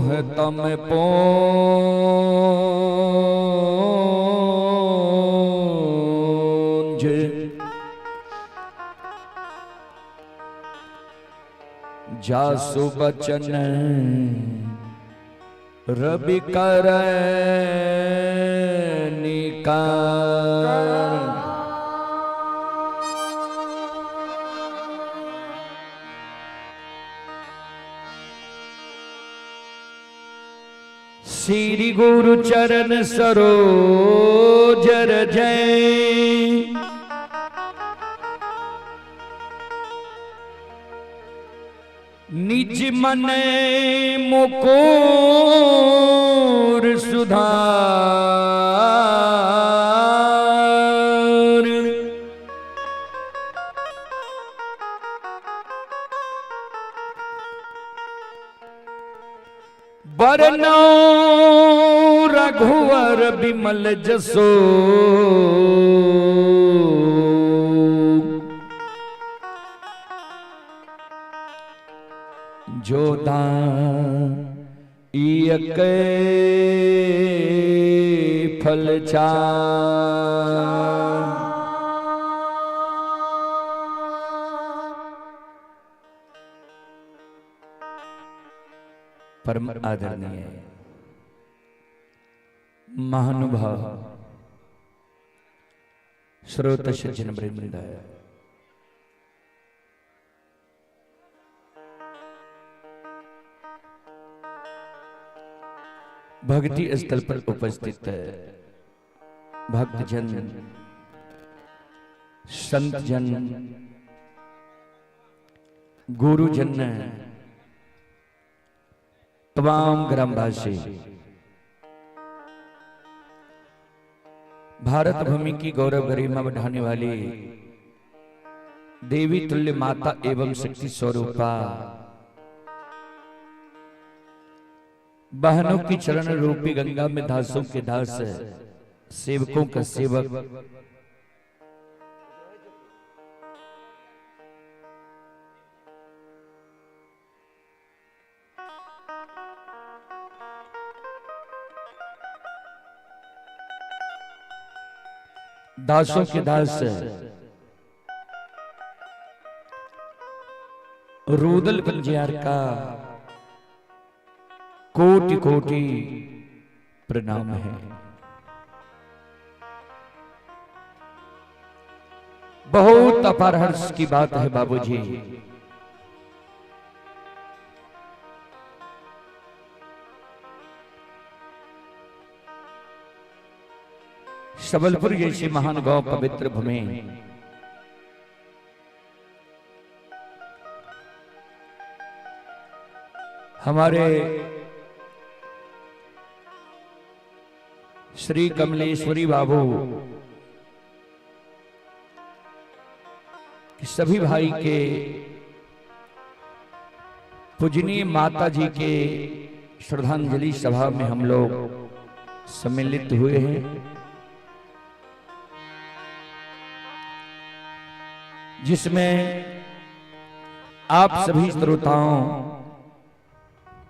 है तम पोंज जासु बचन रवि कर निकार। श्री गुरु चरण सरोज जय निज मन मुकुर सुधार। बरनौ रघुवर बिमल जसो जो दान फल चार। परम आदरणीय महानुभाव श्रोत सज्जन वृंद, भक्ति स्थल पर उपस्थित भक्तजन, संतजन, गुरुजन, तमाम ग्रामवासी, भारत भूमि की गौरव गरिमा बढ़ाने वाली देवी तुल्य माता एवं शक्ति स्वरूपा बहनों की चरण रूपी गंगा में दासों के दास, सेवकों का सेवक, दासों के दास, रूदल पंजियार का कोटि कोटि प्रणाम है। बहुत अपार हर्ष की बात है बाबूजी, सबलपुर जैसे महान गांव पवित्र भूमि, हमारे श्री कमलेश्वरी बाबू सभी भाई के पूजनीय माता जी के श्रद्धांजलि सभा में हम लोग सम्मिलित हुए हैं। जिसमें आप सभी श्रोताओं,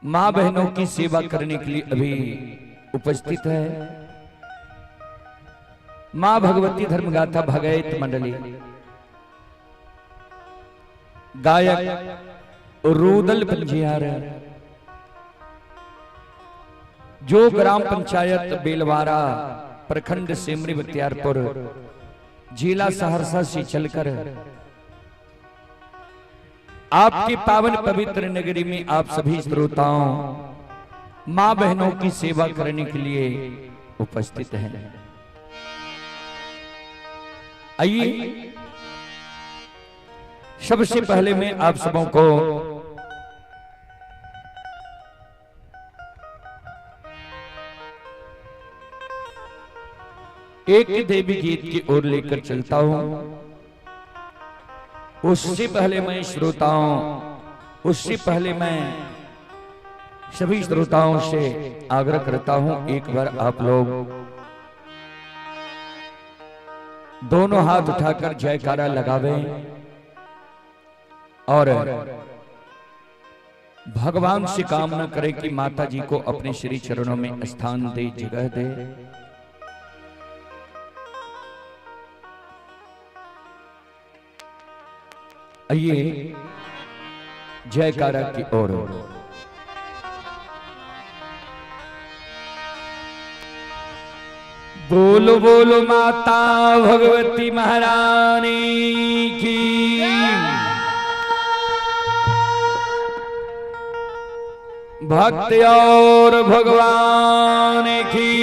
मां बहनों की सेवा करने के लिए अभी उपस्थित है मां भगवती धर्मगाथा भगैत मंडली, गायक रूदल पंजियार, जो ग्राम पंचायत बेलवारा, प्रखंड सेमरी बख्तियारपुर, जिला सहरसा से चलकर आपकी पावन पवित्र नगरी में आप सभी श्रोताओं, मां बहनों की सेवा करने के लिए उपस्थित हैं। आइए सबसे पहले मैं आप सबों को एक देवी गीत की ओर लेकर चलता हूं। उससे पहले मैं श्रोताओं, उससे पहले मैं सभी श्रोताओं से आग्रह करता हूं, एक बार आप लोग दोनों हाथ उठाकर जयकारा लगावें और भगवान से कामना करे कि माता जी को अपने श्री चरणों में स्थान दे, जगह दे। आइए जयकारा की ओर। बोलो बोलो माता भगवती महारानी की। भक्त और भगवान की।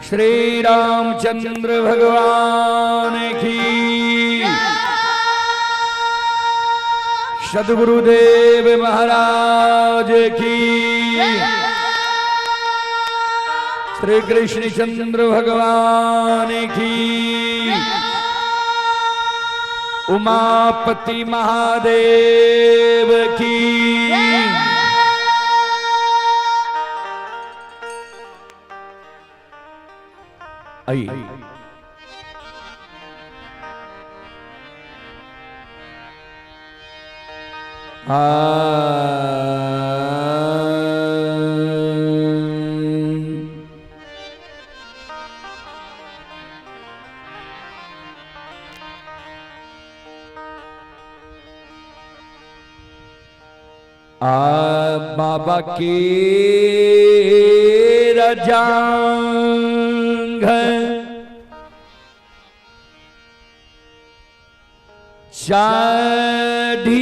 श्री रामचंद्र भगवान की। सद्गुरुदेव महाराज की। श्री कृष्ण चंद्र भगवान की। उमापति महादेव की। आइए बाबा के रजांग चढ़ी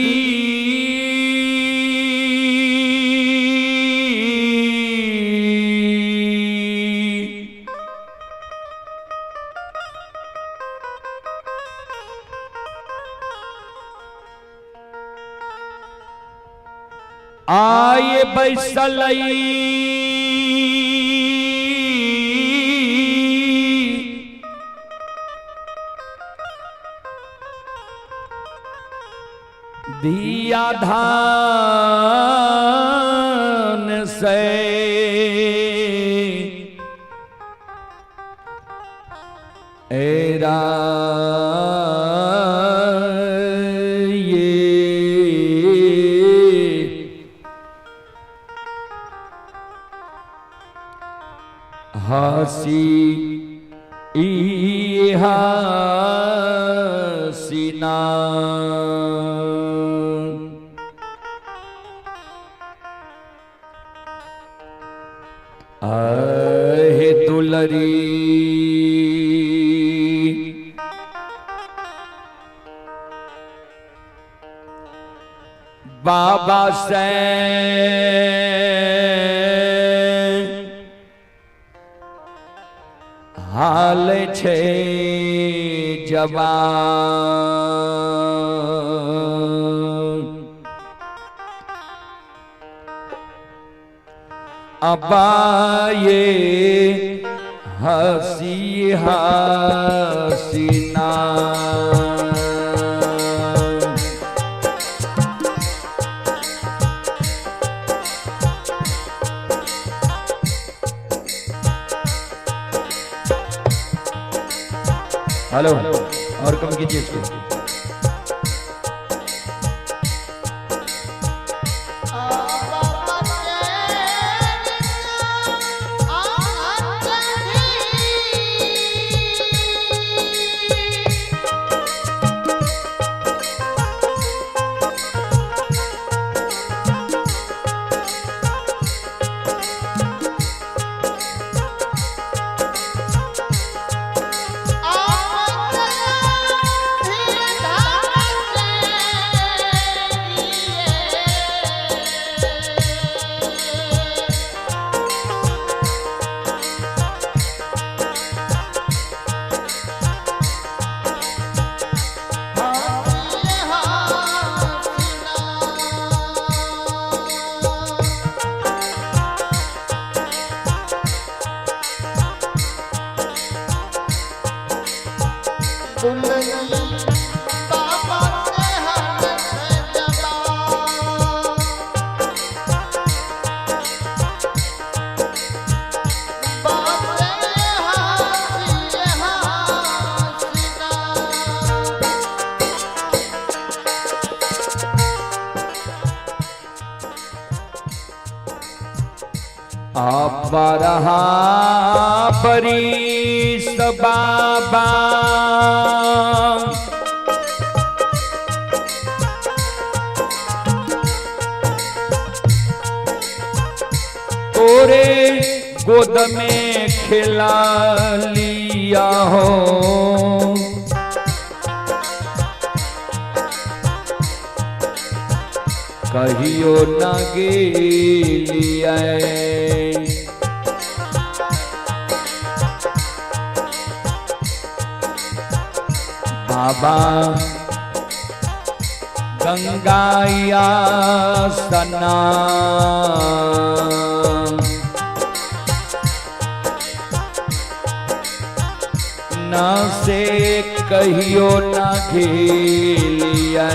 आए बैसलई दिया धान से एरा हसी हसीना आहे दुलरी बाबा से हाल छे जवान अबाये हसी हसीना हेलो और कम कीजिए इसको। आ अपरहा परीस बाबा तोरे गोद में खिला लिया हो कहियो न गेलिया बाबा गंगाया सना न से कहियो न घेलिया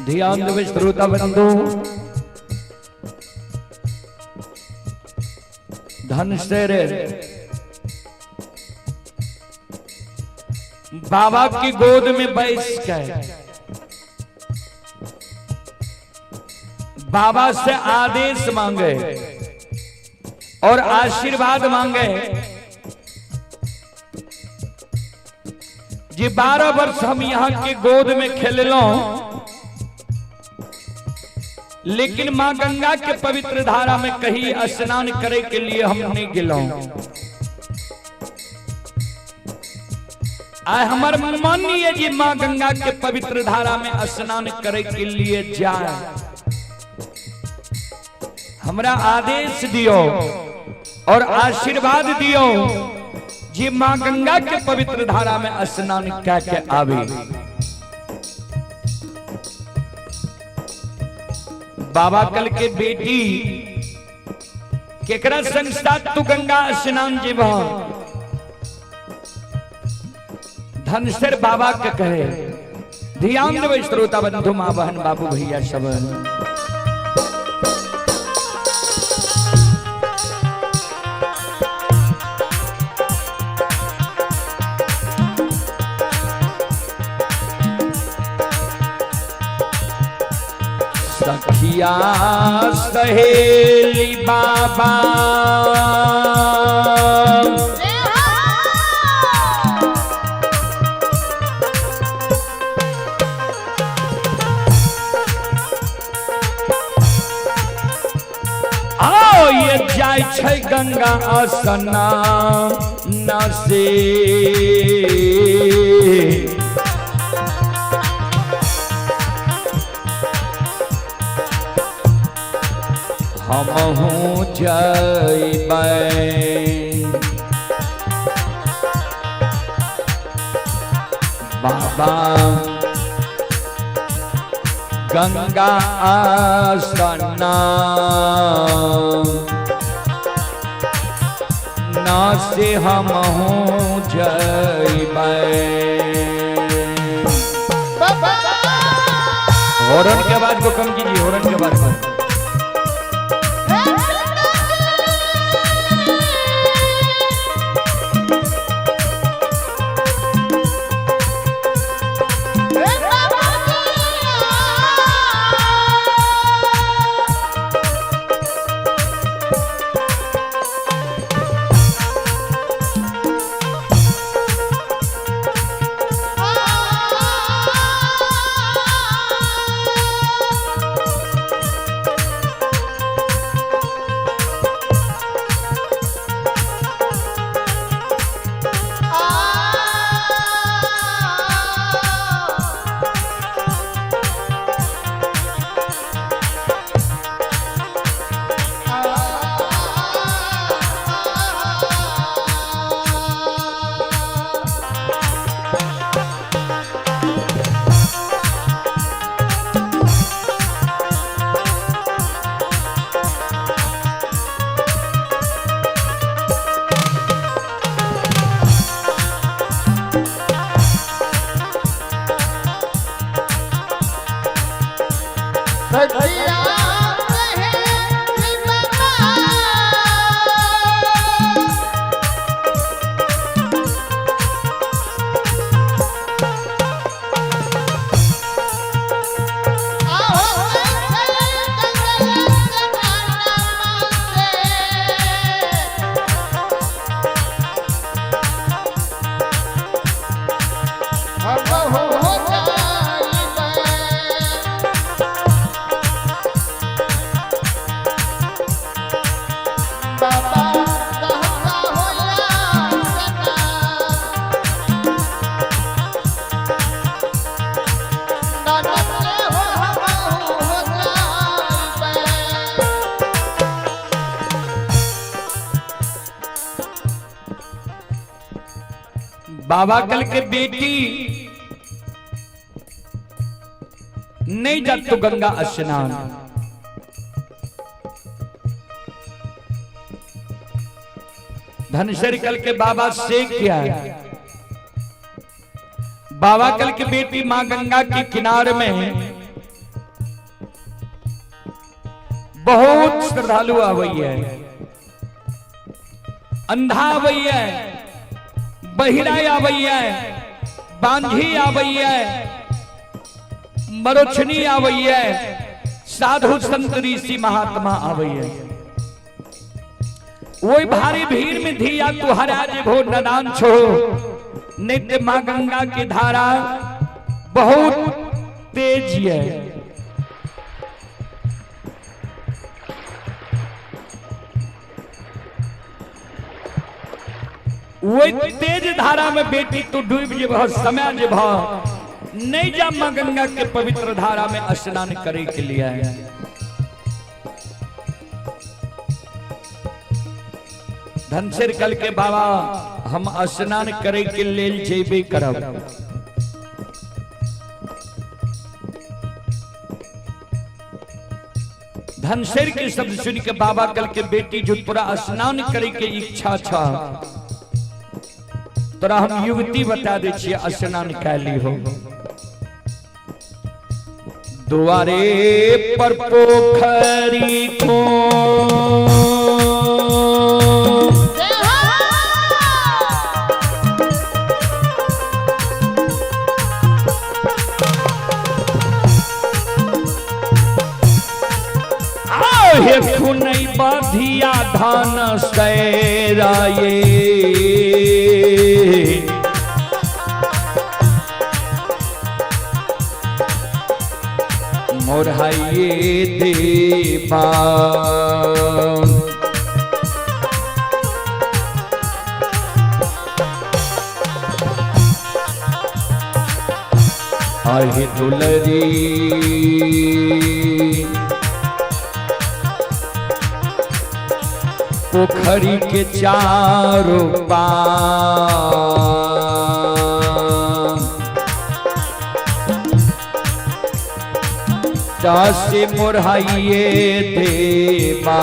ध्यान देवे श्रोता बंधु धन से बाबा की गोद में बैठ कर बाबा से आदेश मांगे और आशीर्वाद मांगे जी 12 वर्ष हम यहाँ के गोद में खेल लो लेकिन मां गंगा के पवित्र धारा में कहीं स्नान करे के लिए हम नहीं गिलो आए हमार मन है जी मां गंगा के पवित्र धारा में स्नान करे के लिए जाए हमरा आदेश दियो और आशीर्वाद दियो जी मां गंगा के पवित्र धारा में स्नान करके आवे बाबा कल के बेटी केकरा संस्था तू गंगा स्नान जीव धनसर बाबा के कहे ध्यान देवे श्रोता बंधु मां बहन बाबू भैया सब सखिया सहेली बाबा आओ ये जाय छै गंगा स्नान से हमहू जइबै बाबा गंगा स्नान से हमहू जइबै हॉर्न के आवाज को कम कीजिए हॉर्न के आवाज को बाबा कल के बेटी नहीं जा तो गंगा स्नान। धनसर कल के बाबा से क्या है? बाबा कल की बेटी मां गंगा के किनारे में बहुत श्रद्धालु आवई है, अंधा आवई है, बहिरा आवई है, बांझी आवई है, मरोछनी आवई है, साधु संत ऋषि महात्मा आवई है। वही भारी भीड़ में धिया तुहरा जे भो नदान छो। नित्य मां गंगा की धारा बहुत तेज है। वही तेज धारा में बेटी तू डूब जेब, समय जेब, नहीं जा मां गंगा के पवित्र धारा में स्नान करे के लिए है। धनसर कल के बाबा हम स्नान करे के लेल जेबे करब। धनसर के शब्द सुन के बाबा कल के बेटी जो तोरा स्नान करे के इच्छा था, तोरा हम युवती बता दे छिए स्नान कैली हो। द्वारे पर पोखरी को खुनई बाधिया धान सैराये, मोरहाइये देवा आहे दुलरी पोखरी के चारों पार से मोरहाइये देवा।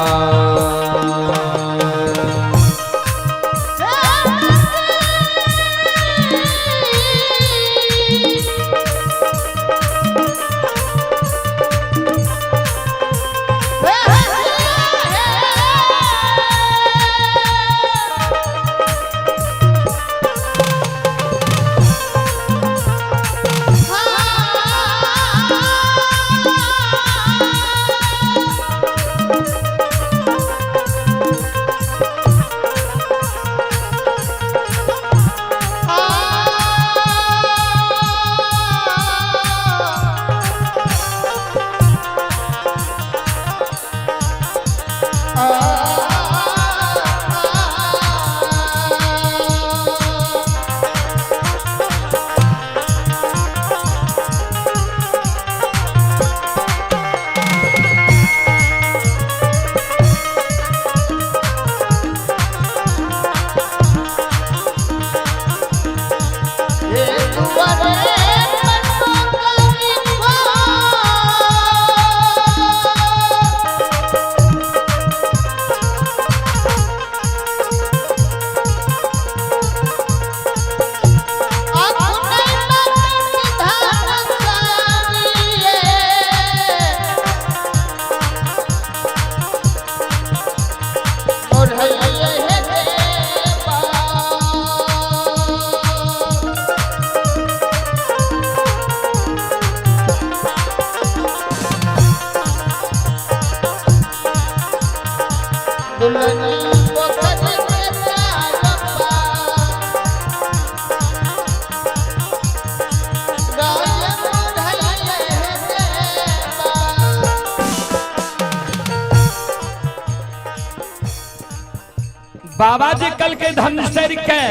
बाबा जी कल के धनसर के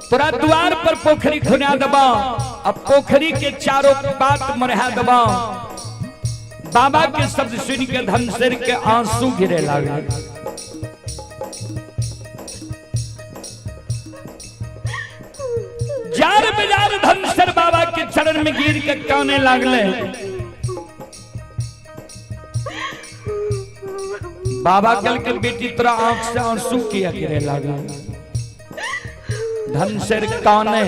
तोरा द्वार पर पोखरी खुना दबा, अब पोखरी के चारों बात मरहा दबा। बाबा के शब्द सुन के धनसर के आंसू गिरे लगे। बाद धनसर बाबा के चरण में गिर के काने लागले। बाबा कल के बेटी तोरा आंख से आंसू किया गिरे लगा। धनसर काने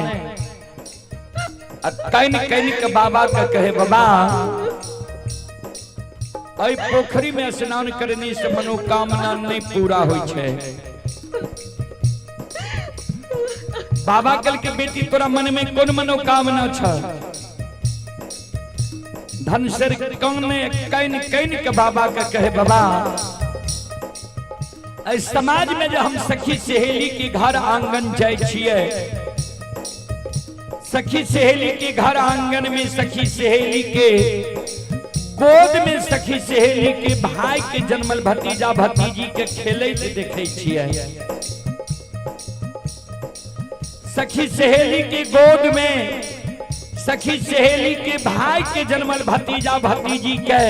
कैन के बाबा का कहे बाबा अई पोखरी में स्नान करने से मनोकामना नहीं पूरा होई छे। बाबा कल के बेटी तोरा मन में कौन मनोकामना छ? धनसर काने कैन के बाबा का कहे बाबा समाज में जो हम सखी सहेली के घर आंगन जाय छिए, सखी सहेली के घर आंगन में सखी सहेली के गोद में सखी सहेली के भाई के जन्मल भतीजा भतीजी के खेले देखे छिए। सखी सहेली के गोद में सखी सहेली के भाई के जन्मल भतीजा भतीजी के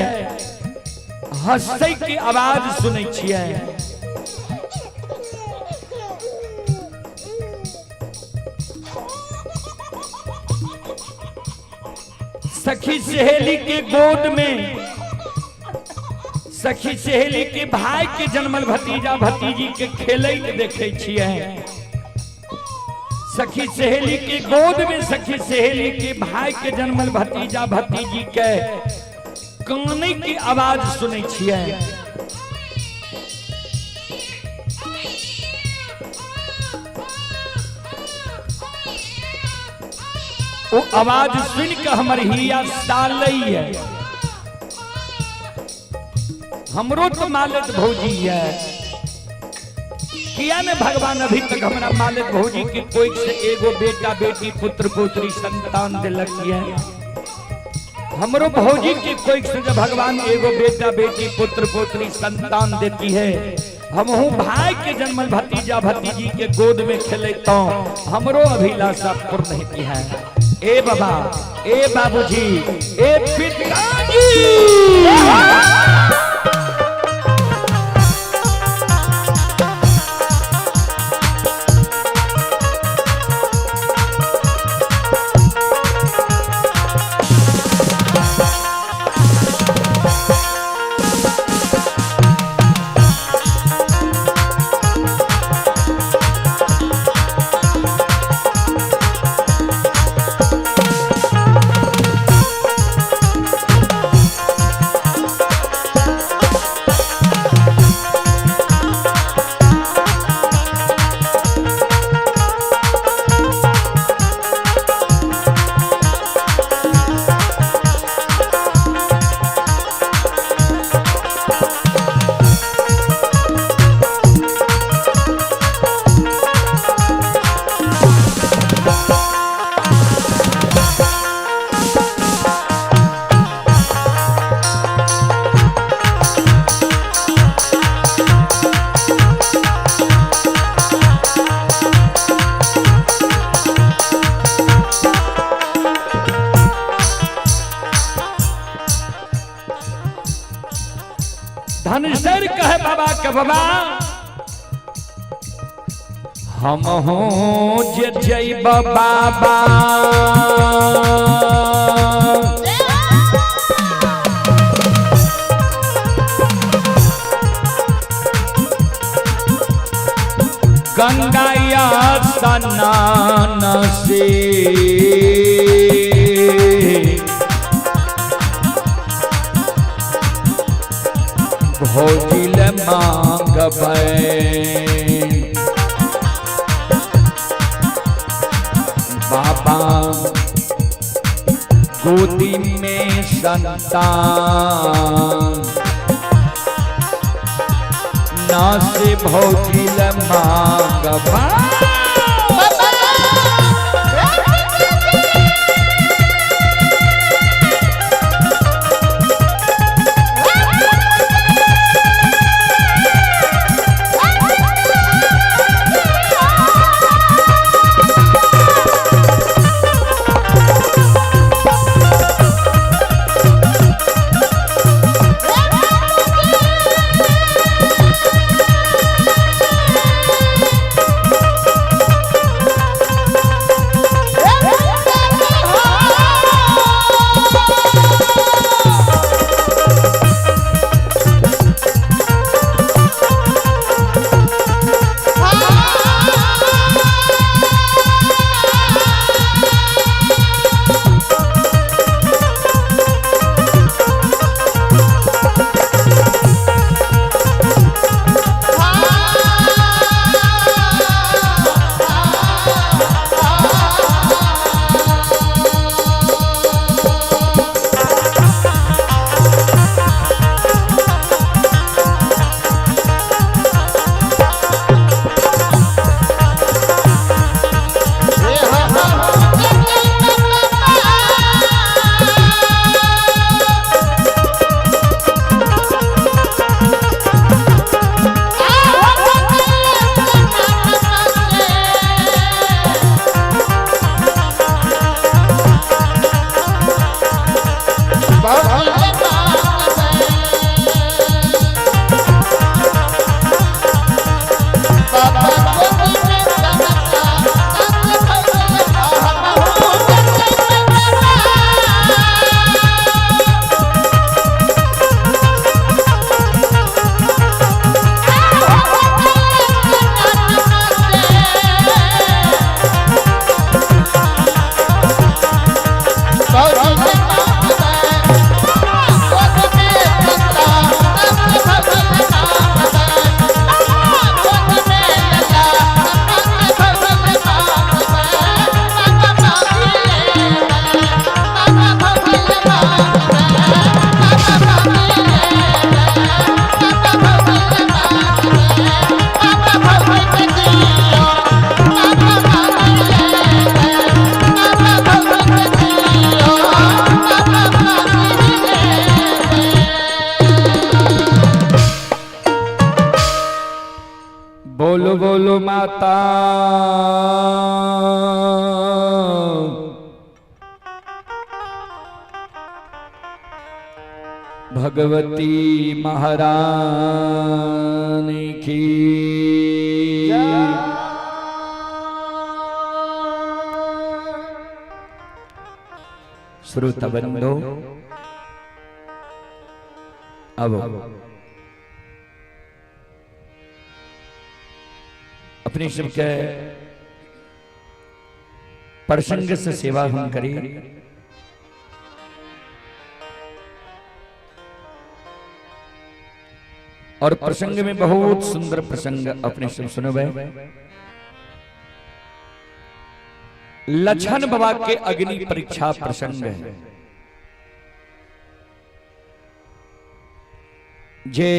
हंसै की आवाज सुनै छिए। सखी सहेली के गोद में सखी सहेली के भाई के जन्मल भतीजा भतीजी के खेले देखे छिए। सखी सहेली के गोद में सखी सहेली के भाई के जन्मल भतीजा भतीजी के काने की आवाज सुनै छिए। वो आवाज सुन के हमर हिया सालई है। हमरो तो मालिक भौजी है, किया ने भगवान अभी तक हमारा मालिक भौजी के कोई से एगो बेटा बेटी पुत्र पुत्री संतान दिलक है। हमरो भौजी के कोई से जब भगवान एगो बेटा बेटी पुत्र पुत्री संतान देती है, हमहू भाई के जन्मल भतीजा भतीजी के गोद में खेले तो हमरो अभिलाषा पूर्ण होती है। ए बाबा, ए बाबूजी, ए पिताजी, धनसर कहे बाबा के बाबा हम हो जे जैब बाबा गंगाया स्नान से भौजिल मांगबै बाबा गोदी में संतान ना से भौजिल मांगबै। बोलो बोलो माता भगवती महारानी की। श्रोताबंधो अब अपने शिव के प्रसंग से सेवा हम करें। और प्रसंग में बहुत सुंदर प्रसंग अपने शिव सुनो भाई। लछन बाबा के अग्नि परीक्षा प्रसंग है। जे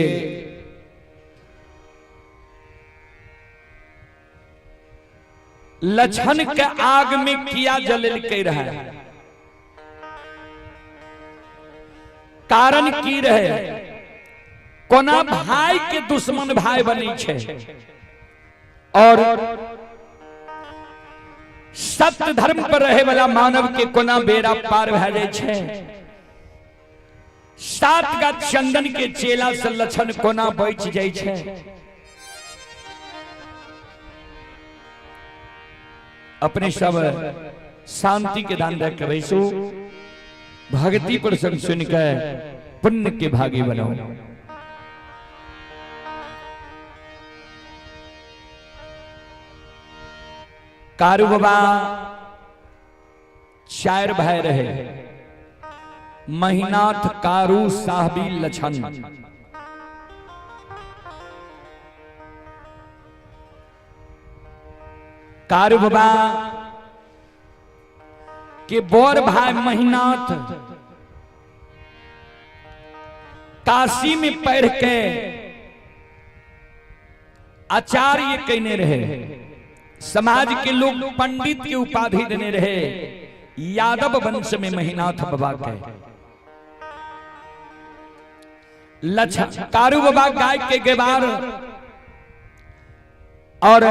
लछन के आग में किया जलल के रहा है, कारण की रहे कोना भाई के दुश्मन भाई बनी छे और सत्य धर्म पर रहे वाला मानव के कोना बेड़ा पार भे जाए छे। सात गा चंदन के चेला से लछन कोना बच जाए छे। अपने सब शांति के दान रख बैसो, भक्ति प्रसंग सुनकर पुण्य के भागी बनो। कारू बाबा चार भाई रहे, महीनाथ, कारू, साहबी, लछन। कारू बाबा के बोर भाई महीनाथ काशी में पढ़ के आचार्य कहने रहे। समाज के लोग पंडित की उपाधि देने रहे। यादव वंश में महीनाथ बाबा के लछन कारू बाबा गाय के गेबार और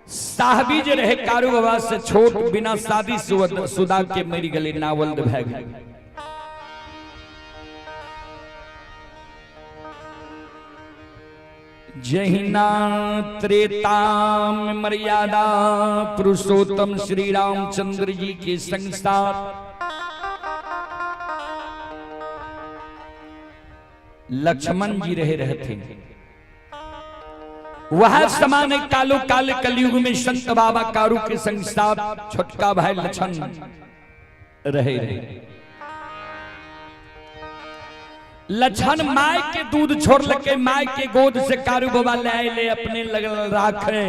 साहबी जे रहे कारू बाबा से छोट, बिना शादी सुदा के मेरी गली नावल्द भै गई। जहिना त्रेता में मर्यादा पुरुषोत्तम श्री रामचंद्र जी के संग साथ लक्ष्मण जी रहे थे, वह समान कालो काल कलयुग में संत बाबा कारू के संग साथ छोटका भाई लछन रहे। लछन माय के दूध छोड़ लगे, माय के गोद से कारू बाबा ले अपने लगल राखे।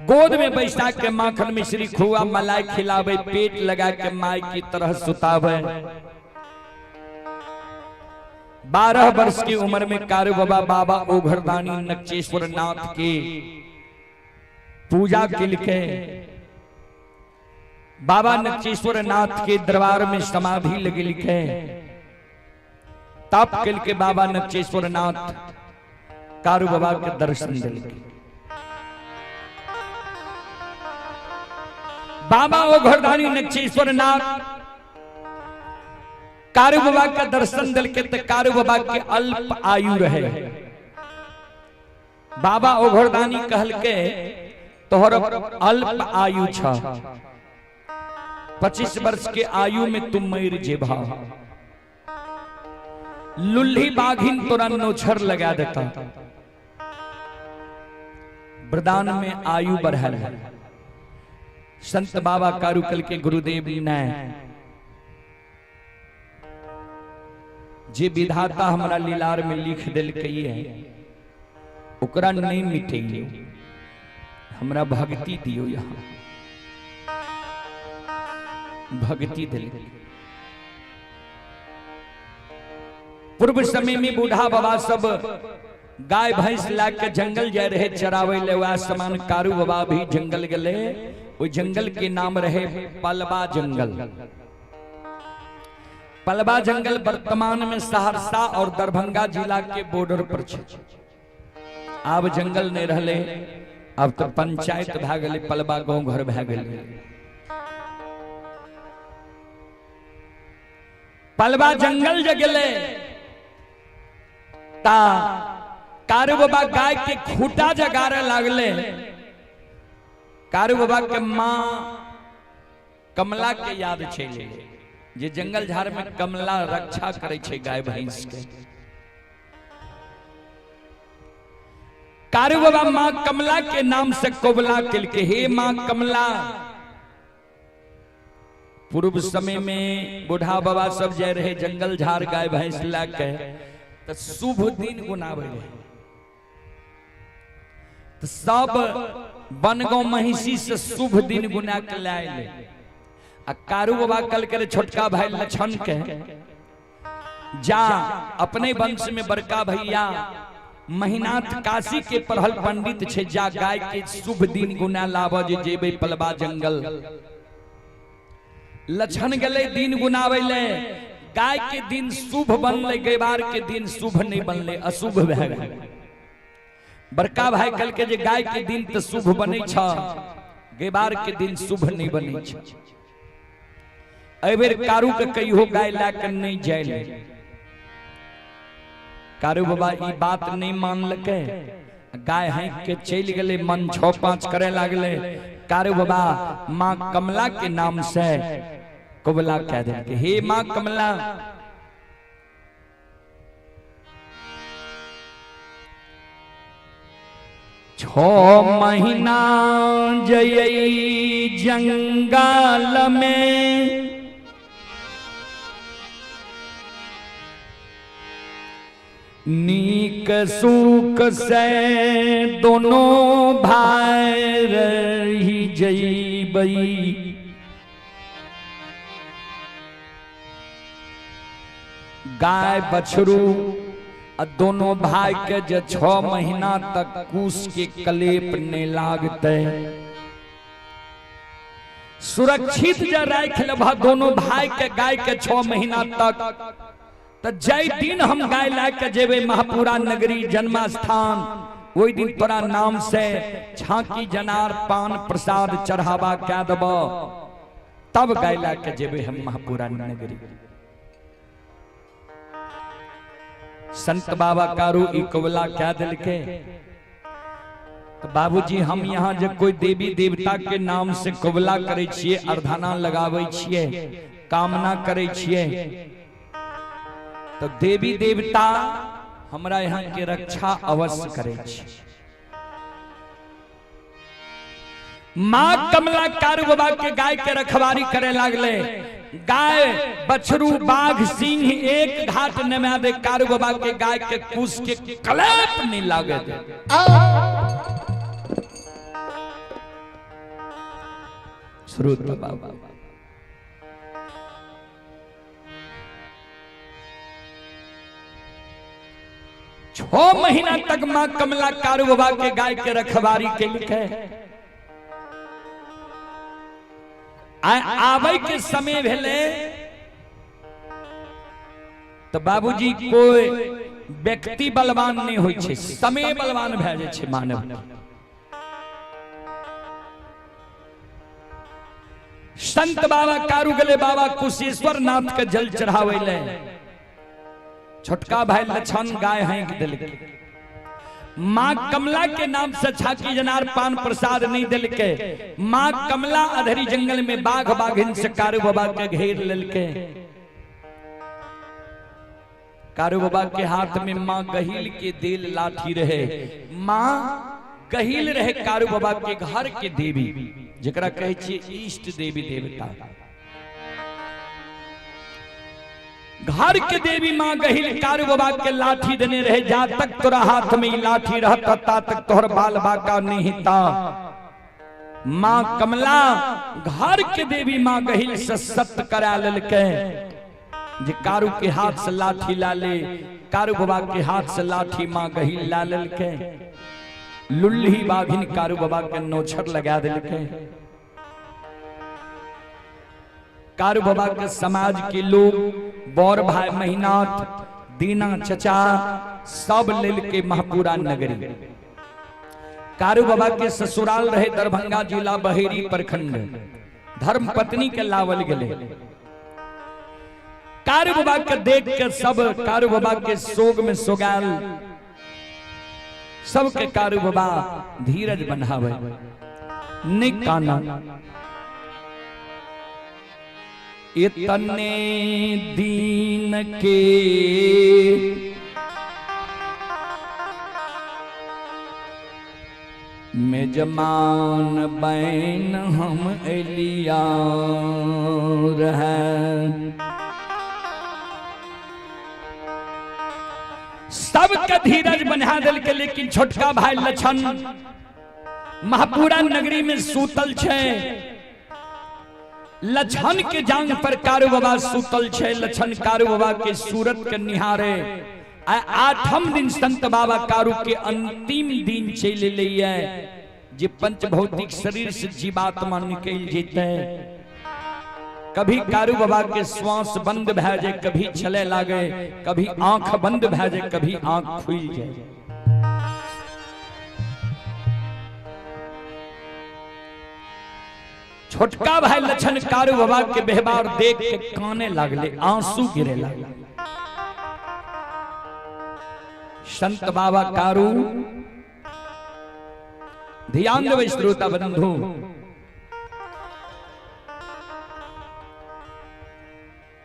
गोद में बैठा के माखन मिश्री खोआ मलाई खिलावे, पेट लगा के माय की तरह सुतावे। 12 वर्ष की उम्र में कारू बाबा बाबा ओघरदानी नक्षेश्वर नाथ के पूजा के लिए बाबा नक्षेश्वर नाथ के दरबार में समाधि लगे लिखे। तप के बाबा नक्षेश्वर नाथ कारू बाबा के दर्शन दिले। बाबा ओघरदानी नक्षेश्वर नाथ कारू बाबा का दर्शन दिल के तो कारू बाबा के अल्प आयु रहे। बाबा ओघरदानी कहल के तोहर अल्प आयु छा, 25 वर्ष के आयु में तुम मर जेबा। लुल्ही बाघिन तोरा नोछर लगा देता। वरदान में आयु बढ़ल है। संत बाबा कारुकल के गुरुदेव ने जे विधाता हमारा लीलार में लिख दिल कही है ओकरा नहीं मिटेंगे। हमरा भक्ति दियो, यहाँ भक्ति दिल। पूर्व समय में बूढ़ा बाबा सब गाय भैंस लाग के जंगल जाए रहे चरावे ले, वह समान कारू बाबा भी जंगल गले। वो जंगल के नाम रहे पलबा जंगल। पलबा जंगल वर्तमान में सहरसा और दरभंगा जिला के बॉर्डर पर है। अब जंगल नहीं रहले, अब तो पंचायत भा गए, पलबा गांव घर भा गए। पलबा जंगल जगले ता कारू बाबा गाय के खूटा जगारे लागले। कारू बाबा के माँ कमला के याद छे, जे जंगल झाड़ में कमला रक्षा करे छे गाय भैंस के। कारू बाबा माँ कमला के नाम से कोबला किल के, हे माँ कमला। पूर्व समय में बूढ़ा बाबा सब जाए रहे जंगल झाड़ गाय भैंस लाके, तो शुभ दिन गुनावे रहे। तो सब बनगांव महिषी से शुभ दिन गुना के लाए। आ कारू बाबा कल करे छोटका भाई लछन के, जा अपने वंश में बड़का भैया महीनाथ काशी के पढ़ल पंडित छे, जा गाय के शुभ दिन गुना लाव जे जेबे पलबा जंगल। लछन गले दिन गुनावेले, गाय के दिन शुभ बनले, गेबार के दिन शुभ नहीं बनले, अशुभ भए गए। बड़का भाई कल के जे गाय के दिन तो शुभ बने छ, गेबार के दिन शुभ नहीं बने छ। एबेर कारू के कहियो गाय लाके नहीं जाइले। कारू बाबा ई बात नहीं मान लके, गाय हैं के चल गले, मन 6-5 करे लागले। कारू बाबा माँ कमला के नाम से कोबला कह दे के, हे माँ कमला। छो महीना जय जंगल में, नीक सुख से दोनों भाई रही जईबई। गाय बछरू दोनों भाई के जो 6 महीना तक कूस के कलेप ने लागते, सुरक्षित जो राख लेबा दोनों भाई के गाय के 6 महीना तक। तो जय दिन हम गाय लाके जेबे महापुरा नगरी जन्म स्थान, वही दिन तोरा नाम से छाकी जनार पान प्रसाद चढ़ावा क्या दब, तब गाय लाके जेबे हम महापुरा नगरी। संत बाबा कारू ई कोबला क्या दिल के, तो बाबूजी हम यहाँ जब कोई देवी देवता के नाम से कोबला करे छिए, अर्धना लगावे छिए, कामना करे छिए, तो देवी देवता हमरा यहाँ के रक्षा अवश्य करे छी। माँ कमला कारू बाबा के गाय के रखवारी करे लागले। गाय बछरू बाघ सिंह एक घाट नमा दे, कारू बाबा के गाय के कुश के कलेप नहीं लागे दे। श्रोत बाबा 6 महीना तक माँ कमला कारू बाबा के गाय के रखवारी के लिखे। आवे के समय भेले तो बाबूजी कोई व्यक्ति बलवान नहीं होय छे, समय बलवान भए जाय छे मानव। संत बाबा कारू गले बाबा कुशेश्वर नाथ के जल चढ़ावे ले। छोटका भाई लछन गाय हैं दिल के, माँ कमला के नाम से छाकी जनार पान प्रसाद नहीं दिल के। माँ कमला अधरी जंगल में बाघ बाघिन से कारू बाबा के घेर लेके। कारू बाबा के हाथ में माँ गहील के देल लाठी रहे। माँ गहील रहे कारू बाबा के घर के देवी, जकरा कहे छिए इष्ट देवी देवता। घर के देवी माँ गहिल कारू बाबा के लाठी देने रहे। जा तक तोरा हाथ में लाठी रहता ता तक तोहर बाल बाका नहीं था। माँ कमला घर के देवी माँ गहिल से सत्य करा ललके, जे कारू के हाथ से लाठी ला ले। कारू बाबा के हाथ से लाठी माँ गहिल ला ललके। लुल्ही बाघिन कारू बाबा के नोछर लगा दिलके। कारू बाबा के समाज के लोग बौर भाई महीनाथ दीना चचा सब लेल के महापुरा नगरी कारू बाबा के ससुराल रहे दरभंगा जिला बहेरी प्रखंड। धर्म पत्नी के लावल गले। कारू बाबा के देख के सब कारू बाबा के सोग में सोगाल सबके कारू बाबा धीरज बनावे निकाना। इतने दीन के मेजमान बैन हम एलिया सबके धीरज बना दिल के। लेकिन छोटका भाई लछन महापुरा नगरी में सूतल छे। लछन के जांग पर कारू बाबा सूतल छे। लछन कारू बाबा के सूरत के निहारे। आठम दिन संत बाबा कारू के अंतिम दिन चले लिये जे पंच भौतिक शरीर से जीवात्मा निकल जेते। कभी कारू बाबा के श्वास बंद भै जाए, कभी चले लागे, कभी आंख बंद भै जाए, कभी आंख खुल जाए। छोटका भाई लछन कारू बाबा के व्यवहार देख के काने लागले, आंसू गिरे लागले। संत बाबा कारू ध्यान देवे श्रोता बंधु,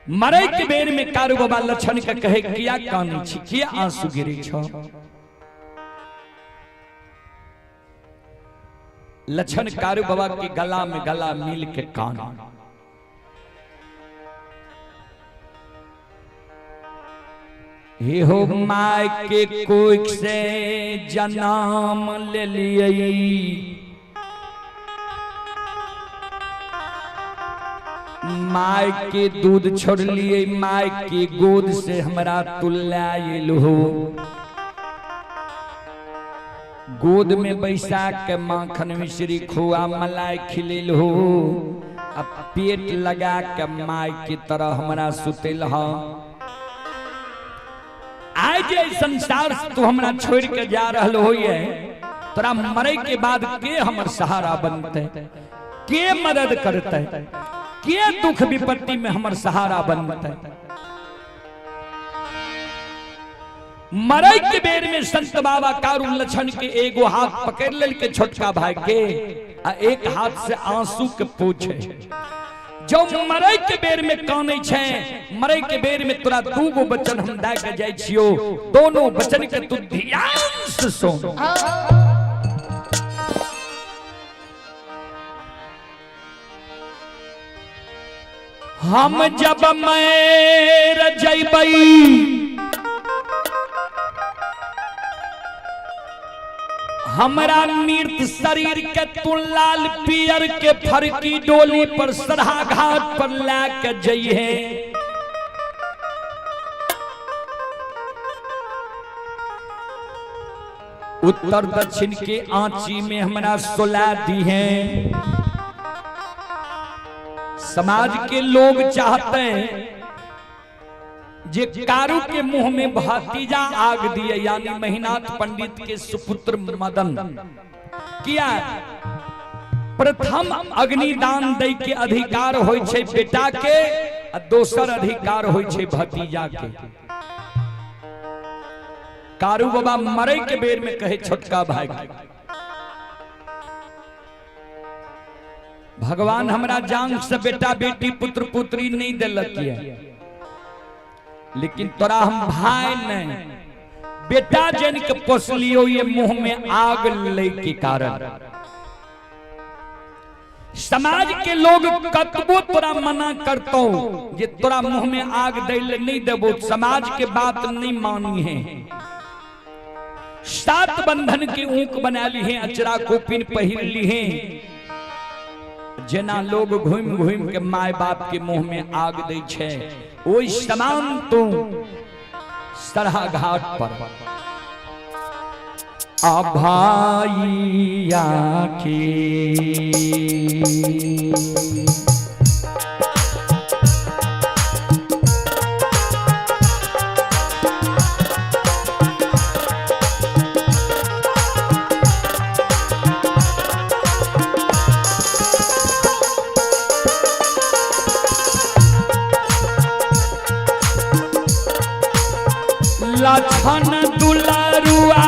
मरे के बेर में कारू बाबा लछन के कहे किया कानी छी, किया आंसू गिरे छो। लछन कारू बाबा के गला में गला मिल के कान। हे हो माय के कोई से जन्म ले लिए, माय के दूध छोड़ लिए, माय के गोद से हमरा तुल्लाइल हो। गोद में बैसा के माखन मिश्री खोआ मलाई खिलिल हो। अब पेट लगा के माय की तरह हमरा सुतिल हो। आज संसार से तू हमरा छोड़ के जा रहल हो, तोरा मरे के बाद के हमर सहारा बनते, के मदद करते, के दुख विपत्ति में हमर सहारा बनते। मरे के बेर में संत बाबा कारू लछन के एगो हाथ पकड़ लेल के छोटका भाई के, आ एक हाथ से आंसू के पोछे। जो मरे के बेर में काने छे, मरे के बेर में तोरा दूगो बचन हम दा के जाय छियो, दोनों बचन के तू ध्यान से सुन। हम जब मर जइबई, हमरा मृत शरीर के तू लाल पियर के फरकी डोली पर सरा घाट पर ला के जइहे। उत्तर दक्षिण के आंची में हमरा सुला दी है। समाज के लोग चाहते हैं जे कारू के मुंह में भतीजा आग दिए, यानी महीनाथ पंडित के सुपुत्र मदन किया। प्रथम अग्निदान दे के अधिकार होय छे बेटा के, आ दोसर अधिकार होय छे भतीजा के। कारू बाबा मरे के बेर में कहे छोटका भाई, भगवान हमरा जान से बेटा बेटी पुत्र पुत्री नहीं दिलक, लेकिन तोरा हम भाई नहीं बेटा जन के पोसलियो, ये मुंह में आग ले के कारण समाज के लोग कतबो तोरा मना करतो जे तोरा मुंह में आग दैले नहीं देबो, समाज के बात नहीं मानी है। 7 बंधन की ऊंक बना ली है, अचरा कोपिन पहिर ली है। जेना लोग घूम घूम के माय बाप के मुंह में आग दे छे, ओई समान तू सरहा घाट पर आ भाइया के लछन दुलारुआ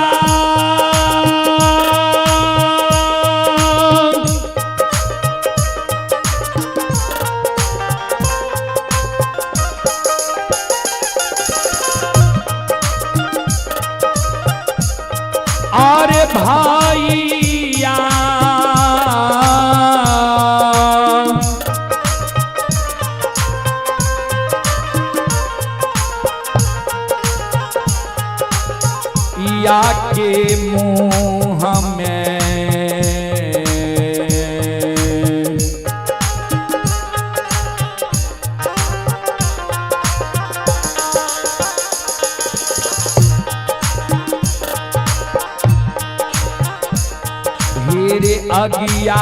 और भाइया या के मुँह में ढेरे अगिया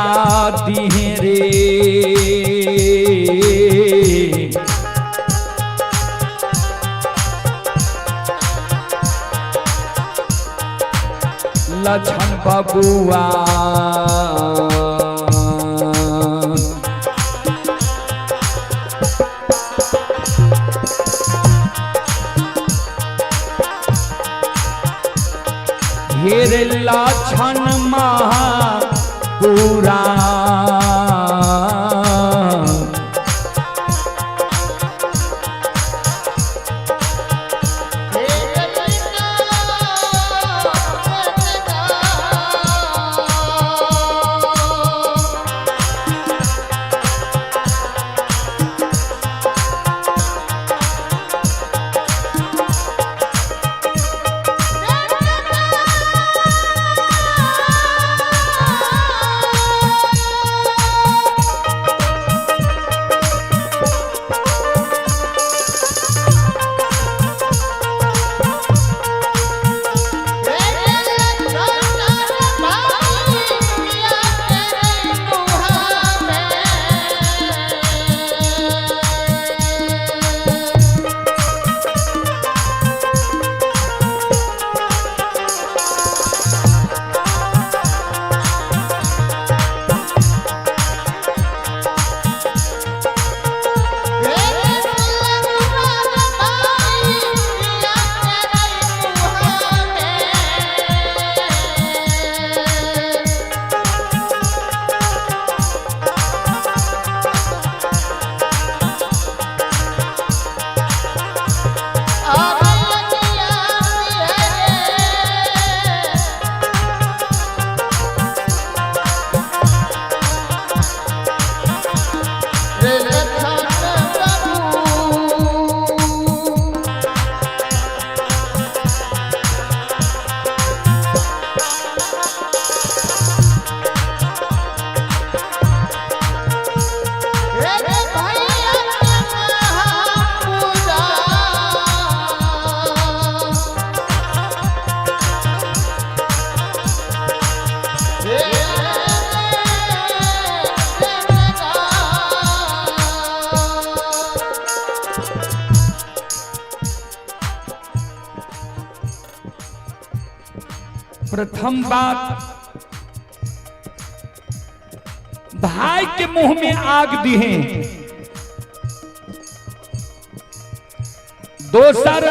दिहरे लछन बबुआ घेरे लछन महापुरा प्रथम बात, भाई के मुंह में आग दिए। दोसर,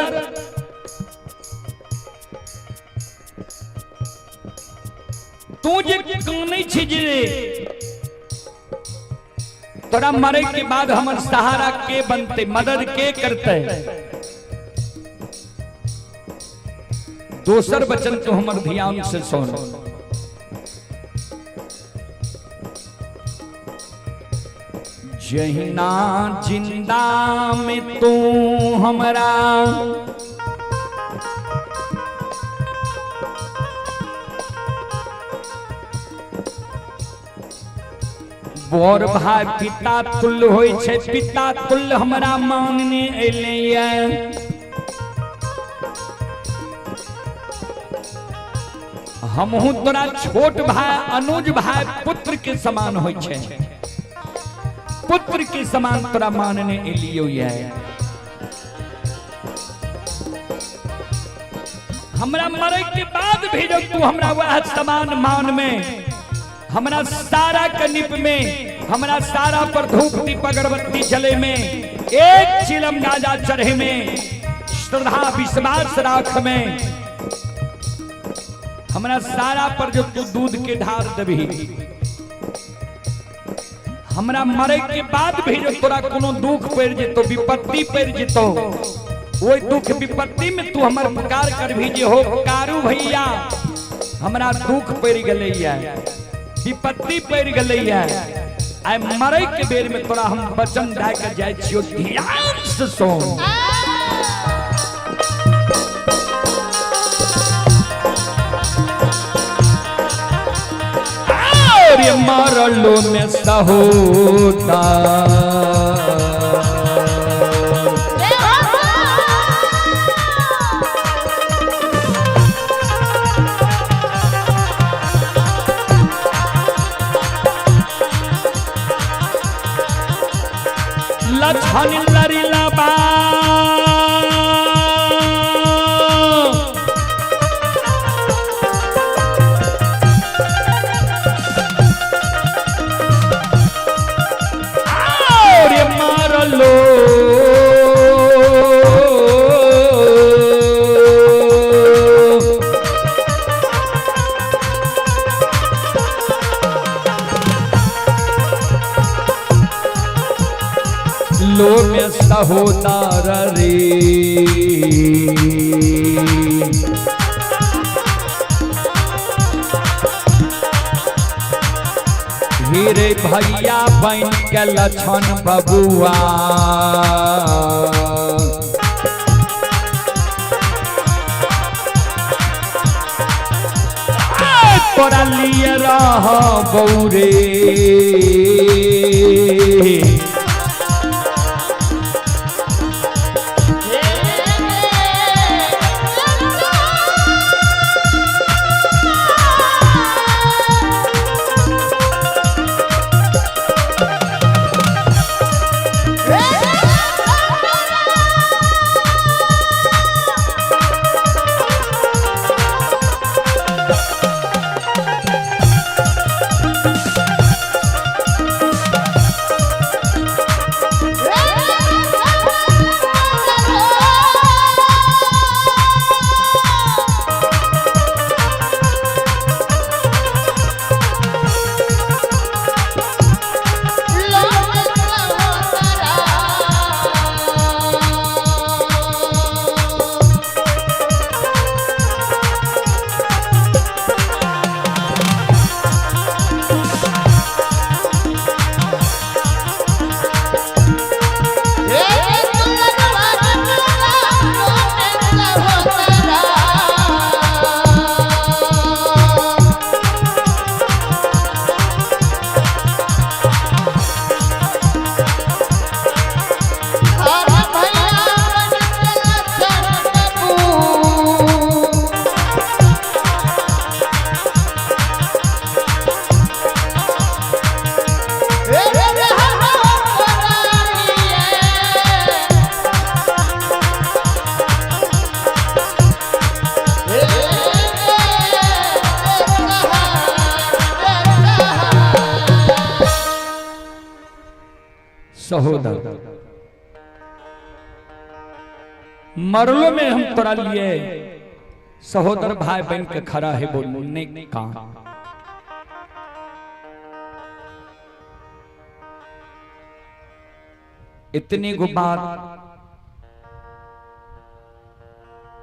तू जे कानै छी जे तोरा मरे के बाद हमर सहारा के बनते, मदद के करते। दोसर वचन तो हमर ध्यान से सुन। जहिना जिंदा में तू हमरा बर भाई पिता तुल्य होय छै, पिता तुल्य हमरा मांगने एलैया। हमहू तोरा छोट भाई अनुज भाई पुत्र के समान होय छै, पुत्र के समान तोरा मानने एलियो है। हमरा मरे के बाद भी जब तू हमरा वह समान मान में, हमरा सारा के निप में, हमरा सारा पर धूप दीप अगरबत्ती जले में, एक चिलम गाजा चढ़े में श्रद्धा विश्वास राख में हमरा सारा पर जो तू दूध के ढार देबी, हमरा मरे के बाद भी जो तोरा कोनो दुख पड़ जेतो, विपत्ति पड़ जेतो, वो दुख विपत्ति में तू हमर पुकार करभी जे हो कारू भैया हमरा दुख पड़ गले है, विपत्ति पड़ गले है, आइ मरे के बेर में तोरा हम वचन दे के जाय छियो, ध्यान से सुन। अरे मरलो में सहोदा लछन लरिला बा अरे मारलो लो में सहोदार रे, हीरे भैया बन के लछन बबुआ, तोरा लिए रह बौरे, सहोदर मरलो में हम तोरा लिए सहोदर भाई बन के खड़ा है बोलने का, इतनी गो बात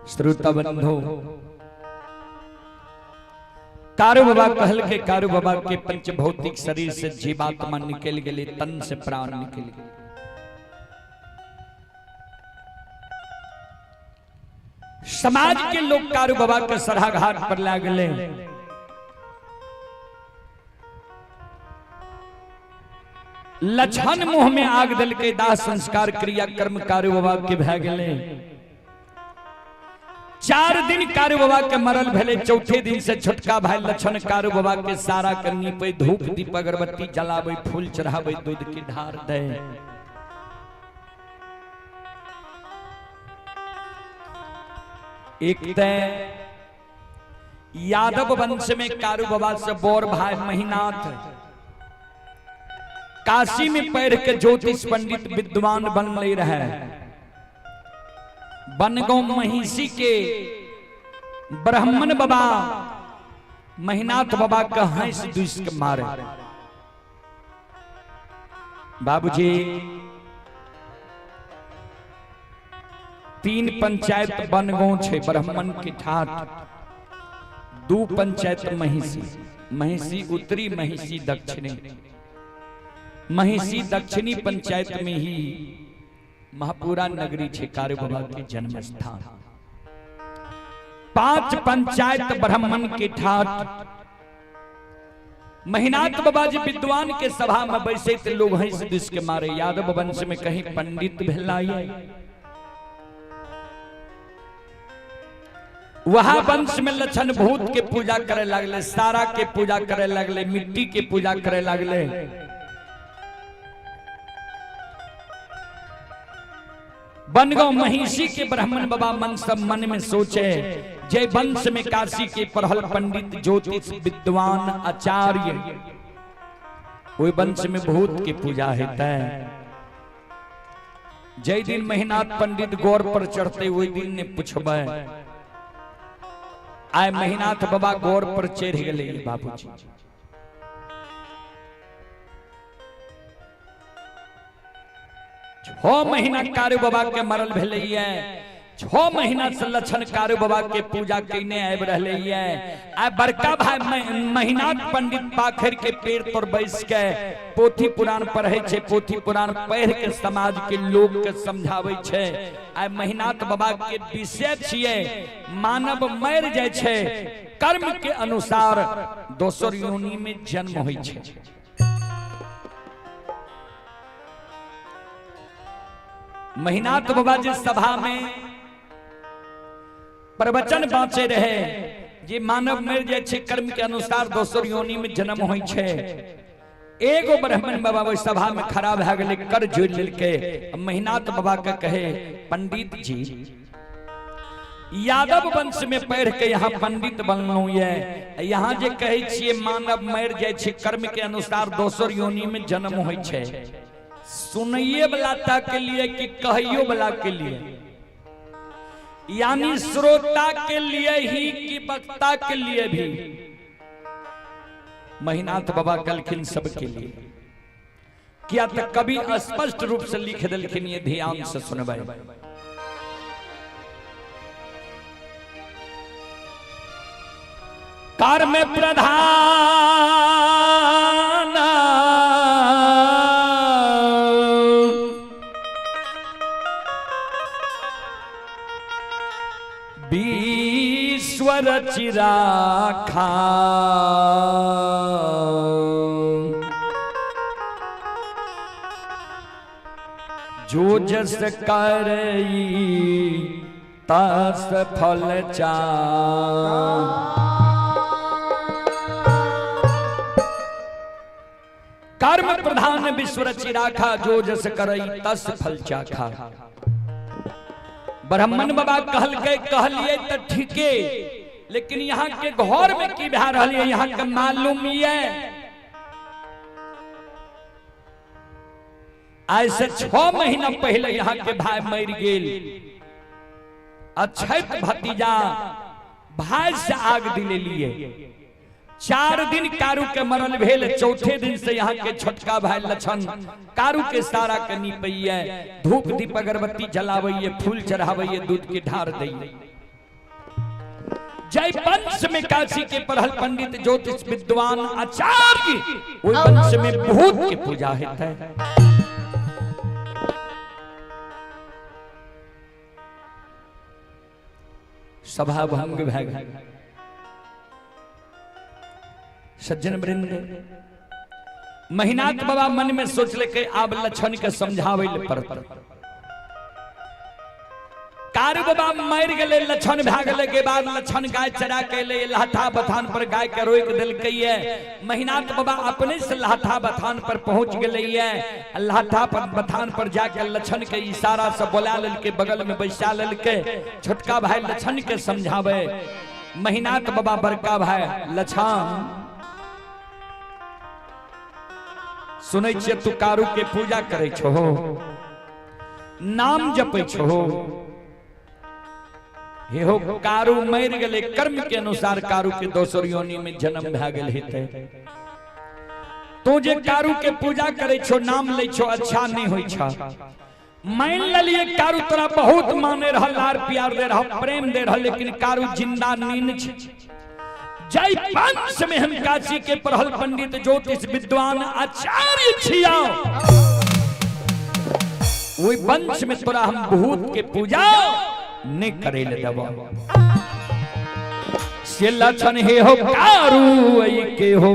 श्रोता बंधु कारू बाबा कहल के, कारू बाबा के पंच भौतिक शरीर से जीवात्मा निकल गए, तन से प्राण निकल गए। समाज के लोग कारू बाबा के सराघाट पर ला गए, लछन मुंह में आग दल के दाह संस्कार क्रिया कर्म कारू बाबा के भे गए। 4 दिन कारू बाबा के मरल भेले, चौथे दिन से छोटका भाई लछन कारू बाबा के सारा करनी पे धूप दीप अगरबत्ती जलावे, फूल चढ़ावे, दूध की ढार दे। एक तय यादव वंश में कारू बाबा से बोर भाई महीनाथ काशी में पैर के ज्योतिष पंडित विद्वान बन ले रहे। बनगांव महिषी के ब्राह्मण बाबा महीनाथ बाबा का हंस दुष्ट के मारे। बाबूजी 3 पंचायत बनगांव छे ब्राह्मण के ठाट, 2 पंचायत महिषी, महिषी उत्तरी महिषी दक्षिणी। महिषी दक्षिणी पंचायत में ही महापुरा नगरी छे कारु बाबा के जन्म स्थान। 5 पंचायत ब्राह्मण के ठाट। महीनाथ बाबा जी विद्वान के सभा में बैसे थे, लोग हंस दिस के मारे। यादव वंश में कहीं पंडित भेलाइए, वहां वंश में लक्षण भूत के पूजा करे लगले, सारा के पूजा करे लगले, मिट्टी के पूजा करे लगले। बनगांव महिषी के ब्राह्मण बाबा मन में सोचे, जय वंश में काशी के पढ़ल पंडित ज्योतिष विद्वान आचार्य, वही वंश में भूत की पूजा हेता है। जय दिन महीनाथ पंडित गौर पर चढ़ते, वही दिन ने पूछबे। आय महीनाथ बाबा गौर पर चढ़ गए। बाबूजी 6 महीना कारु बाबा के मरल भेले, 6 महीना से लक्षण कारु बाबा के पूजा कैने आब रहे। आ बड़का भाई महीनाथ पंडित पाखर के पेड़ पर बैस के पोथी पुराण पढ़े छे, पोथी पुराण पढ़ के समाज के लोग के समझावे छे। आ महीनाथ बाबा के विषय छिए मानव मर जाय छे, कर्म के अनुसार दोसर योनि में जन्म होय छे। महीनाथ बाबा जी सभा में प्रवचन बाँचे रहे, जे मानव मर जाय छे, कर्म के अनुसार दोसर योनि में जन्म होय छे। एगो ब्राह्मण बाबा वही सभा में खड़ा भ गेले, कर जोड़ लेलके। महीनाथ बाबा के कहे, पंडित जी यादव वंश में पढ़ के यहाँ पंडित बनलू ये, यहाँ जे कहे छिए मानव मर जाय छे, कर्म के अनुसार दोसर योनि में जन्म होय छे। सुनइए वाला के लिए कि कहियो वाला के लिए, यानी श्रोता के लिए ही कि वक्ता के लिए भी? महीनाथ बाबा कलखिन सबके लिए। क्या तो कभी स्पष्ट रूप से लिख दिलखिन, ये ध्यान से सुनबे। कार में प्रधान ईश्वर चिराखा, जो जस करई तस फल चा। कर्म प्रधान विश्व चिराखा, जो जस करई तस फल चाखा। ब्राह्मण बाबा कहलिए तो ठीके, लेकिन यहाँ के घर में की भा रही है, यहाँ के मालूम ये ऐसे 6 महीना पहले यहाँ के भाई मर गेल। अछैत भतीजा भाई से आग दिले लिए। 4 दिन कारु के मरल भेल, चौथे दिन से यहाँ के छोटका भाई लक्षण कारु के सारा के नीपैये, धूप दीप अगरबत्ती जलावैये, फूल चढ़ावैये, दूध के ढार दैये। जय वंश में काशी के पढ़ल पंडित ज्योतिष विद्वान आचार्य, वही वंश में भूत की पूजा हेता है। सभा भंग भै गई। सज्जन वृंद महीनाथ बाबा मन में सोच ले के आब लक्षण के समझावे ले पड़ता। कारु बाबा मर गए, लक्षण भै गए के बाद लक्षण गाय चरा के ले लहठा बथान पर गाय के रोक दिलकै है। महीनाथ बाबा अपने से लहठा बथान पर पहुंच गए है। लहठा पर बथान पर जाके लक्षण के इशारा से बोला लेलके, बगल में बैसा लेलके। छोटका भाई लक्षण के समझावे। महीनाथ बाबा बड़का भाई लक्षण सुनै छियै तू कारु के पूजा करे छो, नाम जपै छो, हे हो कारू मर गए कर्म के अनुसार कारू के दोसर योनि में जन्म भ गेल हेते। तो जे कारू के पूजा करे छो नाम ले छो अच्छा नहीं होई छा। मान लिये कारू तोरा बहुत माने रहा लार प्यार दे रहा प्रेम दे रहा लेकिन कारू जिंदा नीन छे। जय वंश में हम काशी के पढ़ल पंडित ज्योतिष विद्वान आचार्य छिया वही वंश में तोरा हम भूत के पूजा नहीं करे ले देबो। से लक्षण हे हो कारू आई के हो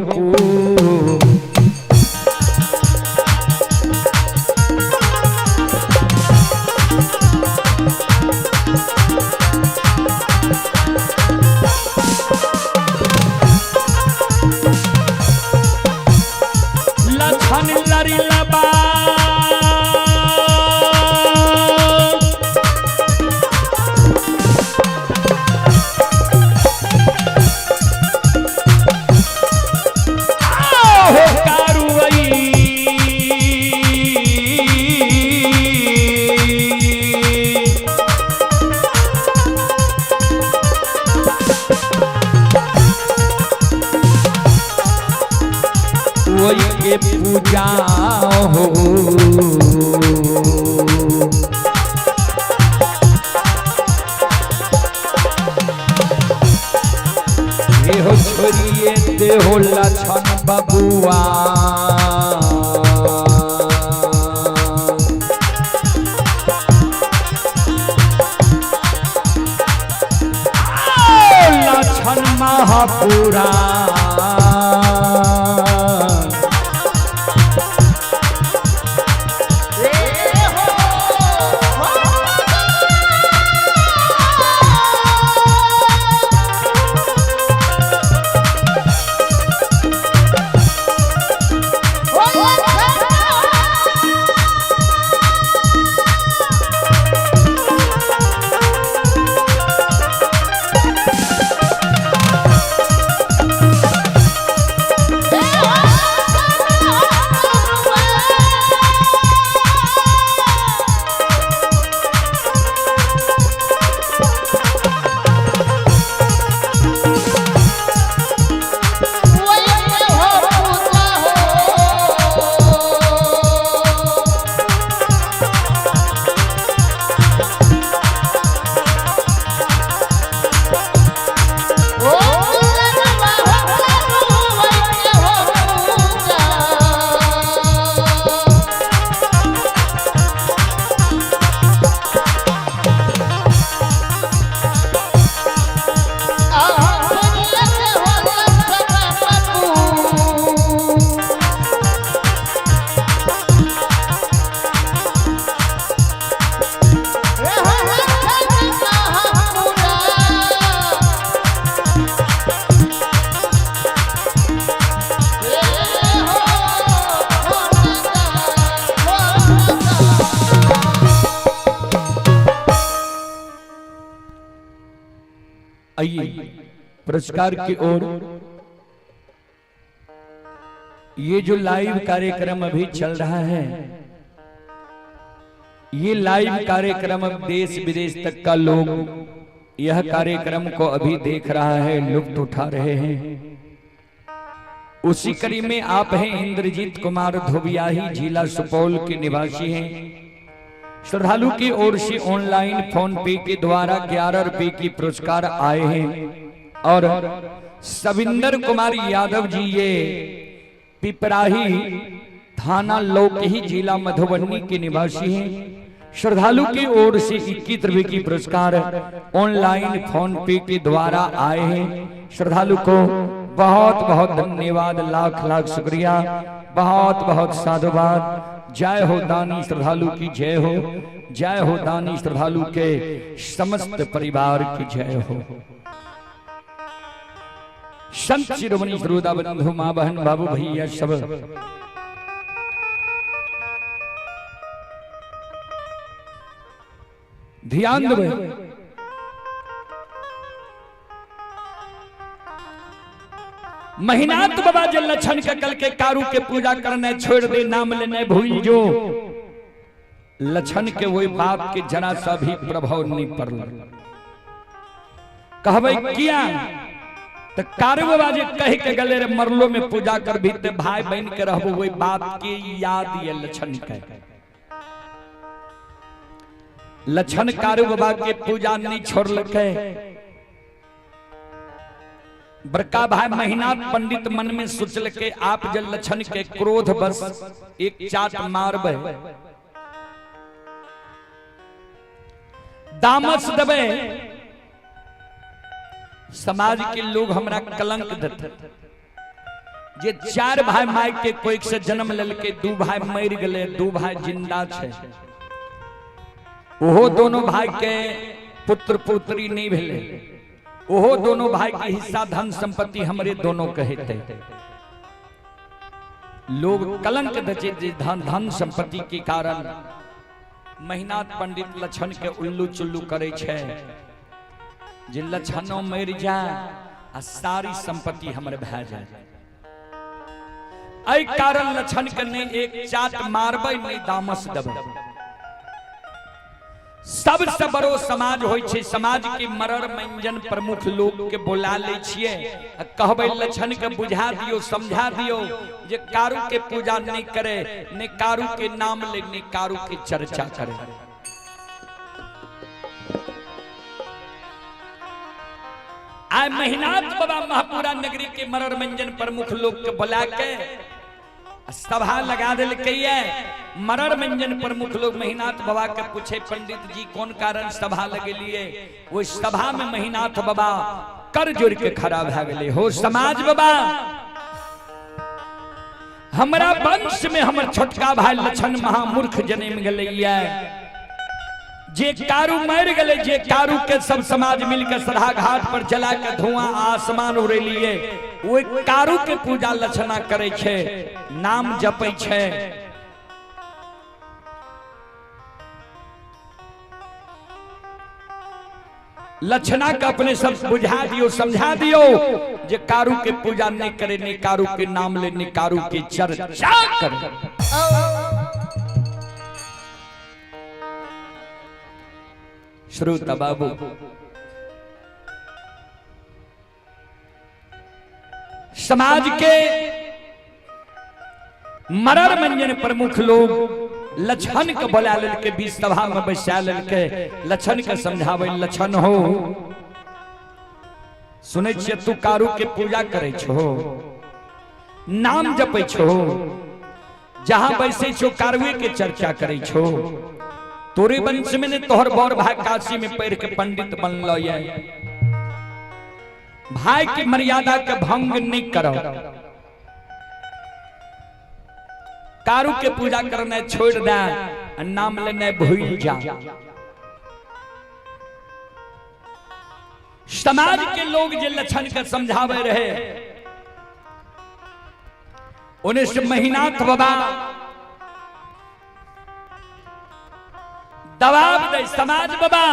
लक्षण लरी लबा के पूजा हो ये हो छोरिए दे हो लक्षण बबुआ लक्षण महापुरा आइए पुरस्कार की ओर। ये जो लाइव कार्यक्रम अभी चल रहा है ये लाइव कार्यक्रम अब देश विदेश तक का लोग यह कार्यक्रम को अभी देख रहा है, लुत्फ उठा रहे हैं। उसी कड़ी में आप हैं इंद्रजीत कुमार धोबियाही, जिला सुपौल के निवासी हैं। श्रद्धालु की ओर से ऑनलाइन फोन पे के द्वारा 11 रुपए की पुरस्कार आए हैं और सविंदर कुमार यादव जी ये पिपराही थाना लोकही जिला मधुबनी के निवासी हैं। श्रद्धालु की ओर से 21 रुपए की पुरस्कार ऑनलाइन फोन पे के द्वारा आए हैं। श्रद्धालु को बहुत बहुत धन्यवाद, लाख लाख शुक्रिया, बहुत बहुत साधुवाद। जय हो दानी श्रद्धालु की जय हो, जय हो दानी श्रद्धालु के समस्त परिवार की जय हो। संत शिरोमणि श्रोता बंधु मां बहन बाबू भैया सब ध्यान देवे। महीनात बाबा जल लक्षण के कल के कारू के पूजा करने छोड़ दे, नाम लेने भूल जो लक्षण के वही बाप के जरा सा भी प्रभाव नहीं पड़ल। कहबै किया तो कारु बाबा जे कह के गले रे मरलो में पूजा कर भी ते भाई बहन के रहबो वही बात की याद ये लक्षण के लक्षण कारु बाबा के पूजा नहीं छोड़ लके। बड़का भाई महीनाथ पंडित मन में सोचल के आप जल लक्षण के क्रोध बस एक चाट मारबे दामस दबे समाज के लोग हमरा कलंक देते। जे 4 भाई माई के कोई से जन्म लेलके 2 भाई मर गए 2 भाई जिंदा छे ओहो दोनों भाई के पुत्र पुत्री नहीं भेले ओहो दोनों भाई के हिस्सा धन संपत्ति हमरे दोनों कहते। लोग कलंक दचे धन संपत्ति के कारण महीनाथ पंडित लक्षण के उल्लू चुल्लू करे छे जे लक्षणों मर जाए आ सारी संपत्ति हमरे भै जाए। एहि कारण लक्षण के नहीं एक चाट मारबे नहीं दामस देबे। सबसे बड़ो समाज होय छे समाज के मरर मंजन प्रमुख लोग के बोला ले छिए कहबे लक्षण के बुझा दियो समझा दियो जे कारु के पूजा नहीं करे ने कारु के नाम ले ने कारु के चर्चा करे। आय महीनाथ बाबा महापुरा नगरी के मरर मंजन प्रमुख लोग के बुला के सभा लगा दिल कहिए। मरर मंजन प्रमुख लोग महीनाथ बाबा के पूछे पंडित जी कौन कारण सभा लगे लिए। वो सभा में महीनाथ बाबा कर जोड़ के खड़ा भा गए हो समाज बाबा हमरा वंश में हमर छोटका भाई लक्षण महामूर्ख जन्म गलैया जे कारु मर गए जे कारु के सब समाज मिलकर सराहा घाट पर जला के धुआं आसमान उड़ेलिए वो कारु के पूजा लक्षणा करे छे नाम जपे छे। लक्षणा का अपने सब बुझा दियो समझा दियो जे कारु के पूजा नहीं करे ने कारु के नाम ले ने कारु के चर्चा करे। श्रोता बाबू समाज के मरर मंजन प्रमुख लोग लक्षण के बोला के बीच सभा में बैसा के लक्षण के समझावे लक्षण हो सुने छे तू कारु के पूजा करे छो नाम जपे छो जहां बैसे छो कारुए के चर्चा करे छो तोरे वंश में ने तोहर बौर भाई काशी में पैर के पंडित बनलो ये भाई की मर्यादा के भंग नहीं करो कारु के पूजा करने छोड़ दे नाम लेने भूल जा। समाज के लोग जे लक्षण के समझावे रहे उन्हें से महीनाथ बाबा दबाव दे समाज बाबा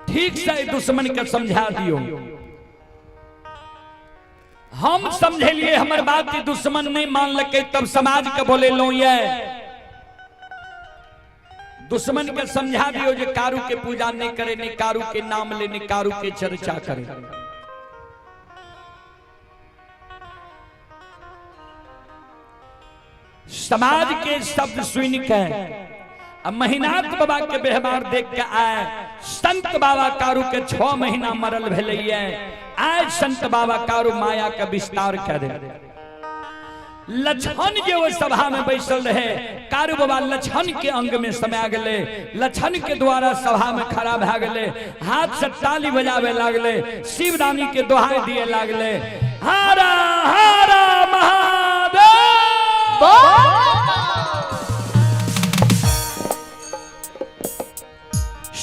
ठीक से दुश्मन के समझा दियो। हम समझे लिए हमारे बात की दुश्मन नहीं मान लगे तब समाज के बोले लो ये दुश्मन के समझा दियो जो कारु के पूजा नहीं करे ने कारु के नाम ले ने कारु के चर्चा करे। समाज के शब्द सुन के महीनाथ बाबा के व्यवहार देख के आए संत बाबा कारु के 6 महीना मरल भेले आज संत बाबा कारु माया का विस्तार करे। लक्षण जो वो सभा में बैसल रहे कारु बाबा लक्षण के अंग में समा गए लक्षण के द्वारा सभा में खड़ा भा गए हाथ से ताली बजावे लागले शिवदानी के दोहाई दिए लागले हारा हारा महादेव।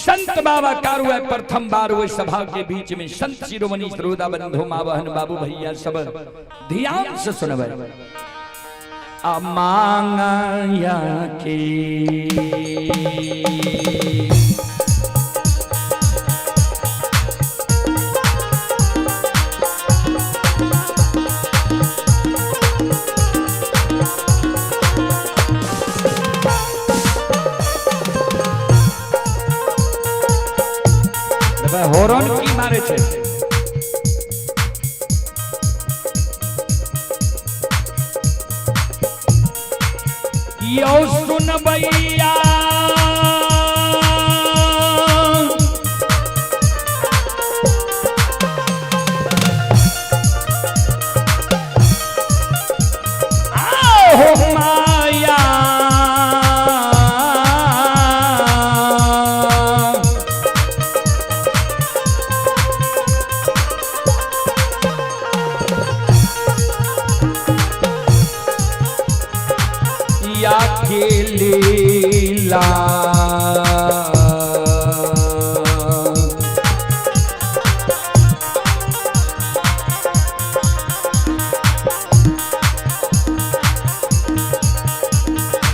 संत बाबा कारु प्रथम बार वही सभा के बीच में संत शिरोमणि श्रोता बंधु माँ बहन बाबू भैया सब ध्यान से सुनबे अमांगया के हॉर्न की मारे छे यो सुन भैया लीला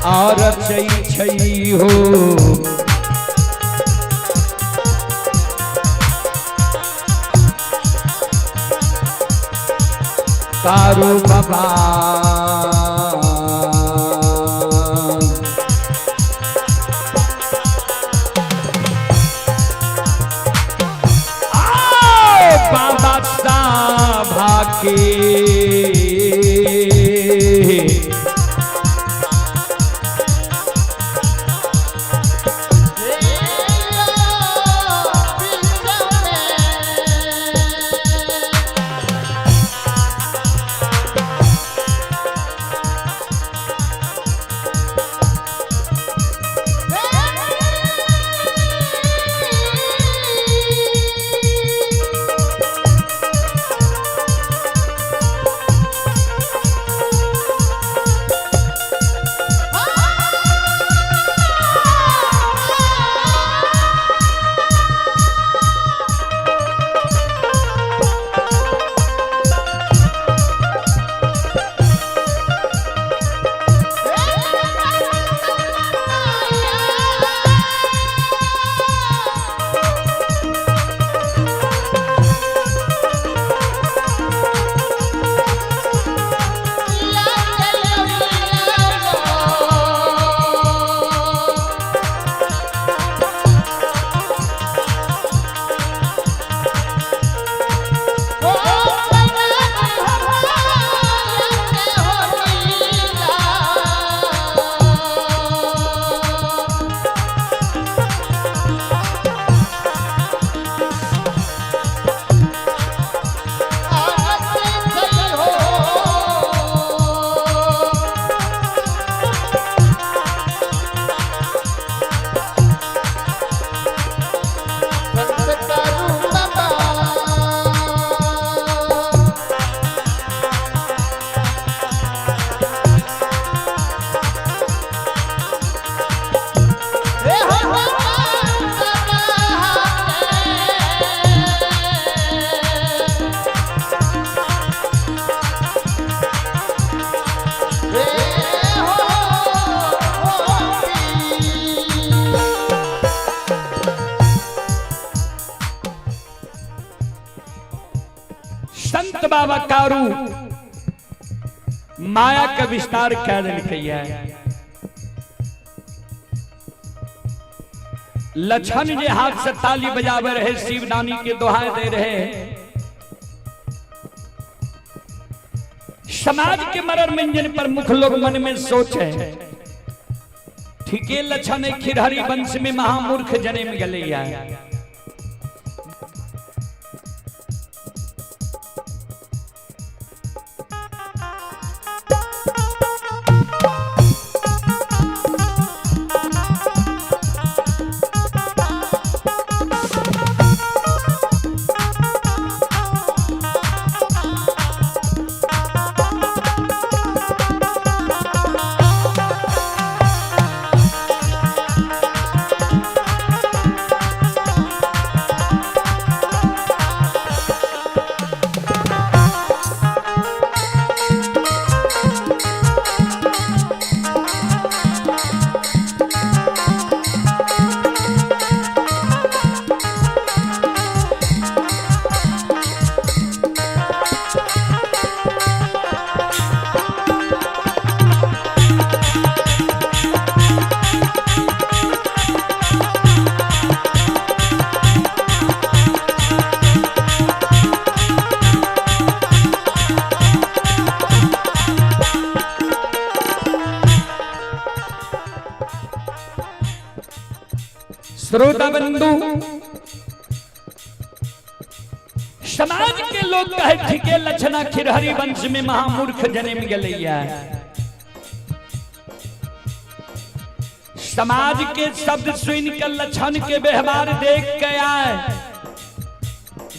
और छई हो कारू बाबा संत बाबा कारू माया का विस्तार कह दिया है। लछन जे हाथ से ताली बजावे रहे, शिवदानी के दोहाई दे रहे। समाज के मरर मंजन पर मुख लोग मन में सोचे, ठीके लछन खिरहरी वंश में महामूर्ख जन्म गलैया। श्रोता बंधु, समाज के लोग कहे के लक्षणा खिरहरी वंश में महामूर्ख जन्म गलैया। समाज के शब्द सुन के लक्षण के व्यवहार देख के आए,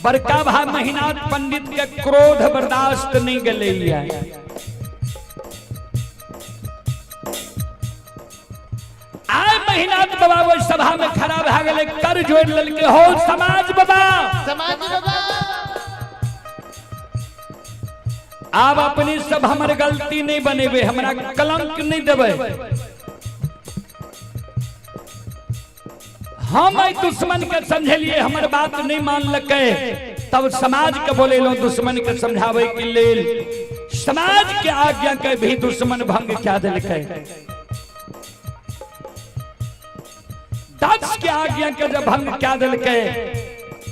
बड़का भाई महीनाथ पंडित के क्रोध बर्दाश्त नहीं गलैया। आय महीनाथ बाबा वो सभा में खड़ा भा गए, कर जोड़ ललके हो समाज बाबा, समाज बाबा आप अपनी सब हमारे गलती नहीं बनेबे, हमारा कलंक नहीं देवे। हम दुश्मन के समझलिए, हमारे बात नहीं मान लके, तब समाज के बोले लो दुश्मन के समझावे के लेल समाज के आज्ञा के भी दुश्मन भंग क्या दिलके। 10 के आज्ञा के जब भंग क्या दिलके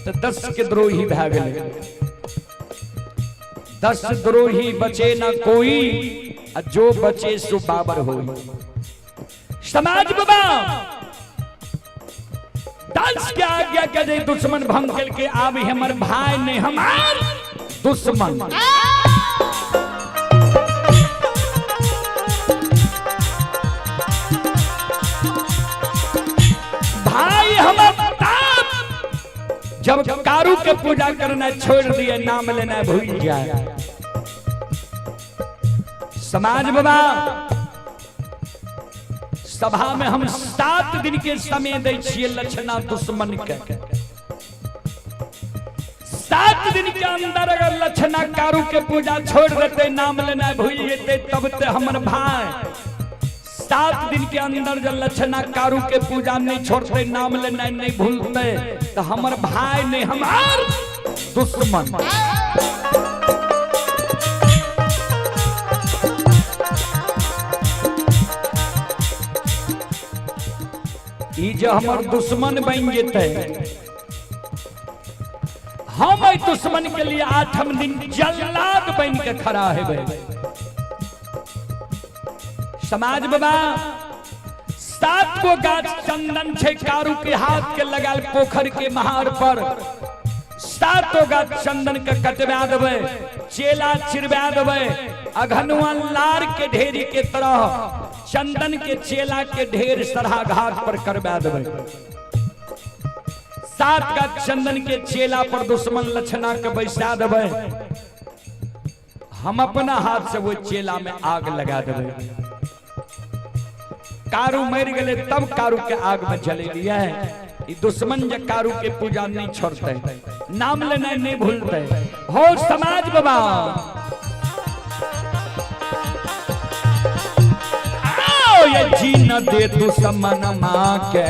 तो 10 के द्रोही भाग गए। 10 द्रोही बचे ना कोई, जो बचे सो बाबर हो। समाज बाबा 10 के आज्ञा के जे दुश्मन भंग करके आब हमर भाई ने हमार दुश्मन। भाई हमर जब कारू के पूजा करना छोड़ दिए, नाम लेना भूल जाए। समाज बाबा सभा में हम 7 दिन के समय दे छिए लक्षणा दुश्मन के। 7 दिन के अंदर अगर लक्षणा कारू के पूजा छोड़ देते, नाम लेना भूल जेते, तब ते हमर भाई 7 दिन के अंदर जब लक्षणा कारू के पूजा नहीं छोड़ते, नाम लेना नहीं भूलते, तो हमर भाई ने हमार दुश्मन। ई जो हमर दुश्मन बन जेते, हम दुश्मन के लिए 8 दिन जल्लाद बन के खड़ा हेबे। समाज बाबा 7 गो गाछ चंदन छे कारू के हाथ के लगाल पोखर के महार पर। 7 गाछ चंदन के कटवा देवे, चेला चिरवा देवे, अघनुआ लार के ढेरी के तरह चंदन के चेला के ढेर सरहा घाट पर करवा देवे। 7 गाछ चंदन के चेला पर दुश्मन लक्षणा के बैसा देवे। हम अपना हाथ से वो चेला में आग लगा देवे। कारू मर गए तब कारू के आग में जले लिया है। दुश्मन जब कारू के पूजा नहीं छोड़ते, नाम लेना नहीं भूलते हो। समाज बाबा आओ ये जी न दे दुश्मन माँ के।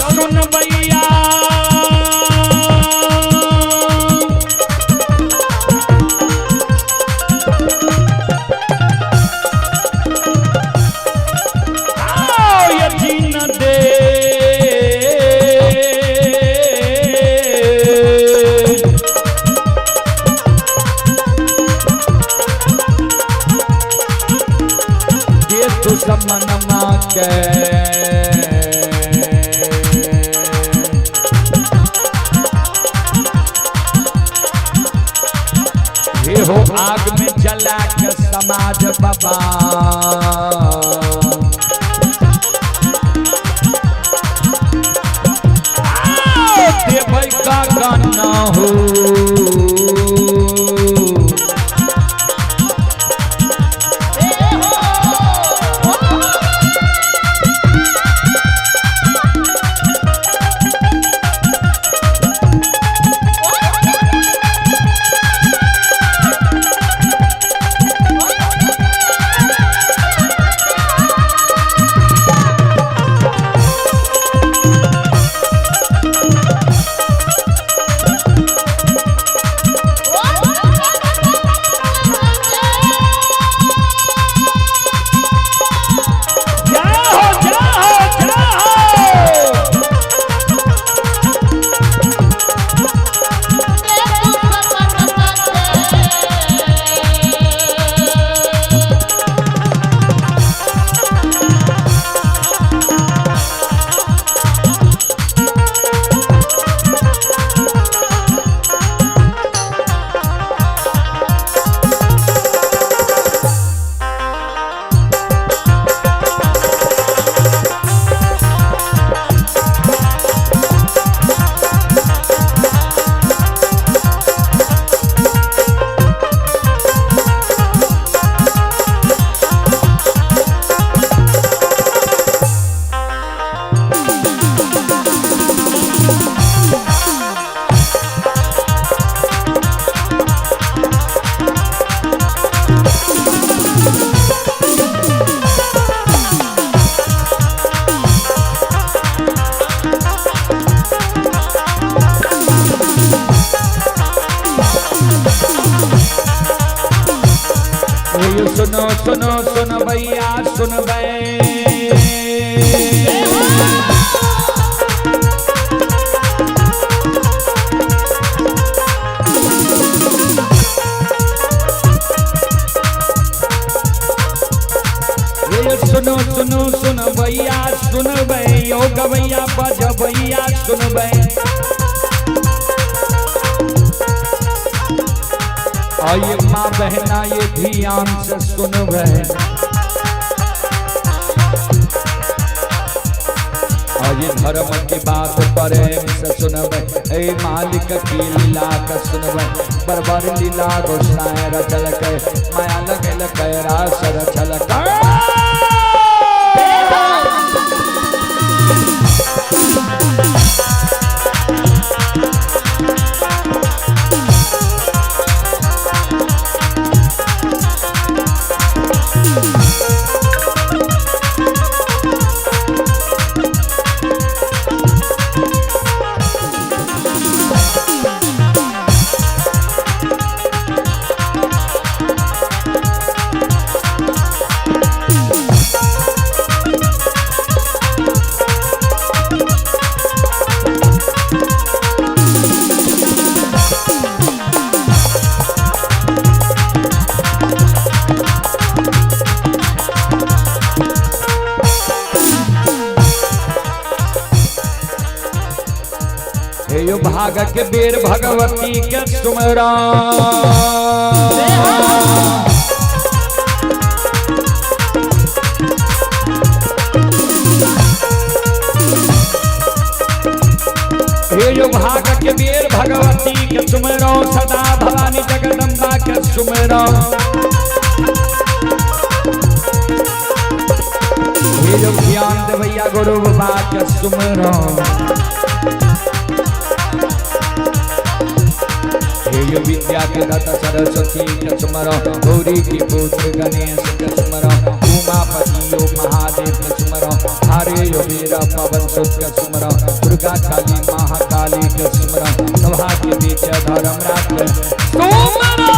सुन भैया आओ ये जीन दे दुश्मन माँ के। हो आग में जला के समाज बाबा देवई का गाना हो। सुनो सुनो सुन भैया सुन बे सुनो सुनो सुन भैया सुन बे यो गवैया बज भैया सुन बे आइए माँ बहना ये ध्यान से सुन बे आइए धर्म की बात प्रेम से सुन बे ए मालिक की लीला का सुन बे बरबर लीला गोसाए रचल के माया लगल के रास रचल के यो भाग के बेर भगवती के सुमरा हे यो भाग के बेर भगवती के सुमरो सदा भवानी जगदम्बा के सुमरो हे यो ज्ञान दे भैया गुरु बाबा के सुमरो यो विद्या के दाता सरस्वती के सुमरो गौरी की पुत्र गणेश के सुमरो उमापति यो महादेव के सुमरो हरे यो वीर पवन सुत के सुमरो दुर्गा काली महाकाली के सुमरो सभा के बीच धर्म रात सुमरो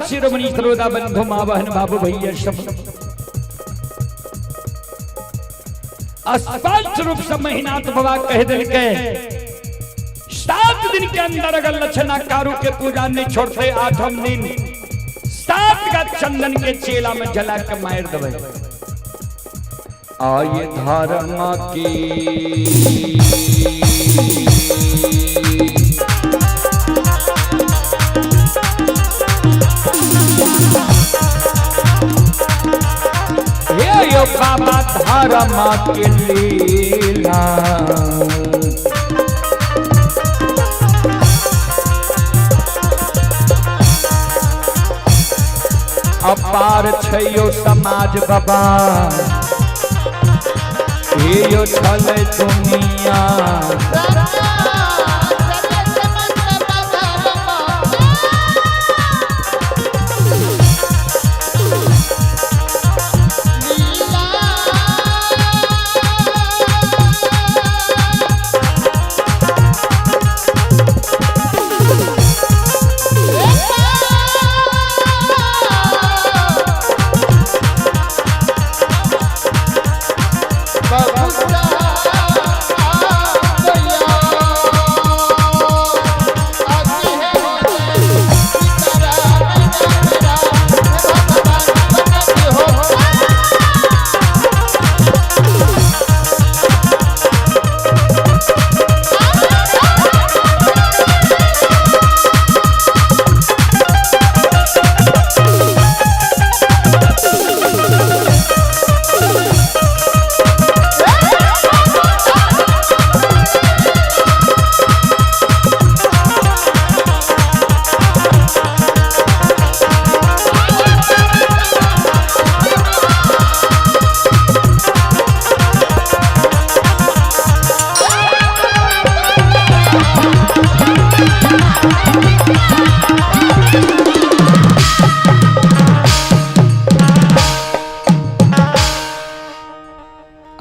शिरोमणि सरोदा बंधु माँ बहन बाबू भैया सब स्पष्ट रूप से महीनाथ बाबा कह दिल के 7 दिन के अंदर अगर लक्षणा कारू के पूजा नहीं छोड़ते 8वें दिन 7 का चंदन के चेला में जला के मार देवे आये धर्म की यो बाबा धर्म के लीला अपार छै यो समाज बाबा हे यो छल दुनिया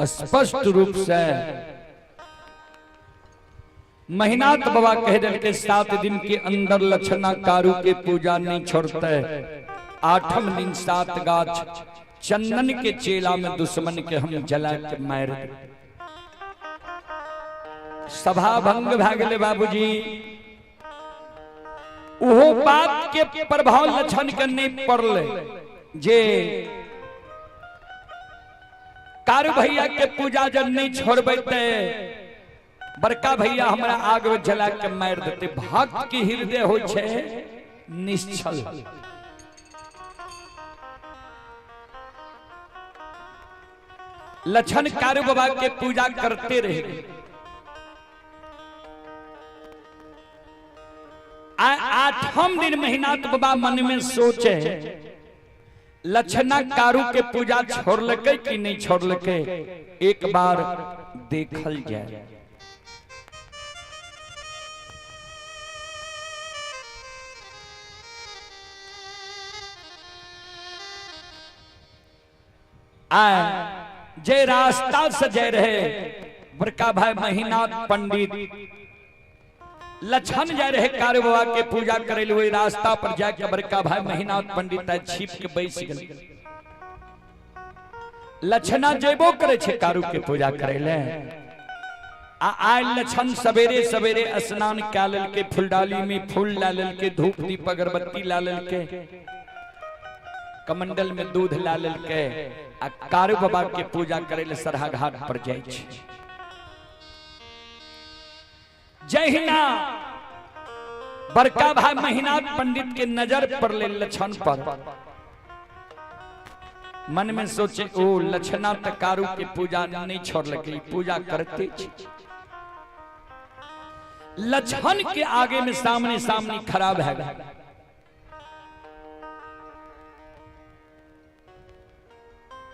स्पष्ट रूप से महीनाथ बाबा कह दिल के 7 दिन के अंदर लक्षणा कारू के पूजा नहीं छोड़ते। 8वें दिन 7 गाछ चंदन के चेला में दुश्मन के हम जला के मार सभा भंग भ गए बाबूजी। ओहो बात के प्रभाव लक्षण के नहीं पड़ले जे कारू भैया के पूजा जब नहीं छोड़बे बड़का भैया हमरा आग में जला के मार देते। भक्त के हृदय हो छे निश्चल। लक्षण कारू बाबा के पूजा करते रहे। 8वें दिन महीनाथ बाबा मन में सोचे लक्षणा कारू के पूजा छोड़लके कि नहीं छोड़लके, एक बार देखल जाए। जे रास्ता से जय रहे बड़का भाई महीनाथ पंडित लक्षण जाए रहे कारू बाबा के पूजा करे हुए रास्ता पर जाके बड़का भाई महीनाथ पंडित छिप के बैस गए। लक्षणा जेबो करे छे कारू के पूजा करे ले। आय लक्षण सवेरे सवेरे स्नान क्या लेल के फूलडाली में फूल ला लेल के धूप दीप अगरबत्ती ला लेल के कमंडल में दूध ला लेल के आ कारू बाबा के पूजा करे ले सरहा घाट पर जाय छे। जहिना बड़का भाई महीनाथ पंडित के नजर पड़ले लक्षण पर, मन में सोचे ओ लक्षणा त कारू के पूजा नहीं छोड़लके, पूजा करते छे। लक्षण के आगे में सामने सामने खड़ा है।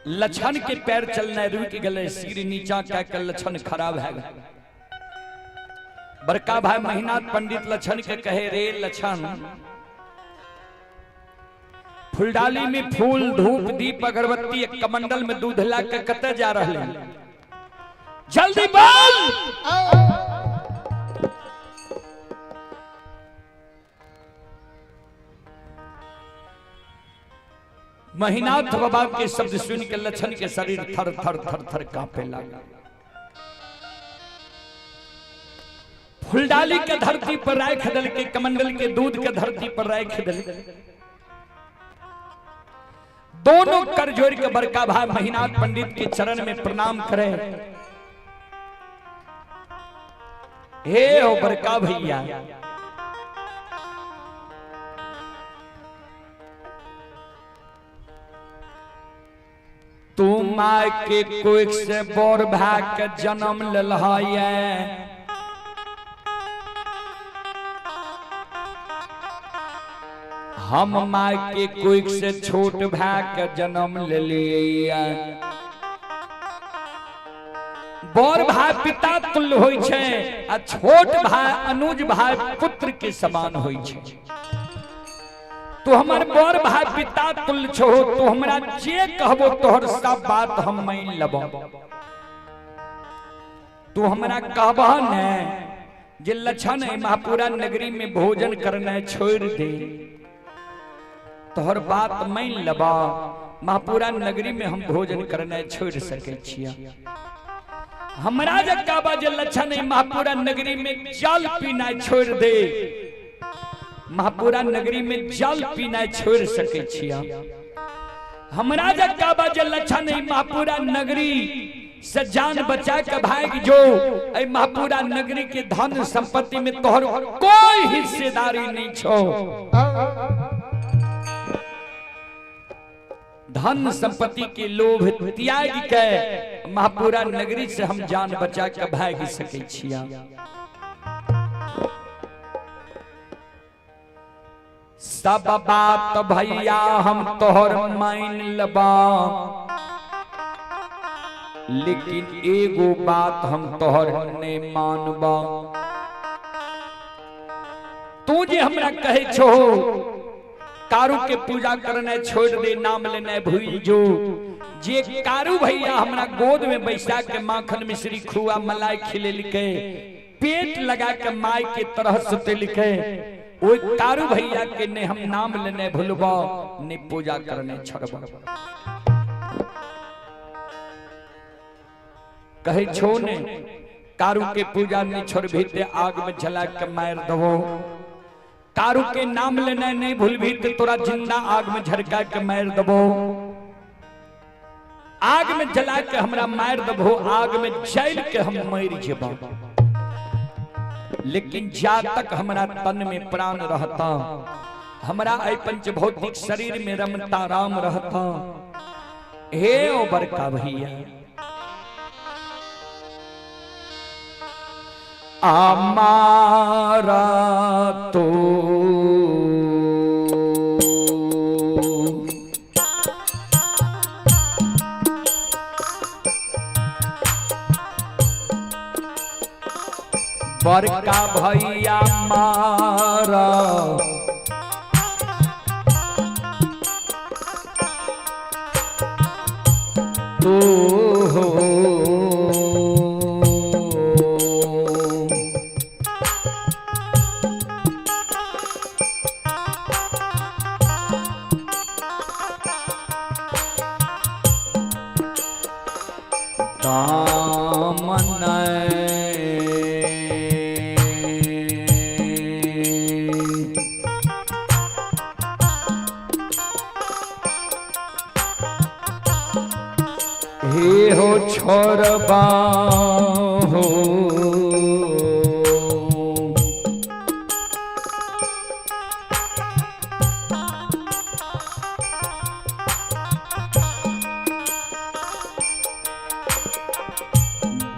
लक्षण के पैर चलना रुक गए, सिर नीचा कर लक्षण खराब है। बड़का भाई महीनाथ पंडित लक्षण के कहे रे लक्षण, फूलडाली में फूल धूप दीप अगरबत्ती एक कमंडल में दूध ला के कते जा रहे हैं, जल्दी बोल। महीनाथ बाबा के शब्द सुन के लक्षण के शरीर थर थर थर थर कांपे लगा। फूलडाली के धरती पर राख दल के कमंडल के दूध के धरती पर राख दल, दोनों कर जोड़ के बड़का भाई महीनाथ पंडित के चरण में प्रणाम करे। हे हो बड़का भैया, तू माय के कोई से बोर भाग के जन्म ललहाये, हम माय के कोई से छोट भाग के जन्म ले लिया। बोर भाई पिता तुल्य होई छे आ छोट भाई अनुज भाई पुत्र के समान होई छे। तू हमार बोर भाई पिता तुल्य छो, तू हमरा जे कहबो तोहर सब बात हम मान लेबो। तू हमरा कहबह ने जे लक्षण महापुरा नगरी में भोजन करना छोड़ दे, तोहर बात मान लेबा। महापुरा नगरी में हम भोजन करना छोड़ सके छिया। हमरा जे कहबा जे लक्षण महापुरा नगरी में जल पीना छोड़ दे, महापुरा नगरी में जल पीना छोड़ सके छिया। हमरा जे कहबा जे लक्षण महापुरा नगरी से जान बचा के भाग जो, ऐ महापुरा नगरी के धन संपत्ति में तोहर कोई हिस्सेदारी नहीं छो। धन संपत्ति के लोभ त्याग के महापुरा नगरी से हम जान बचा के भाग सके छिया। सब बात भैया हम तोहर मान लबा, लेकिन एगो बात हम तोहर ने मानबा। तू जे हमरा कहे छो कारू के पूजा करने छोड़ दे, नाम लेने भूल जो। जे कारू भैया हमरा गोद में बैसा के माखन मिश्री खुआ मलाई खिले लिखे, पेट लगा के माई के तरह सुते लिखे, वो कारू भैया के ने हम नाम लेने भूलबा, ने पूजा करने छोड़बा। कहे छोने कारू के पूजा ने छोड़ भी ते आग में जला के मार दबो। कारू के नाम लेने नहीं भूल भी ते तोरा जिंदा आग में झरका के मार दबो। आग में जला के हमरा मार दबो, आग में जल के हम मर जेबा। लेकिन जा तक हमारा तन में प्राण रहता, हमारा ऐ पंच भौतिक शरीर में रमता राम रहता। हे ओ बड़का भैया हमारा तो बड़का भैया मारा तो हो हे हो छोरबा हो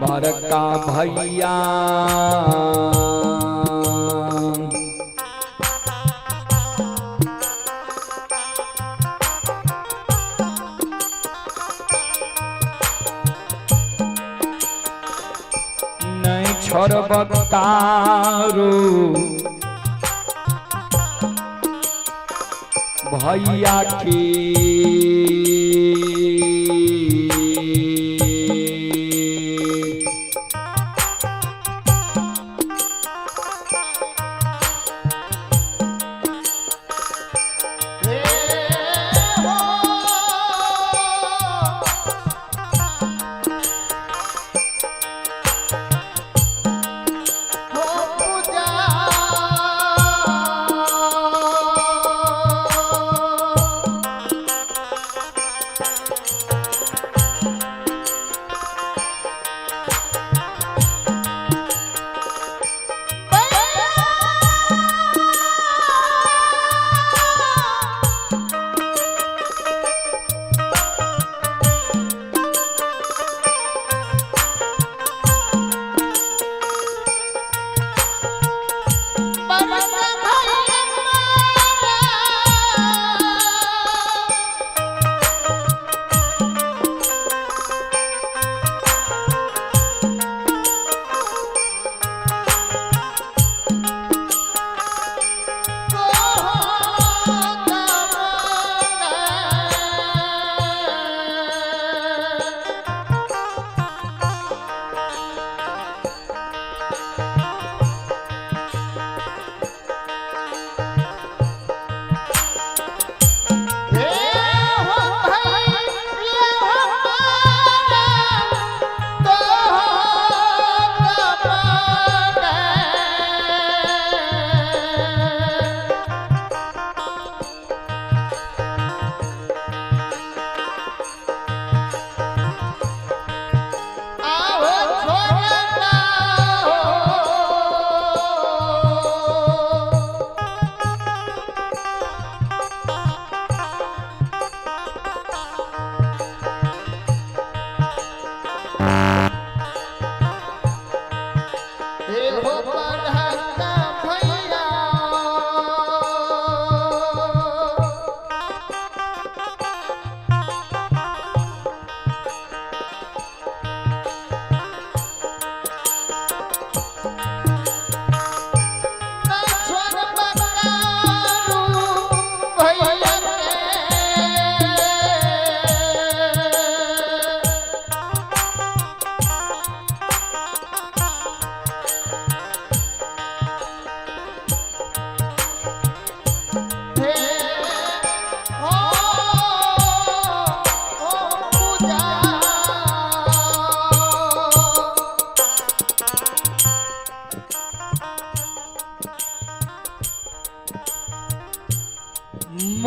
बड़का भैया छोड़बकारू भैया की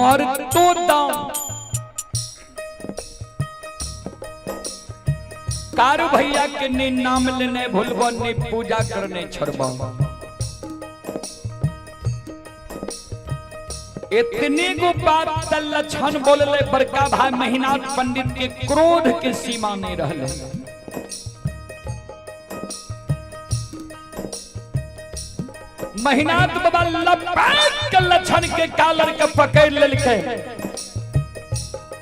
मर तो दाम कारू भैया के ने नाम लेने भूलबो ने पूजा करने छोड़बो। इतने गो बात लक्षण बोलले बड़का भाई महीनाथ पंडित के क्रोध के सीमा नहीं रहले। महीनाथ बाबा लपेट के लक्षण के कालर के पकड़ लेलके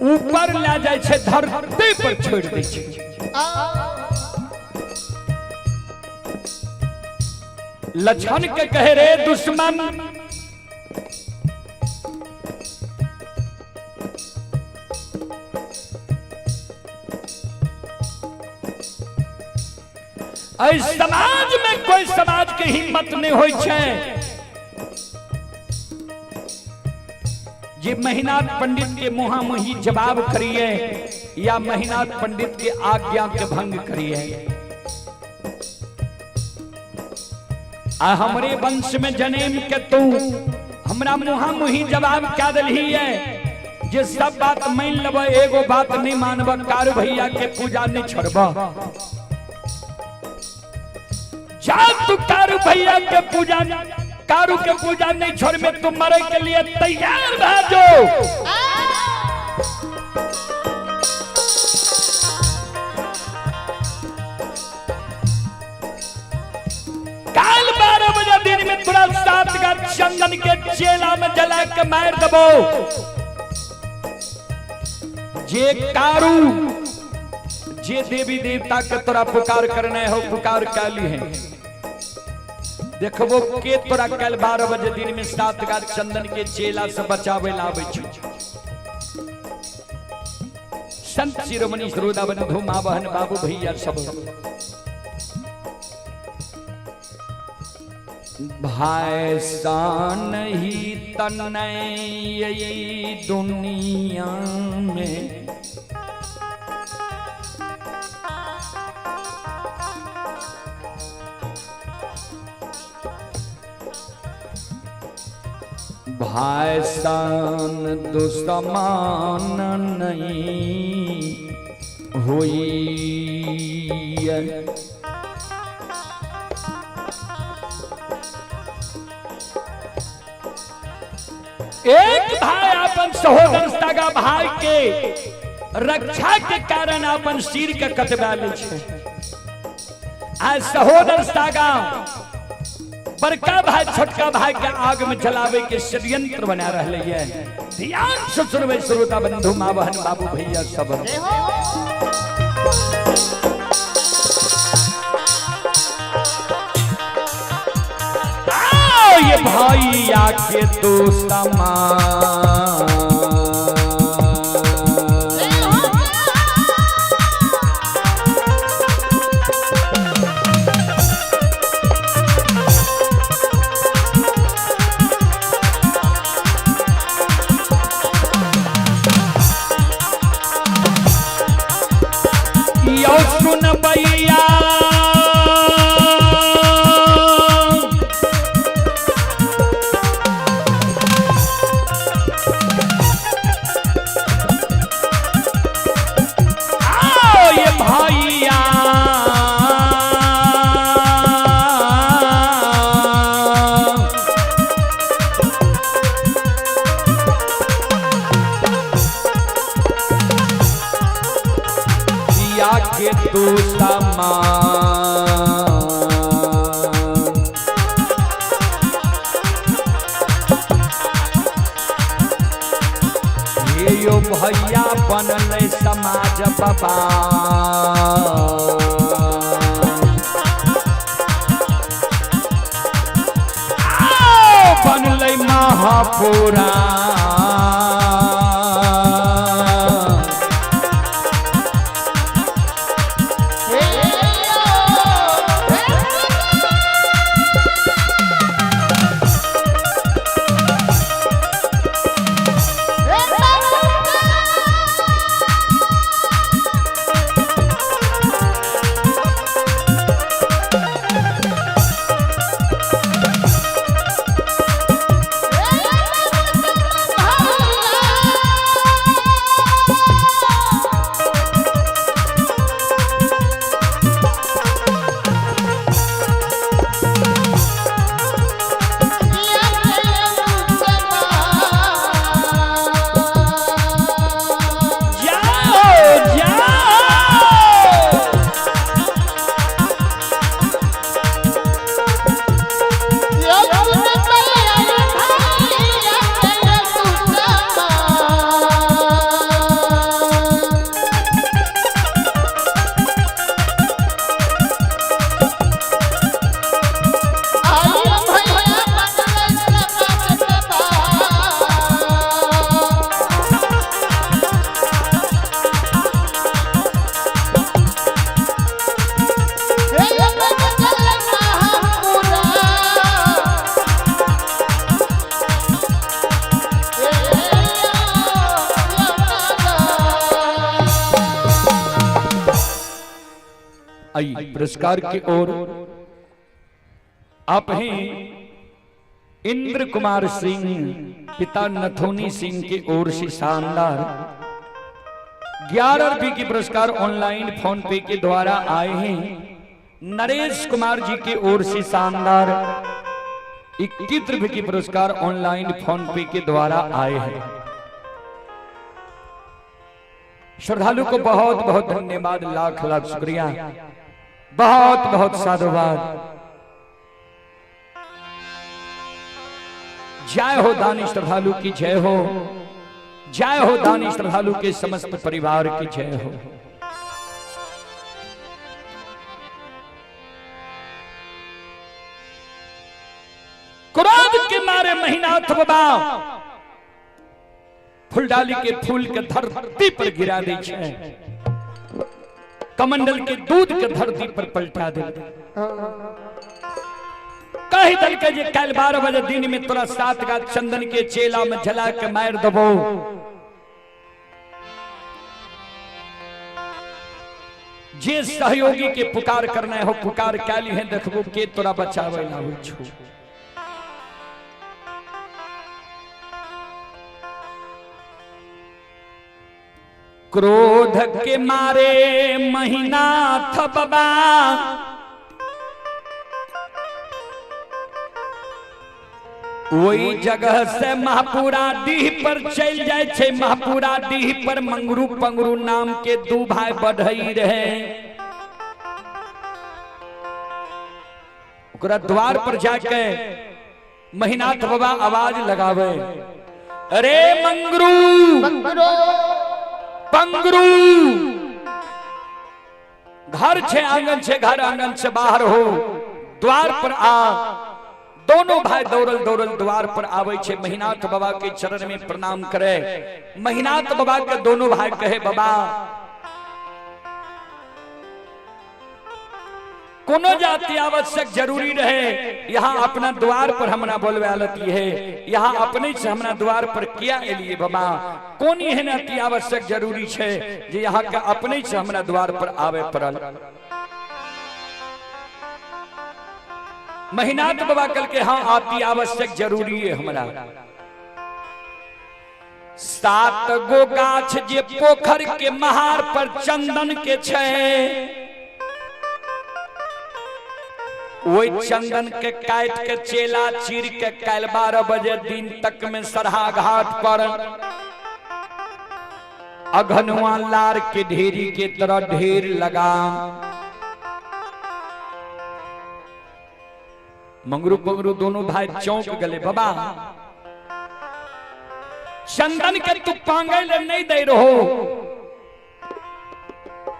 ऊपर ले जाय छे धरती पर छोड़ दै छे। लक्षण के कहे रे दुश्मन इस समाज में कोई समाज के हिम्मत नहीं होय छे जे महीनाथ पंडित के मुहामुही जवाब करिए या महीनाथ पंडित के आज्ञा के भंग करिए। आ हमरे वंश में जनेम के तू हमरा मुहामुही जवाब क्या दलही है जे सब बात मान लब एगो बात नहीं मानब कारू भैया के पूजा नहीं छोड़ब। जा तू कारू भैया के पूजा कारू के पूजा नहीं छोड़ में तुम मरे के लिए तैयार रहो। काल 12 बजे दिन में तुरा 7 का चंदन के चेला में जला के मार दबो। जे कारू जे देवी देवता के तोरा पुकार करने हो पुकार काली है देखबो के तोरा कल 12 बजे दिन में 7 का चंदन के चेला से बचावे लावे छ। संत शिरोमणि श्रोता बंधु मां बहन बाबू भैया सब भाई सान ही तनय दुनिया में भाई सान दुश्मन नहीं हुई। एक भाई अपन सहोदर सगा भाई के रक्षा के कारण अपन सिर के कटवा ले छे। आज सहोदर सगा बड़का भाई छोटका भाई के आग में जलावे के षड्यंत्र बना रहले है। ध्यान से सुनबे श्रोता बंधु मां बहन बाबू भैया सब आओ ये भैया के दोस्त सुन भैया आओ ये भैया के तू समान यो भैया बनल समाज बाबा बनल महापुरा आई पुरस्कार की ओर आप हैं इंद्र कुमार सिंह, पिता नथोनी सिंह की ओर से शानदार 11 रुपए की पुरस्कार ऑनलाइन फोन पे के द्वारा आए हैं। नरेश कुमार जी की ओर से शानदार 21 रुपए की पुरस्कार ऑनलाइन फोन पे के द्वारा आए हैं। श्रद्धालु को बहुत बहुत धन्यवाद, लाख लाख शुक्रिया, बहुत बहुत साधुवाद। जय हो दानी श्रद्धालु की जय हो, जय हो दानी श्रद्धालु के समस्त परिवार की जय हो। क्रोध के मारे महीनाथ बाबा फुलडाली के फूल के धरती पर गिरा दे छे, कमंडल के दूध के धरती पर पलटा दे। कही दल के जे कल 12 बजे दिन में तोरा 7 गाछ चंदन के चेला में जला के मार दबो। जे सहयोगी के पुकार करना हो पुकार कैली है, देखबो के तोरा बचावे ना हो छो। क्रोध के मारे महीनाथ बाबा वही जगह से महापुरा डीह पर चल जाए छे। महापुरा डीह पर मंगरू पंगरू नाम के 2 भाई बढ़ई रहे। ओकरा द्वार पर जाके महीनाथ बाबा आवाज लगावे, अरे मंगरू पंगरू, घर छे आंगन छे, घर आंगन से बाहर हो, द्वार पर आ। दोनों भाई दौड़ल दौड़ल द्वार पर आवे छे, महीनाथ बाबा के चरण में प्रणाम करे। महीनाथ बाबा के दोनों भाई कहे, बाबा कोनो जाति आवश्यक जरूरी रहे, यहाँ अपना द्वार पर हमरा बोलवे आलती है, यहाँ अपने से हमरा द्वार पर किया एलिए बाबा? कौन एहन अति आवश्यक जरूरी छे जे यहाँ के अपने से हमरा द्वार पर आवे पड़ल? महीनाथ बाबा कल के हाँ अति आवश्यक जरूरी है हमरा। 7 गो गाछ जे पोखर के महार पर चंदन के छे, वही चंदन के काट के चेला चीर के कल 12 बजे दिन तक में सरहा घाट पर अघनुआ लार के ढेरी के तरह ढेर लगा। मंगरू पंगरू दोनों भाई चौंक गले, बाबा चंदन के तू पांगल नहीं दे रहो,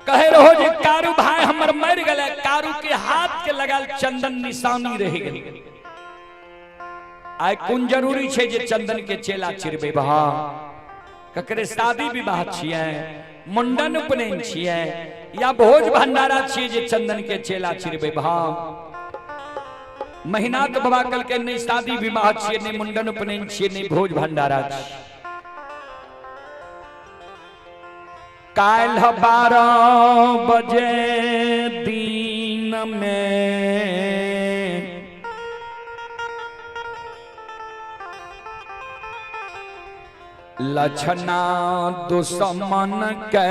कहे रहो जे कारू भाई हमर मर गले, कारू के हाथ के लगल चंदन निशानी रह गई। आय कौन जरूरी छे जे चंदन के चेला चिरबे? बहा ककरे शादी विवाह छिए, मुंडन उपनयन छिए, या भोज भंडारा छिए जे चंदन के चेला चिरबे? बहा महीनाथ बाबा कल के नहीं शादी विवाह छिए, नहीं मुंडन उपनयन छिए, नहीं भोज भंडारा छिए। काल 12 बजे दिन में लछना दुश्मन के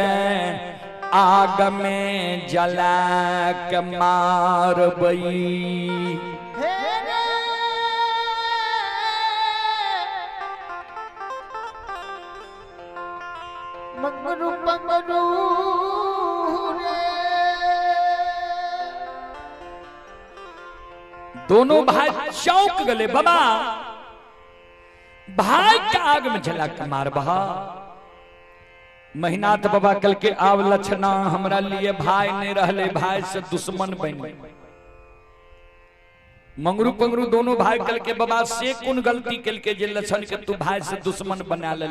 आग में जला के मारबई। मंगरू पंगरू दोनों भाई चौंक गले, बाबा भाई का आग में जला के मार बहा। महीनाथ बाबा कल के आव लक्षणा हमरा लिए भाई नहीं रहले, भाई से दुश्मन बन। मंगरू पंगरू दोनों भाई कल के बाबा से कौन गलती कल के जे लक्षण के तू भाई से दुश्मन बना ले?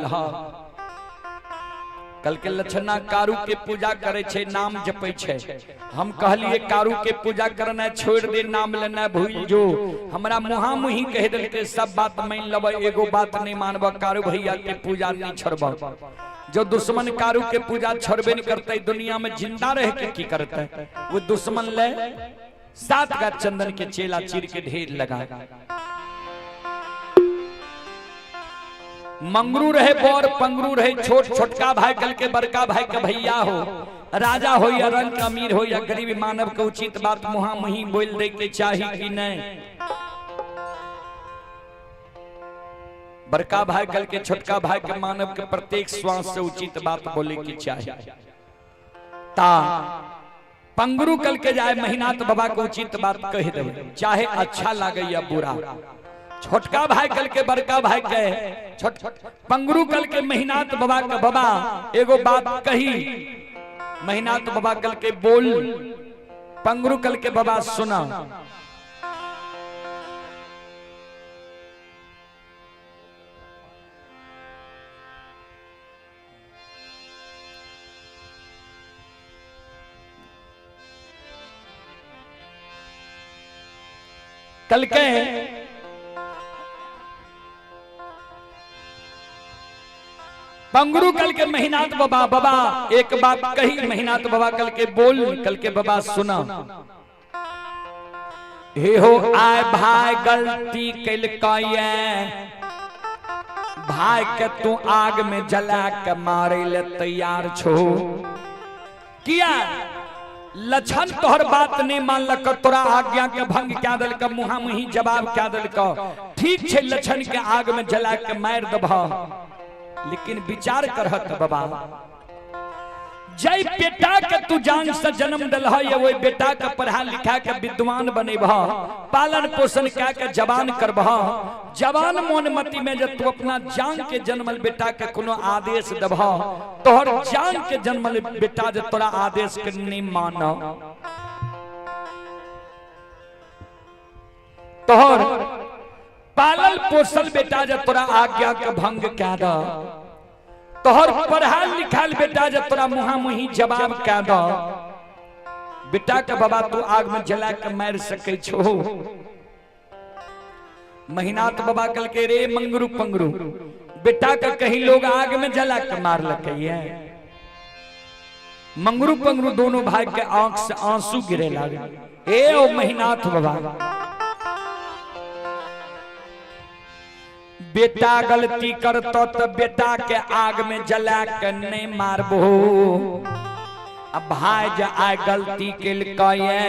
कल के लक्षणा कारू के पूजा करे छे, नाम जपे छे। हम कहलिए कारू के पूजा करना छोड़ दे, नाम लेना भूल जो। हमरा मुहा मुही कह दिल के सब बात मान लब, एगो बात नहीं मानब, कारू भैया के पूजा नहीं छोड़ब। जो दुश्मन कारू के पूजा छोड़बे नहीं करते दुनिया में जिंदा रह के की करते वो दुश्मन ले 7 गाछ चंदन के चेला चीर के ढेर लगा। मंगरू रहे बोर पंगरू रहे छोट छोटका भाई कल के बड़का भाई के भैया हो, राजा हो या रंग अमीर हो या गरीब मानव के उचित बात मुहा मुही बोल दे के चाहिए कि नहीं। बड़का भाई कल के छोटका भाई के मानव के प्रत्येक श्वास से उचित बात बोले की चाहिए। ता पंगरू कल के जाए महीनात बाबा को उचित बात कह दे चाहे अच्छा लगे या बुरा। छोटका भाई कल के बड़का भाई के पंगरू कल के महीनात बाबा का बाबा एगो बात कही, महीनात बाबा कल के बोल पंगरू कल के बाबा सुना। कल के पंगरू कल के महीनात बाबा बाबा एक बात कही, महीनात बाबा कल के बोल कल के बाबा सुना। हे हो आए भाई गलती कल भाई के तू आग में जला के मारे ले तैयार छो किया लछन तोहर बात नहीं मानलक तोरा आज्ञा के भंग क्या दल का मुहा मुही जवाब क्या दल का ठीक छे लछन के आग में जला के मार दबा। लेकिन विचार करहत बाबा जय बेटा के तू जान से जन्म दलह ये वो बेटा के पढ़ा लिखा के विद्वान बनेबह पालन पोषण क्या के जवान करबह जवान मोनमती में जब तू अपना जान के जन्मल बेटा के कोनो आदेश दबह तोहर जान के जन्मल बेटा जे तोरा आदेश के नहीं मानो तोहर पालल पोषल बेटा जे तोरा आज्ञा के भंग क्या दा तोहर पढ़ाल लिखाल बेटा जे तोरा मुहा मुही जवाब क्या दा बेटा के बाबा तू आग में जला के मार सके छो। महीनात बाबा कल के रे मंगरू पंगरू बेटा का कहीं लोग आग में जला के मार लगे है। मंगरू पंगरू दोनों भाई के आंख से आंसू गिरे लगे। ए ओ महीनाथ बाबा बेटा गलती करतो तो बेटा के आग में जला के नहीं मारबो अब भाई जे आय गलती केल कये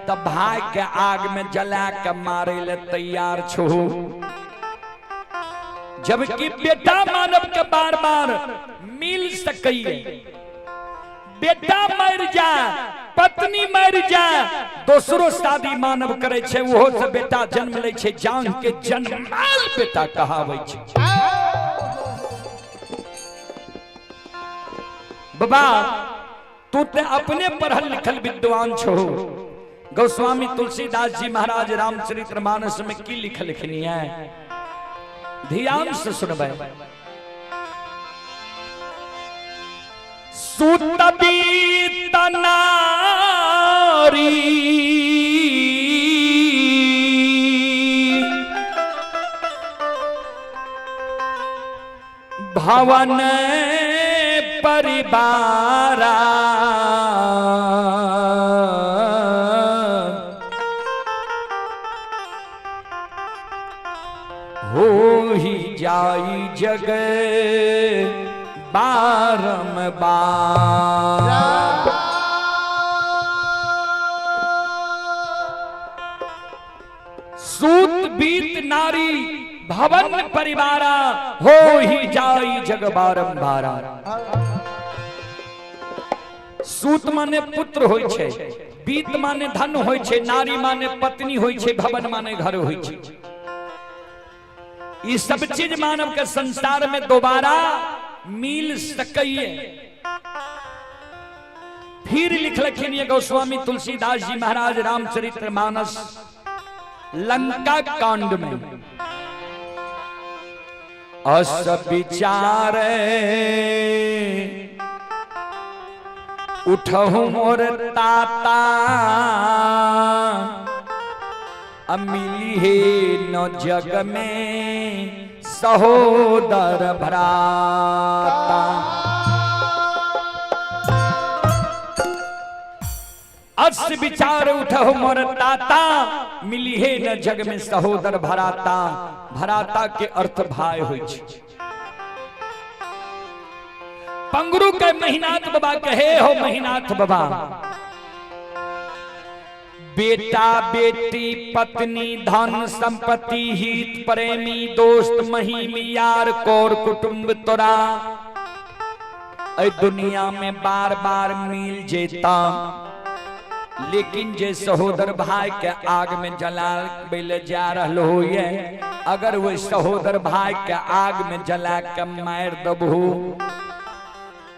तब भाई के आग में जला के मारे ले तैयार छो। जबकि बेटा मानव के बार बार मिल सकइए बेटा मर जा पत्नी मर जा दूसरो शादी मानव करे छे वो से बेटा जन्म ले छे जान के जन्माल बेटा कहावे छे। बाबा तू ते अपने पढ़ल लिखल विद्वान छो। गोस्वामी तुलसीदास जी महाराज रामचरितमानस में की लिखनी है ध्यान से सुनबे। सुतबीत नारी भवन परिवारा हो ही जाई जग बारंबार सूत बीत नारी भवन परिवारा हो ही जाई जग बारंबारा। सूत माने पुत्र होय छे बीत माने धन होय छे नारी माने पत्नी होय छे भवन माने घर होय छे। ये सब चीज मानव के संसार में दोबारा मिल सकइए। फिर लिखलखिन ये गोस्वामी तुलसीदास जी महाराज रामचरितमानस लंका कांड में अस विचारे उठहु मोर ताता अमिली हे न जग में सहोदर भ्राता। अस विचार उठो मोर ताता, मिली है न जग में सहोदर भराता। भराता के अर्थ भाई होय छै। पंगरू के महीनाथ बाबा कहे हो, महीनाथ बाबा बेटा बेटी पत्नी धन संपत्ति हित प्रेमी दोस्त महिम यार कौर कुटुंब तोरा ऐ दुनिया में बार बार मिल जेता, लेकिन जे सहोदर भाई के आग में जला बेले जा रहल हो ये, अगर वो सहोदर भाई के आग में जला के मार दबहू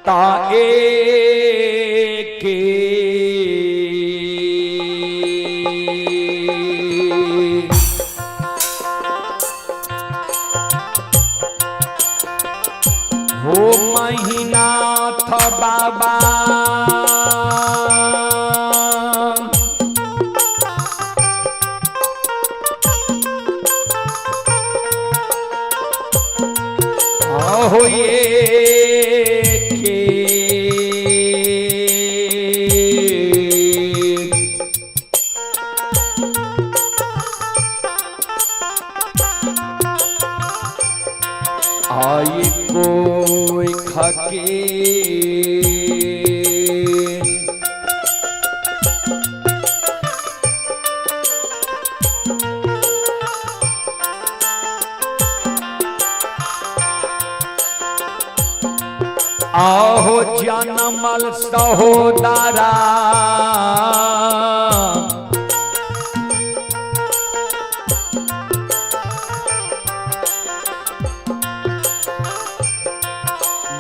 ता के हो महीनाथ बाबा हो ये आई कोई खाके आहो जनमल सहोदरा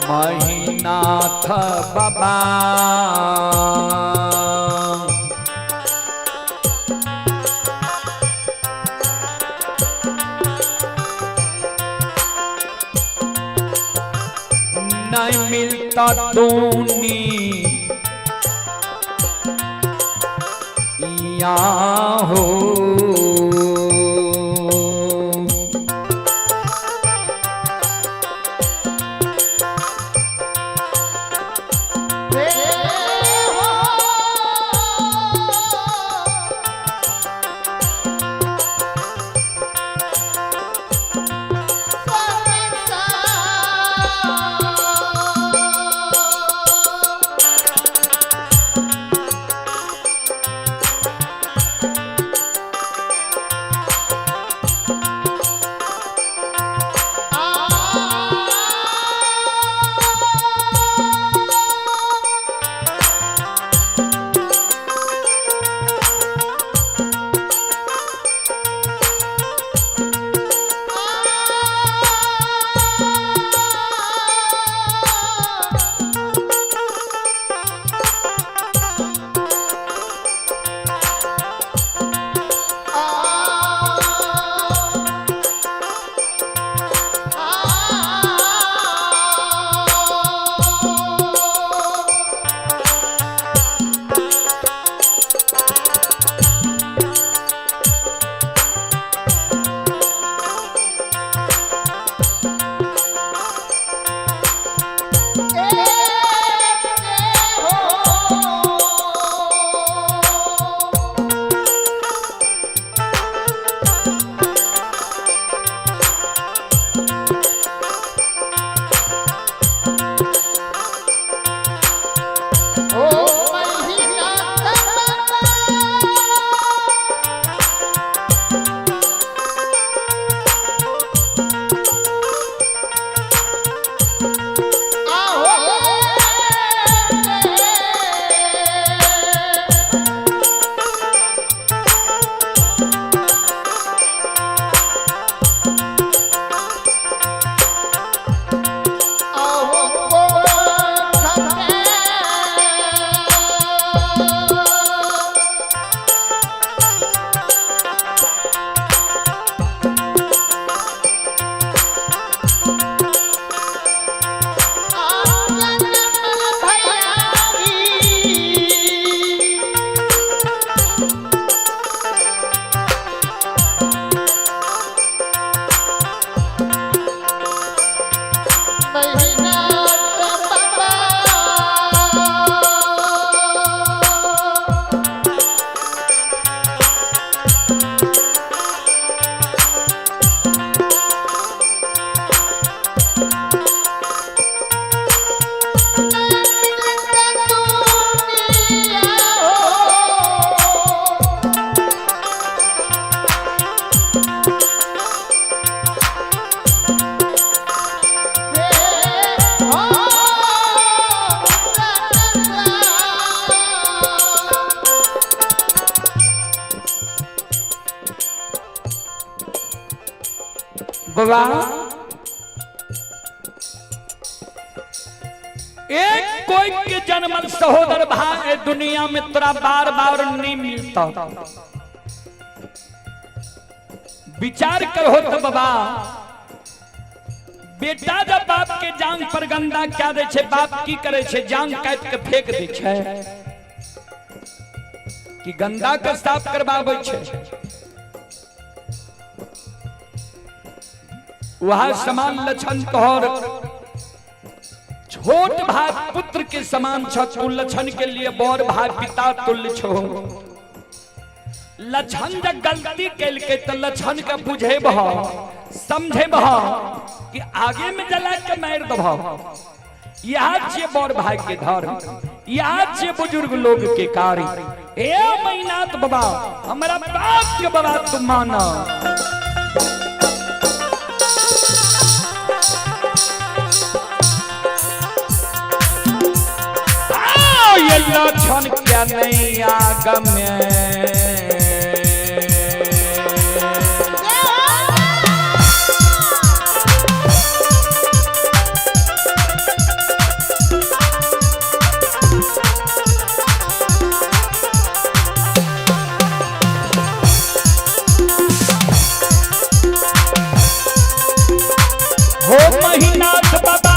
महीनाथ बाबा नहीं मिलता तूनी यहाँ हो बाबा एक कोई के जन्मल सहोदर भाई दुनिया में तोरा बार बार नहीं मिलता। विचार करो तो बाबा, बेटा जब बाप के जांग पर गंदा क्या दे छे, बाप की करे छे, जांग काट के फेंक दे छे कि गंदा के साफ करवावे छे। वह समान लक्षण तोहर छोट भाई पुत्र के समान छ, तू लक्षण के लिए बड़ भाई पिता तुल्य छो। लक्षण जब गलती कैल के तो लक्षण का बुझे बहा समझे बहा कि आगे में जला के मार दबा। याद छे बड़ भाई के धर्म, याद छे बुजुर्ग लोग के कार्य। ए मैनाथ बाबा हमारा बाप के बाबा तुम माना। ये लक्षण क्या नहीं आगम हो महीनाथ बाबा।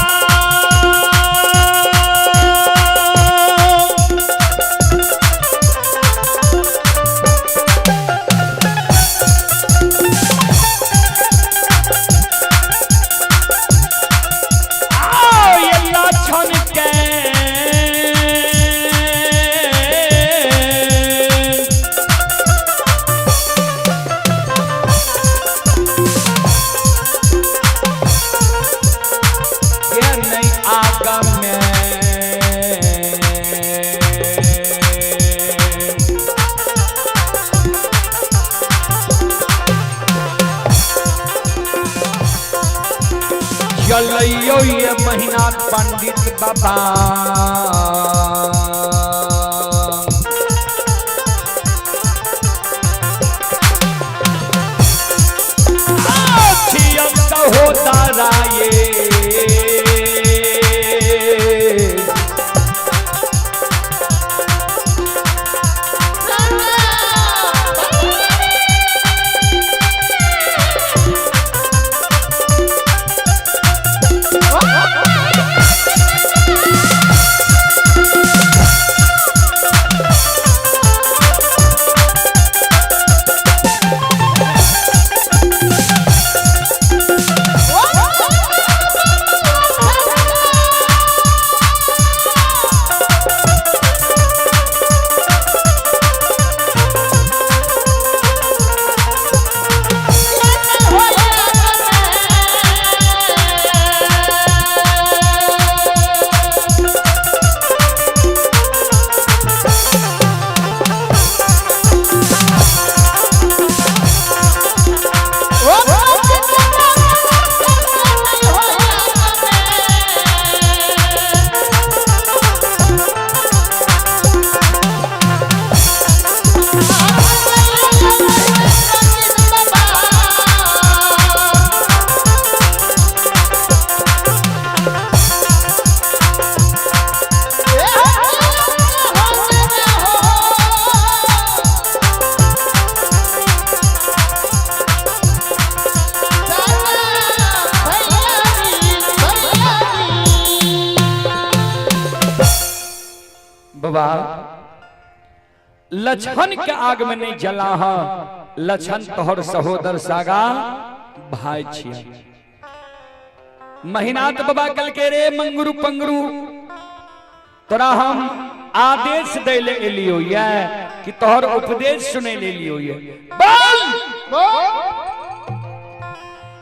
चलियो ये महीनाथ पंडित बाबा। होता ये बाबा लक्षण के आग में नहीं जला हा। लक्षण तोहर सहोदर सागा भाई छिया। महीनाथ बाबा कल के रे मंगरू पंगरू तोरा हम आदेश दे ले लियो ये कि तोहर उपदेश सुने ले लियो ये। बोल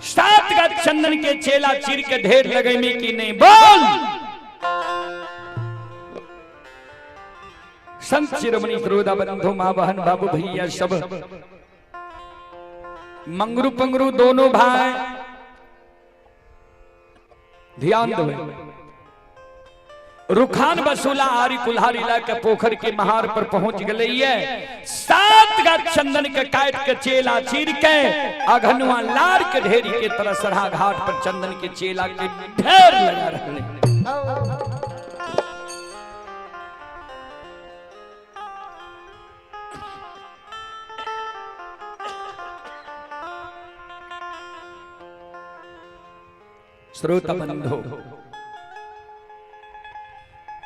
सात का चंदन के चेला चीर के ढेर लगे में कि नहीं। बोल संत शिरोमणि श्रोता बंधु मां बहन बाबू भैया सब मंगरू पंगरू दोनों भाई ध्यान दो। रुखान बसूला आरी कुल्हारी ला के पोखर के महार पर पहुंच गई है। 7 गाछ चंदन के काट के चेला चीर के अघनुआ लार के ढेरी के तरह सरहा घाट पर चंदन के चेला के ढेर लगा रहे। श्रोता बंधो,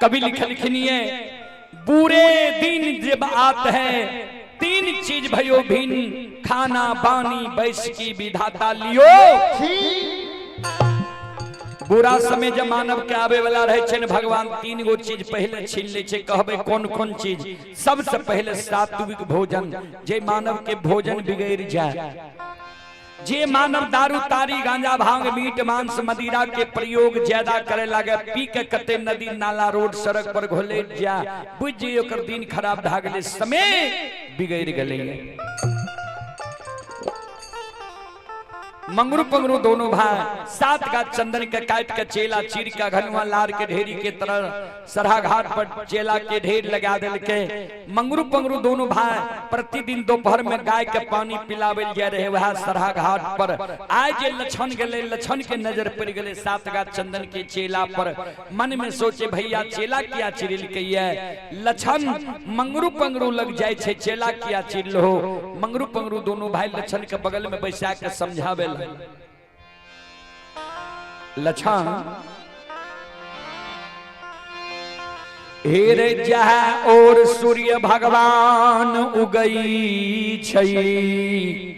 कभी लिखनिए बुरे दिन जब आते हैं 3 चीज भयो भिन्न, खाना पानी बैस की विधाता लियो। बुरा समय जब मानव के आवे वाला रहे छे, भगवान 3 गो चीज पहले छीन ले छे। कहबे कौन कौन चीज? सबसे पहले सात्विक भोजन, जे मानव के भोजन बिगड़ जाए, जे मानव दारू तारी गांजा भांग मीट मांस मदिरा के प्रयोग ज्यादा करे लगे, पी के कते नदी नाला रोड सड़क पर घोले जा, बुझ जे ओकर दिन खराब भ गेले, समय बिगड़ गेले। मंगरू पंगरू दोनों भाई 7 गाछ चंदन के काट के चेला चीर के घनुआ लार के ढेरी के तरह सरहा घाट पर चेला के ढेर लगा दिल के। मंगरू पंगरू दोनों भाई प्रतिदिन दोपहर में गाय के पानी पिलावे जा रहे, वह सरहा घाट पर आज जे लछन गले, लछन के नजर पड़ गए 7 गाछ चंदन के चेला पर। मन में सोचे भैया चेला किया चिरिल के लछन मंगरू पंगरू लग जाए छे, चेला किया चिरल हो। मंगरू पंगरू दोनों भाई लछन के बगल में बैसा के समझावे लछन, हेरे जा और सूर्य भगवान उगई छई,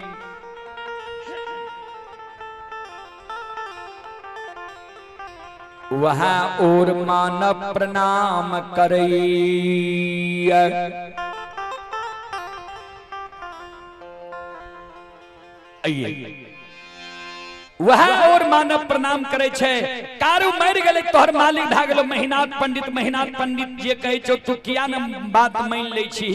वहाँ और मानव प्रणाम करई। आइए वह और मानव प्रणाम करे छे। कारू मर गले तोहर मालिक धा गेलो महिनाथ पंडित जे कहे छो तू किया न बात मान ले छी।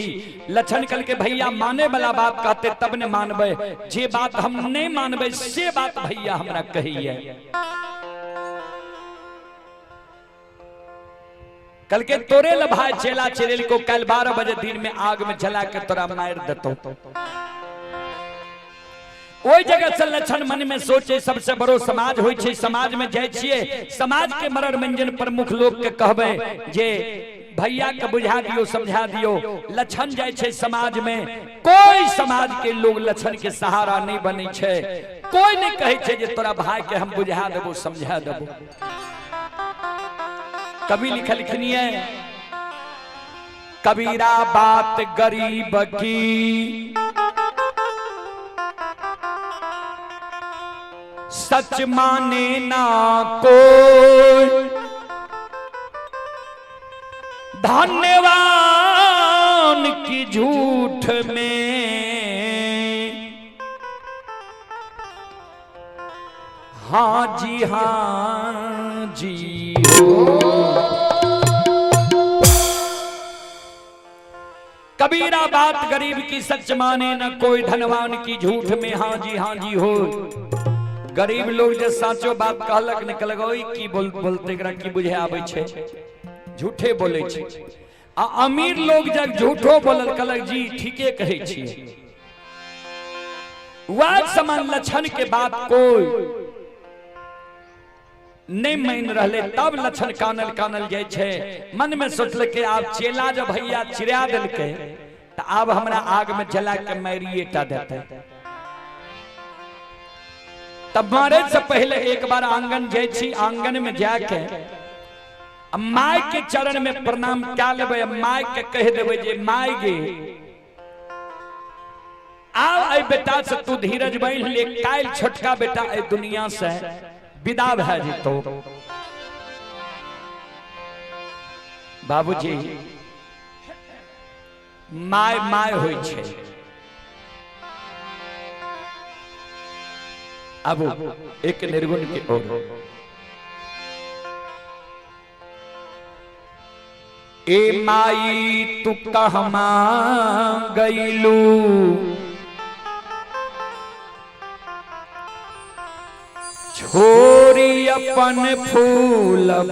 लछन कल के भैया माने वाला बात कहते तब ने मानबे, जे बात हम नहीं मानबे से बात भैया हमरा कहिए। कल के तोरे ल भाई चेला चेरेल को कल 12 बजे दिन में आग में जला के तोरा मार देतो। ओई जगह से लछन मन में सोचे सबसे बड़ो समाज होय छे, समाज में जाय छिए, समाज के मरण मंजन प्रमुख लोग के कहबे जे भैया के बुझा दियो समझा दियो। लछन जाय छे समाज में, कोई समाज के लोग लछन के सहारा नहीं बने छे, कोई नहीं कहे छे जे तोरा भाई के हम बुझा देबो समझा देबो। कभी लिखनिए कबीरा बात गरीब की, सच माने ना कोई, धन्यवान की झूठ में हाँ जी हो। कबीरा बात गरीब की सच माने ना कोई, धनवान की झूठ में हाँ जी हो। गरीब लोग जे साचो बात कहलक निकल गई की बोलते की बुझे आवे छे, झूठे बोले छे। आ अमीर लोग जब झूठो बोलल कहलक जी ठीके कहे छी। वाद समान लछन के बात कोई नहीं मान रहले, तब लछन कानल जाय छे। मन में सोचल के आप चेला जब भैया चिरा दिल के तो अब हमरा आग में जला के मारिए टा देते। तब मारे से पहले एक बार आंगन जाय छी, आंगन में जाके माय के चरण में प्रणाम क्या लेबे, माय के कह देबे जे माय गे आ बेटा से तू धीरज बांध ले, काल छोटका बेटा ए दुनिया से विदा भ जेतो। बाबूजी माय होय छे। अब एक निर्गुण की ओर, ए माई तू कहमा गईलू, छोरी अपन फूलबारी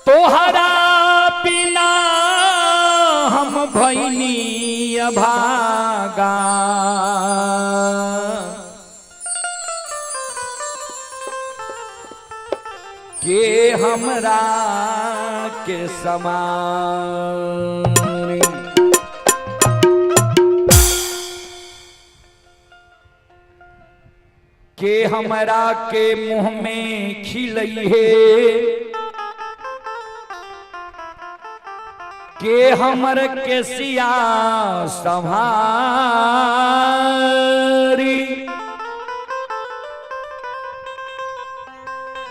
तोहरा बिना हम भैनी अभागा के हमरा के समान के हमरा के मुंह में खिलई है के हमर के सिया संहारी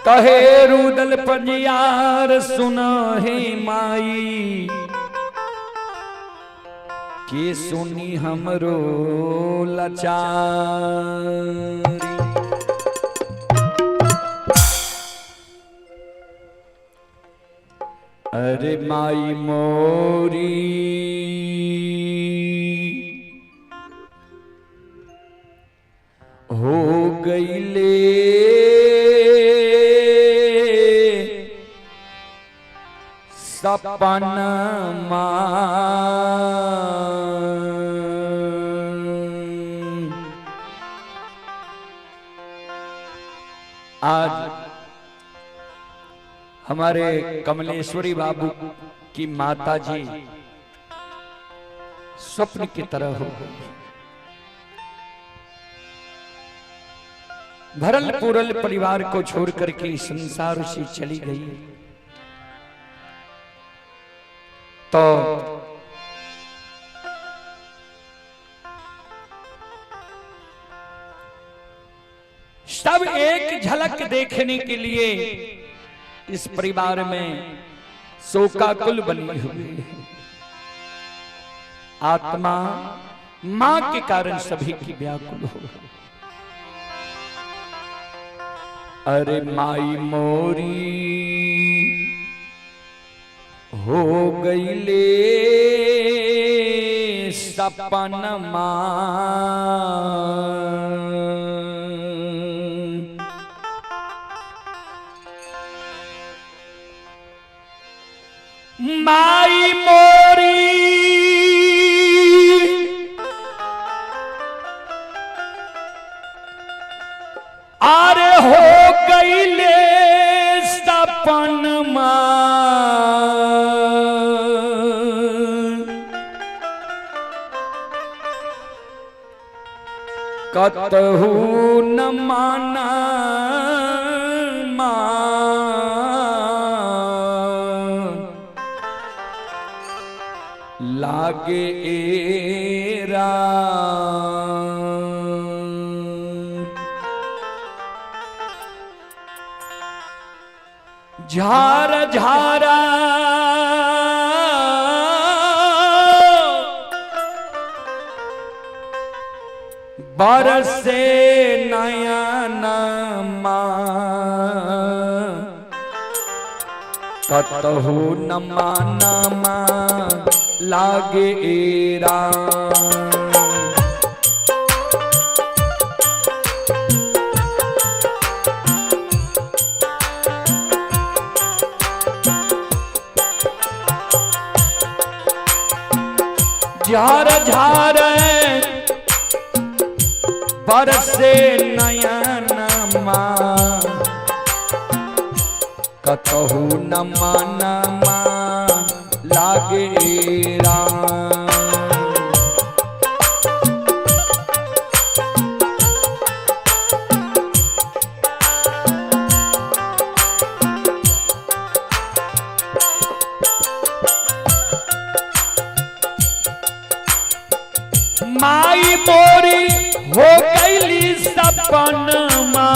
कहे रुदल पंजियार सुन हे माई के सुनी हमरो लाचारी अरे माई मोरी हो गईले सपनमा आज हमारे कमलेश्वरी बाबू की माता जी स्वप्न की तरह हो गई। भरल पूरल परिवार को छोड़ करके संसार से चली गई। तो सब एक झलक देखने के लिए इस परिवार में शोकाकुल बनी हुई है। आत्मा मां के कारण सभी की व्याकुल हो। अरे माई मोरी हो गईले सपनमा माई मोरी अरे हो गईले सपनमा कतहु न माना लागे एरा झार झारा बरसे नयन कतहु न माना लागे एरा झार झार बरसे नयन कतहु न माना लागे राम। माई मोरी हो गईली सपनमा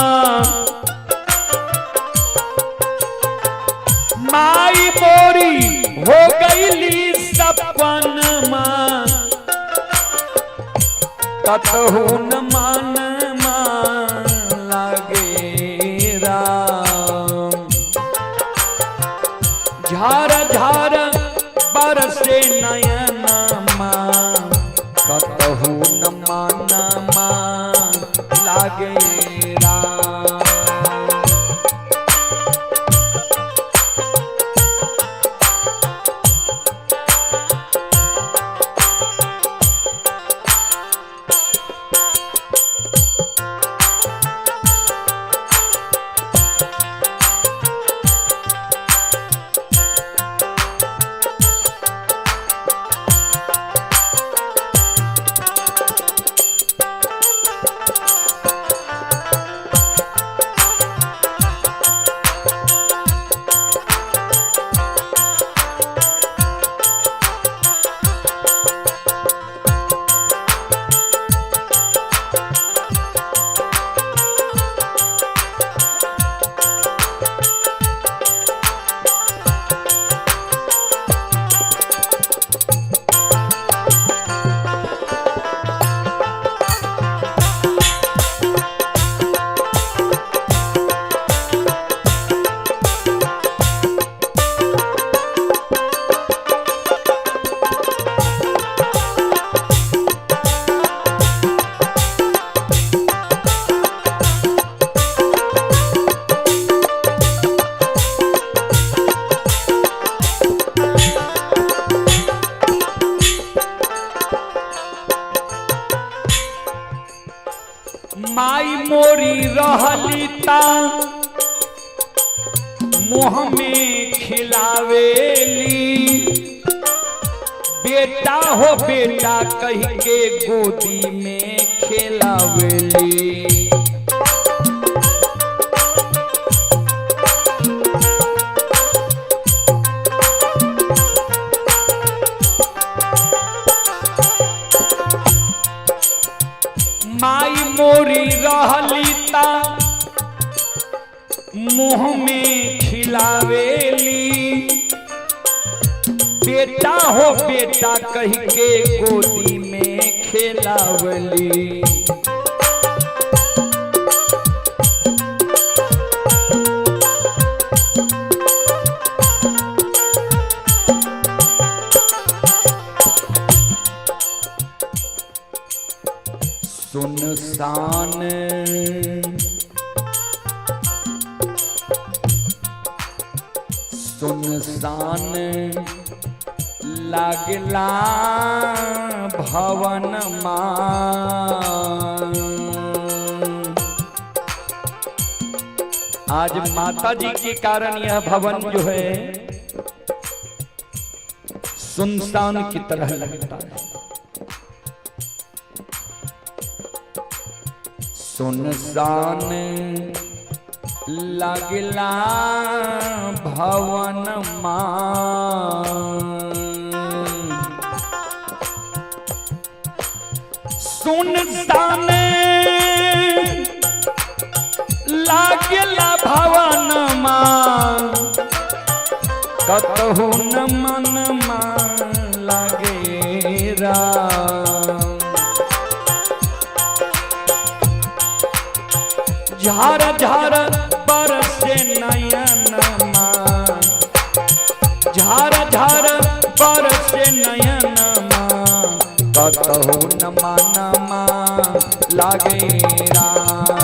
माई मोरी हो गईली सपनमा कतहु न मानमा लागे राम। झार झार बरसे लागे राम। माई मोरी रहली ता मुँह में खिलावेली, बेटा हो बेटा कह के गोदी में खिलावेली। माई मोरी रहली ता मुँह में खिलावेली, बेटा हो बेटा कह के गोदी में खिलावली। सुनसान सुनसान लागला भवन मां। आज माता जी के कारण यह भवन जो है सुनसान की तरह लगता है। सुनसान लागला भवन मां। सुनसान लागला भवन मां, कतहु न मन मां लागे राम। झार झार बरसे नयन मां, झार झार बरसे नयन मां, कतहु न मन मां लागे राम।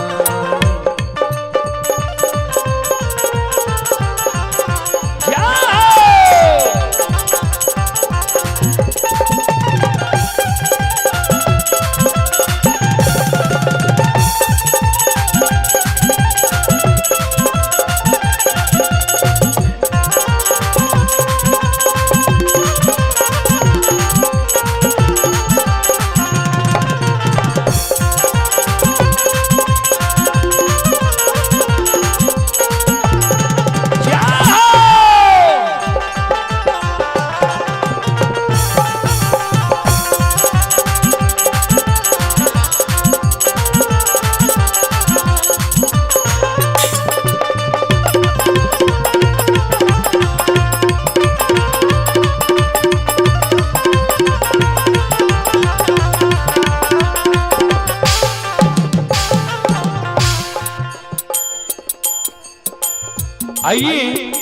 आइए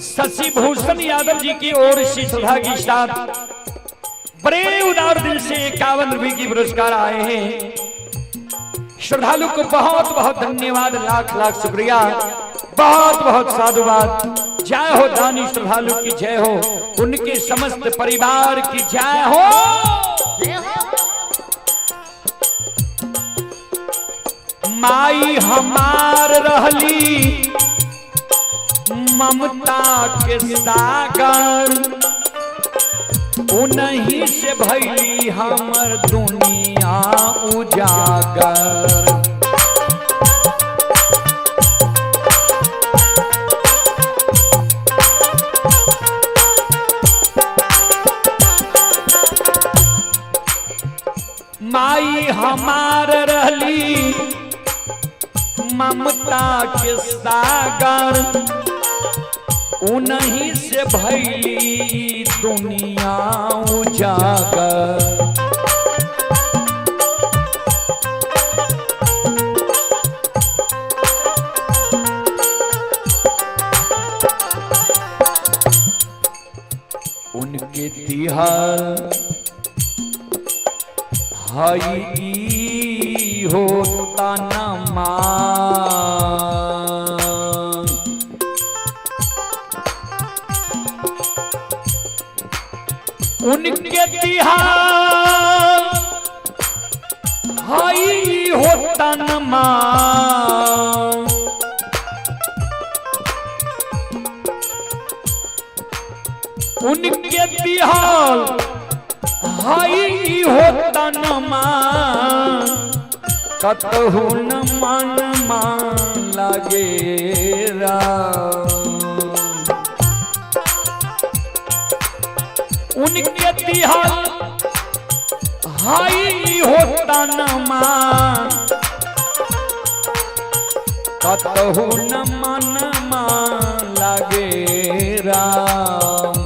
शशि भूषण यादव जी की ओर से सुधा के साथ बड़े उदार दिल से 51 रुपए की पुरस्कार आए हैं। श्रद्धालु को बहुत बहुत धन्यवाद, लाख लाख शुक्रिया, बहुत बहुत साधुवाद। जय हो दानी श्रद्धालु की जय हो, उनके समस्त परिवार की जय हो। माई हमार रहली ममता के सागर, उन्हीं से भइली हमर दुनिया उजागर। माई हमार रहली ममता के सागर, उन्हीं से भइली दुनिया उजागर। उनके तिहार हई होता न मान, उनके तिहार हई होता न मान। उनके तिहार हई होता न मान, कतहु न मन मान लागे राम। उनके तिहार हई होता न मान, कतहु न मन मान लागे राम।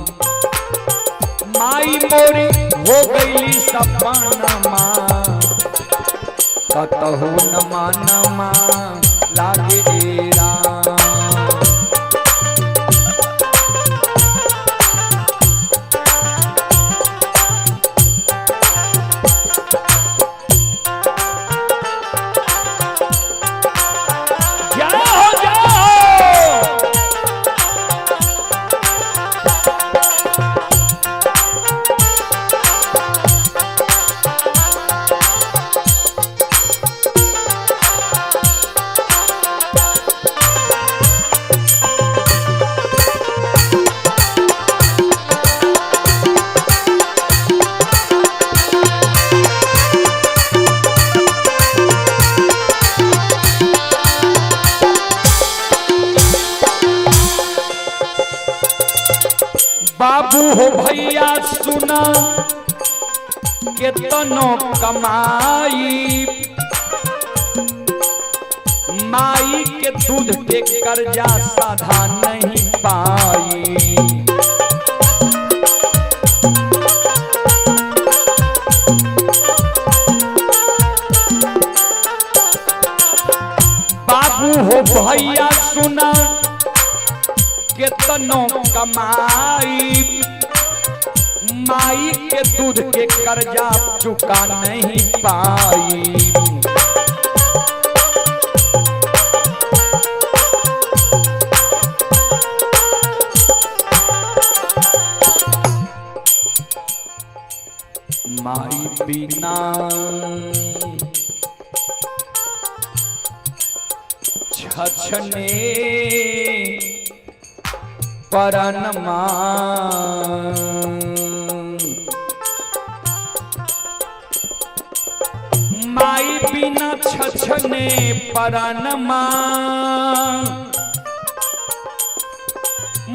माई मोरी हो गईली सपनमा, कतहु न मानमा लागे राम। बाबू हो भैया सुना केतनो कमाई, माई के दूध के कर्जा साधा नहीं पाई। बाबू हो भैया सुना केतनो कमाई, माई के दूध के कर्जा चुका नहीं पाई। माई बिना छछने परनमा, माई बिना छछने परनमा,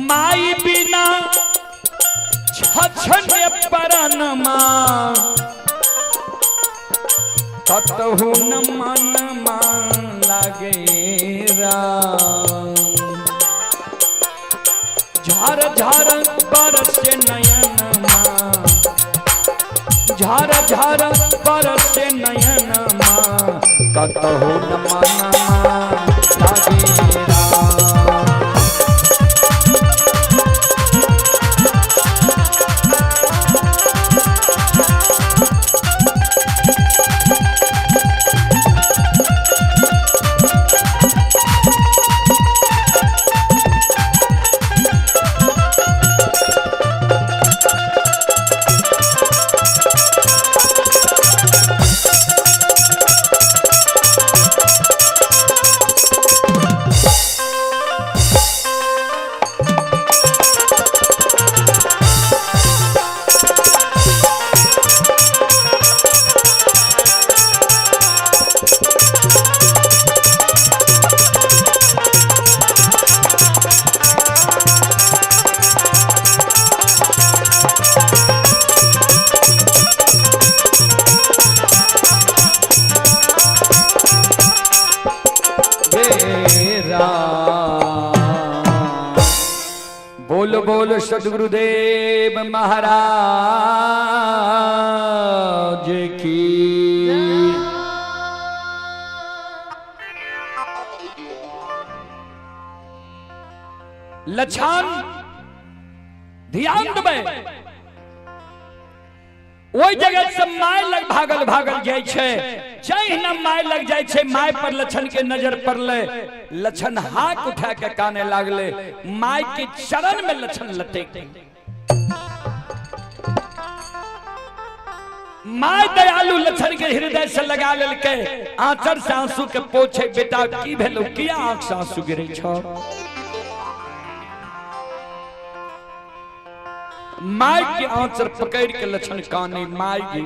माई बिना छछने परनमा, कतहु न मनमा लागे राम। झार झार बरसे नयनमा, झार झार बरसे नयनमा, कतहु न मनमा लागे राम। बोल सदगुरुदेव महाराज की। लछन ध्यान देबै, ओई जगह से माय लग भागल भागल जाय छे, जहिना माय लग जाय छे, माय पर लछन के नजर पड़ले। लछन हाथ उठा के काने लागले, माय के चरण में लछन लटेक। माय दयालु लछन के हृदय से लगा लेलके, आंचर से आंसू के पोछे, बेटा की भेलो, किया आंख से आंसू गिरै छौ। माय के आंचर पकड़ के लछन काने, माय गे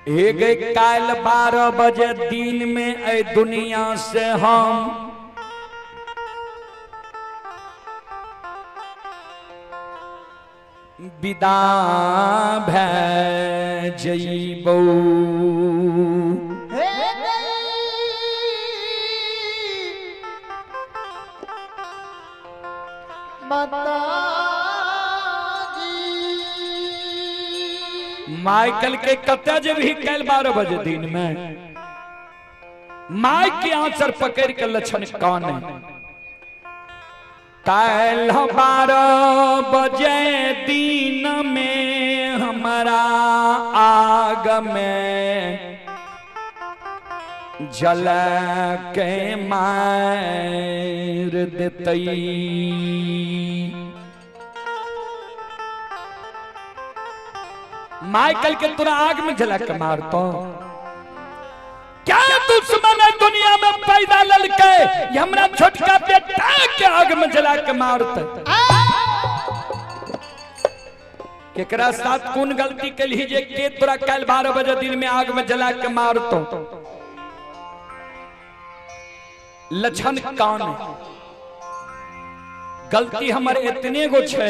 हे गे काल 12 बजे दिन में ऐ दुनिया से हम विदा भै जइबौ। माइकल के कत्ते जब ही कल 12 बजे दिन में माई के आंचर पकड़ के लछन काने, कल 12 बजे दिन में हमारा आग में जल के मार देतई। माइकल के तोरा आग में जला के मारतो, क्या दुश्मन है दुनिया में पैदा ललके, हमरा छोटका बेटा के आग में जला के मारते। केकरा साथ कौन गलती कली जे के तोरा कल 12 बजे दिन में आग में जला के मारतो। लछन कान गलती हमारे इतने गो छे,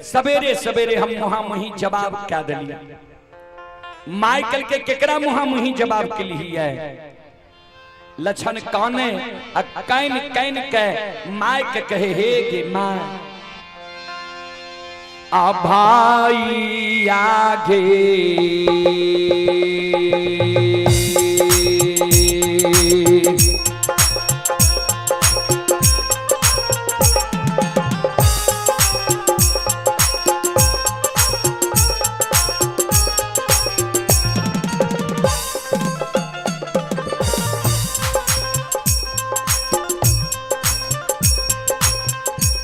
सवेरे सवेरे हम मुहा मुही जवाब क्या दिली। माइकल के केकरा मुहा मुही जवाब के लिए है। लछन काने कैन कैन के माय के कहे, हे गे माय आ भाई आगे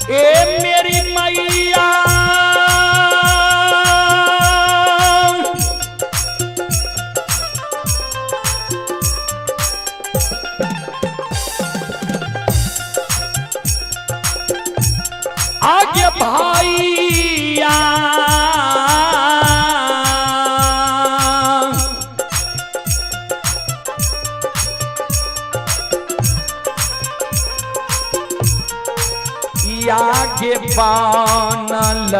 ए मेरी मैया आगे भाईया आगे बानल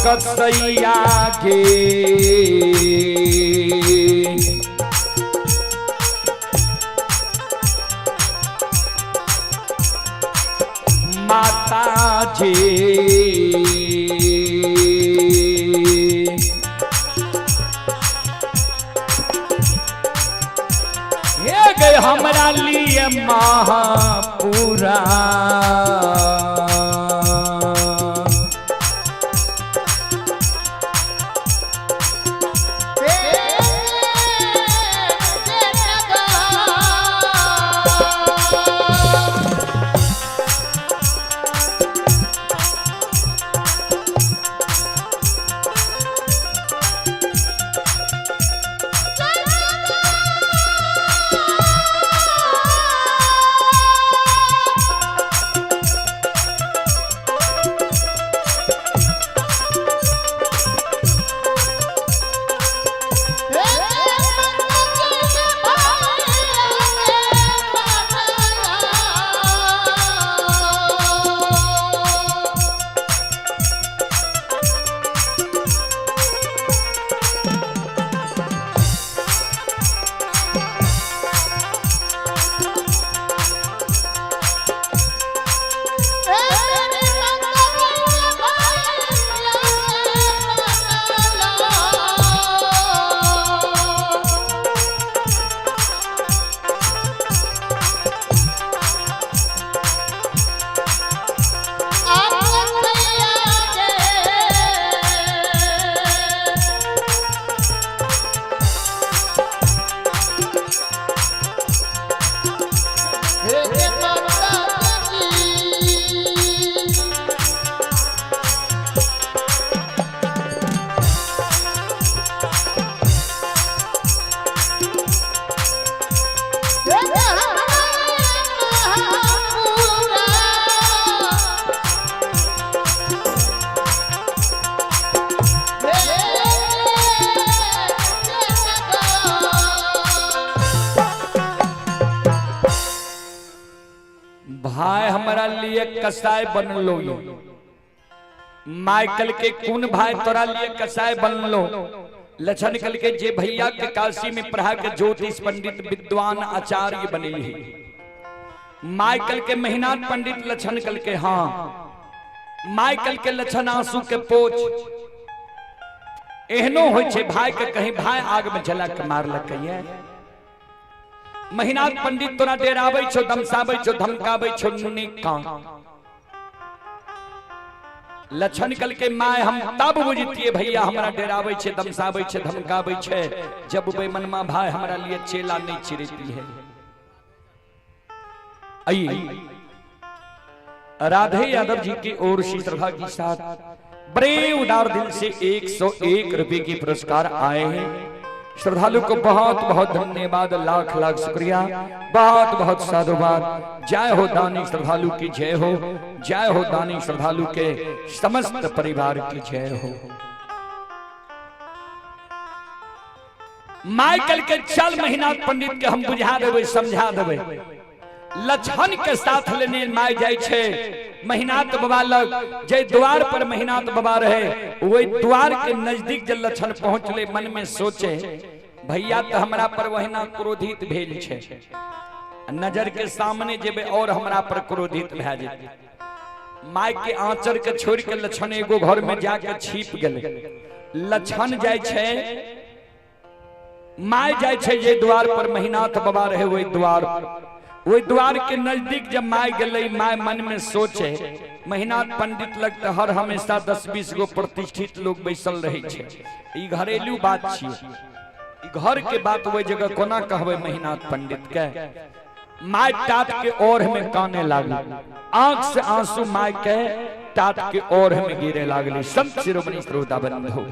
कसैया गे माता जी ये गए हमरा लिए महापुरा भाई हमारा लिए कसाय बन लो, माइकल के कौन भाई तोरा लिए कसाय बन लो। लक्षण कल के जे भैया के काशी में पढ़ा के ज्योतिष पंडित विद्वान आचार्य बने ही, माइकल के मेहनत पंडित लक्षण कल के, हाँ माइकल के लक्षण आंसू के पोछ एहनो हो छे भाई के कहीं भाई आग में जला के मार लकैया। मेहनत पंडित तोरा डेराबै छो, धमसाबै छो, धमकाबै छो, निका लक्षण कल के माय हम तब बुझतिए भैया हमरा डेराबै छे, धमसाबै छे, धमकाबै छे, जब वे मनमा भाई हमरा लिए चेला नहीं चिरती है। आइए राधे यादव जी की ओर से श्रद्धा के साथ बड़े उदार दिल से 101 रुपए के पुरस्कार आए हैं। श्रद्धालु को बहुत बहुत धन्यवाद, लाख लाख शुक्रिया, बहुत बहुत साधुवाद। जय हो दानी श्रद्धालु की जय हो, जय हो दानी श्रद्धालु के समस्त परिवार की जय हो। माइकल के चल मेहनत पंडित के हम बुझा देवे, समझा देवे। लक्षण के साथ लेने माय जाय छे मेहनत बाबा लग, जे द्वार पर मेहनत बाबा रहे वही द्वार के नजदीक जब लक्षण पहुंचले, मन में सोचे भैया तो हमरा पर वहीना क्रोधित भेल छे, नजर के सामने जेबे और हमरा पर क्रोधित भए जेते। माय के आंचर के छोड़ के लक्षण एगो घर में जाके छिप गेले। लक्षण जाय छे, माय जाय छे जे द्वार पर मेहनत बाबा रहे वही द्वार के नजदीक जब माय गई, माय मन में सोचे मेहनत पंडित लगता हर हमेशा 10-20 गो प्रतिष्ठित लोग बैसल रहे छे, ई घरेलू बात छिए, ई घर के बात वही जगह कोना कहबे मेहनत पंडित के। माय टाट के ओर में काने लागल, आंख से आंसू माय के टाट के ओर में गिरे लागले। संत शिरोमणि श्रोता बंधु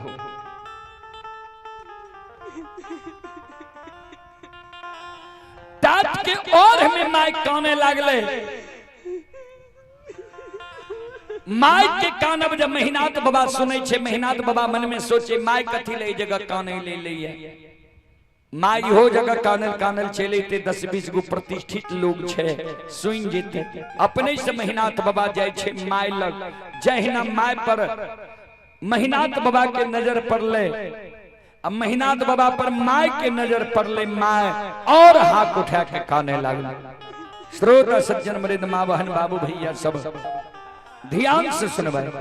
टाट के ओर में माय काने लागले। माय के कानब जब मेहनत बाबा सुने छे, मेहनत बाबा मन में सोचे माय कथी ले जगह काने ले लिया। माय हो जगह कानल कानल चले थे, 10-20 गो प्रतिष्ठित लोग छे सुन जेते। अपने से मेहनत बाबा जाय छे माय लग, जहिना माय पर मेहनत बाबा के नजर पड़ले, अब मेहनत बाबा पर माय के नजर पड़ले, माय और हाथ उठा के काने लागल। श्रोता सज्जन मृद माँ बहन बाबू भैया सब ध्यान से सुनवाए।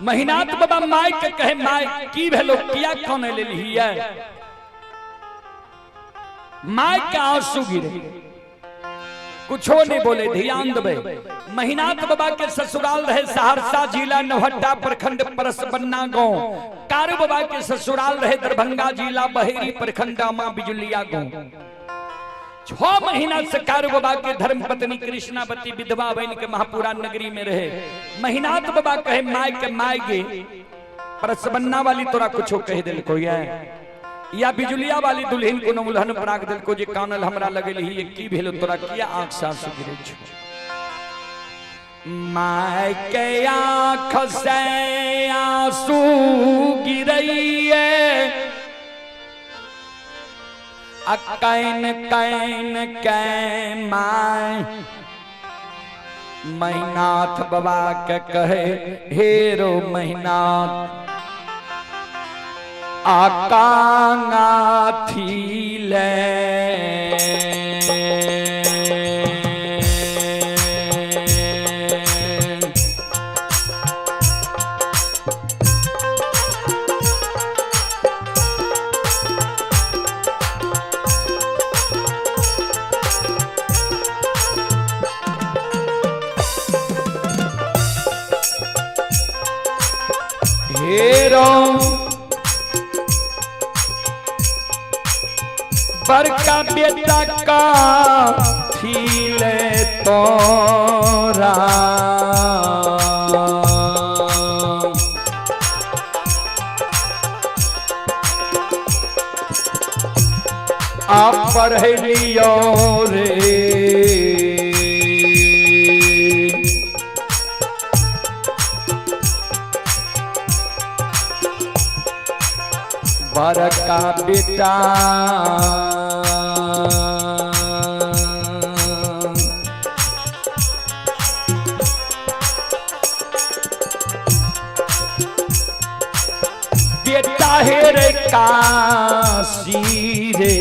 मेहनत बाबा माय के कहे माय की भेलो, किया काने ले लिया। माय के आंसू गिरे, कुछो नहीं बोले। ध्यान देवे, मेहनत बाबा के ससुराल रहे सहरसा जिला नौहट्टा प्रखंड परसबन्ना गांव। कारू बाबा के ससुराल रहे दरभंगा जिला बहेरी प्रखंड मां बिजुलिया गांव। 6 महीना से कारू बाबा के धर्म पत्नी कृष्णावती विधवा बन के महापुरा नगरी में रहे। मेहनत बाबा कहे माय के माय गे परसबन्ना वाली तोरा कुछो कह दिल को या बिजुलिया वाली दुल्हन को उल्हन पराग दिल को जे कानल हमरा लगल ही की भेलो, तोरा किया आंख से आंसू गिरे छो। माय के आंख से आंसू गिरइए, कैन कैन कै माय मेहनत बाबा के कहे हेरो मेहनत आकांगा थीले। हेरो बड़का बेटा का थीले तोरा, पढ़ लियो रे बड़का बेटा बेटा है रे काशी रे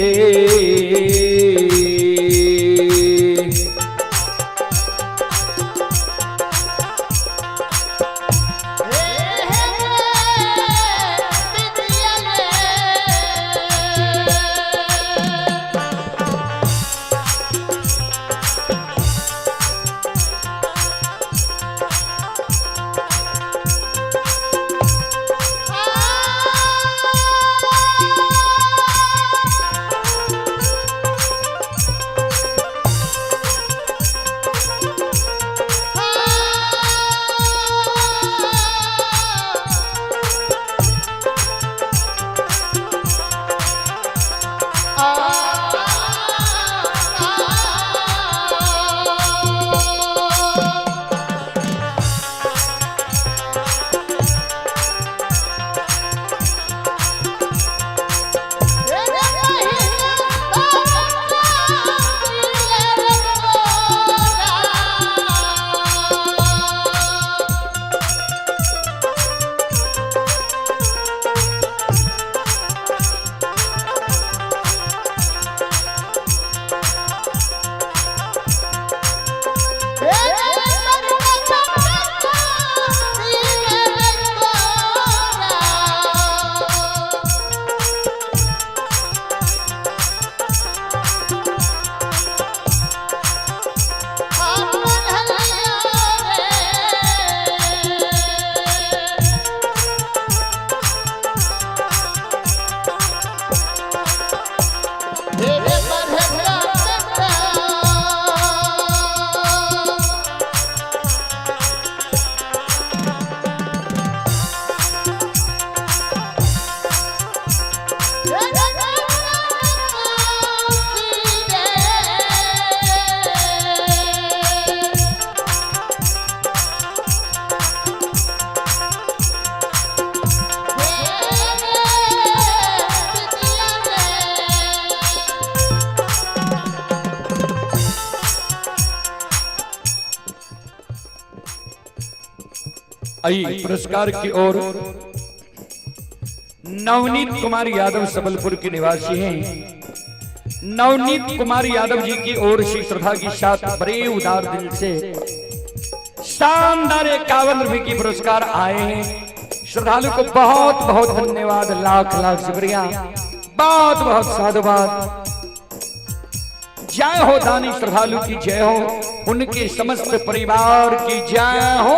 आइए पुरस्कार की ओर नवनीत कुमार यादव सबलपुर के निवासी हैं। नवनीत कुमार यादव जी की ओर से श्रद्धा के साथ बड़े उदार दिल से शानदार 51 रुपए की पुरस्कार आए हैं। श्रद्धालु को बहुत बहुत धन्यवाद, लाख लाख शुक्रिया, बहुत बहुत साधुवाद। जय हो दानी श्रद्धालु की जय हो, उनके समस्त परिवार की जय हो।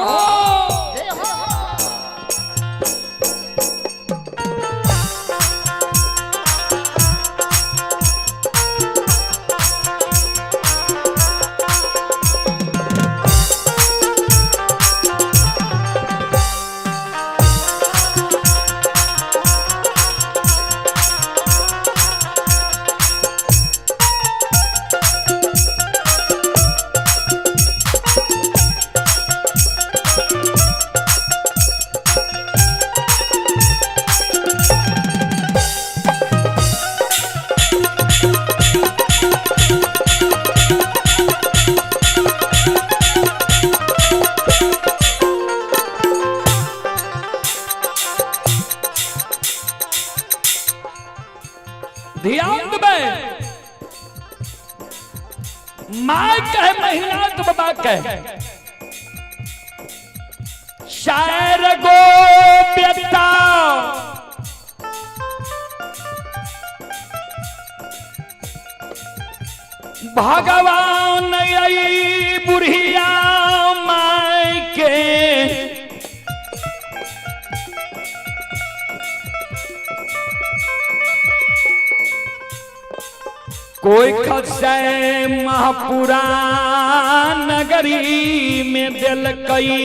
ध्यान में माँ कहे महीना तो बाबा कहे शायर गो बेटा भगवान आई बुढ़िया माई के कोई खसे महापुरा नगरी में दिल कई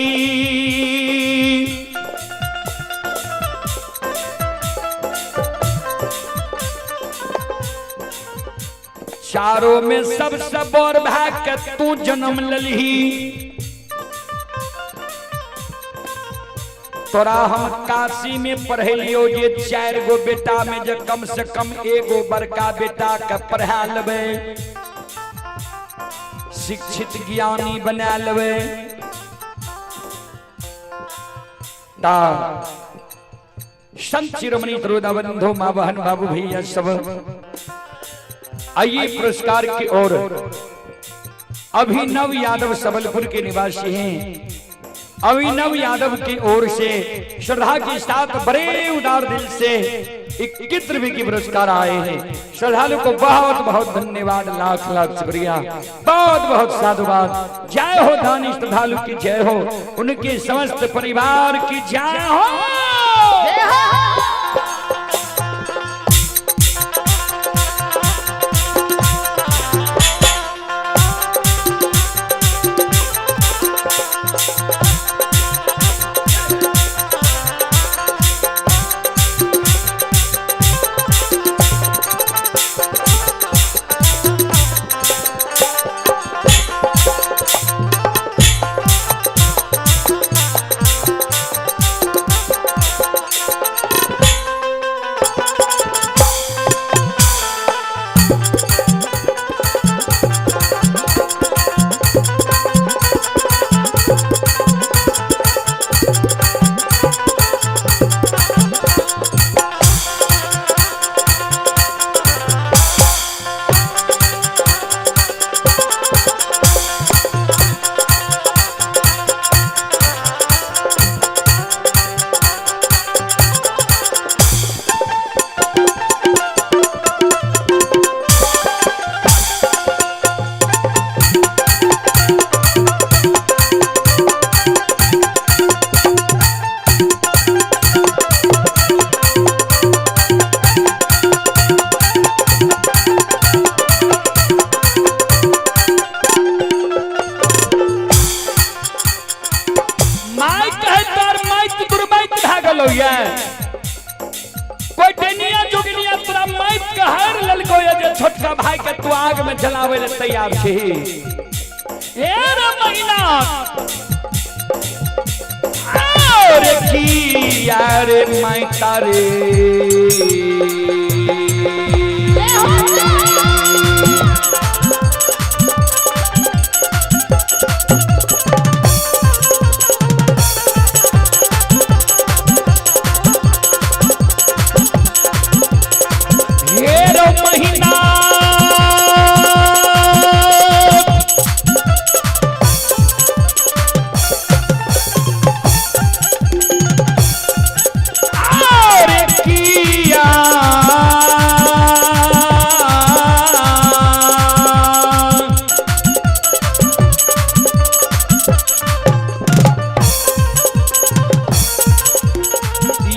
चारों में सबसे बड़ भाग के तू जन्म ललही। तोरा हम काशी में पढ़ेलियो जे 4 गो बेटा में जे कम से कम एगो बड़का बेटा के पढ़ा लेबे, शिक्षित ज्ञानी बना लेबे। संत शिरोमणि तरुदाबंधु माँ बहन बाबू भैया सब आइए पुरस्कार की ओर। अभिनव यादव सबलपुर के निवासी हैं। अभिनव यादव की ओर से श्रद्धा के साथ बड़े उदार दिल से 21 रुपए की पुरस्कार आए हैं। श्रद्धालु को बहुत बहुत धन्यवाद, लाख लाख शुक्रिया, बहुत बहुत साधुवाद। जय हो दानी श्रद्धालु की जय हो, उनके समस्त परिवार की जय हो। छोटका भाई के तू आग में जलावे ले तैयार छी। महीना अरे की यार माई तारे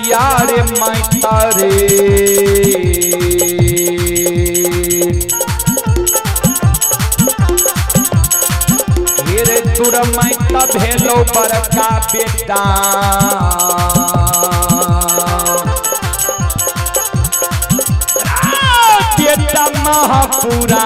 यारे माई तारे हेरे तुर माइता भेलो बड़का बेटा बेटा महापुरा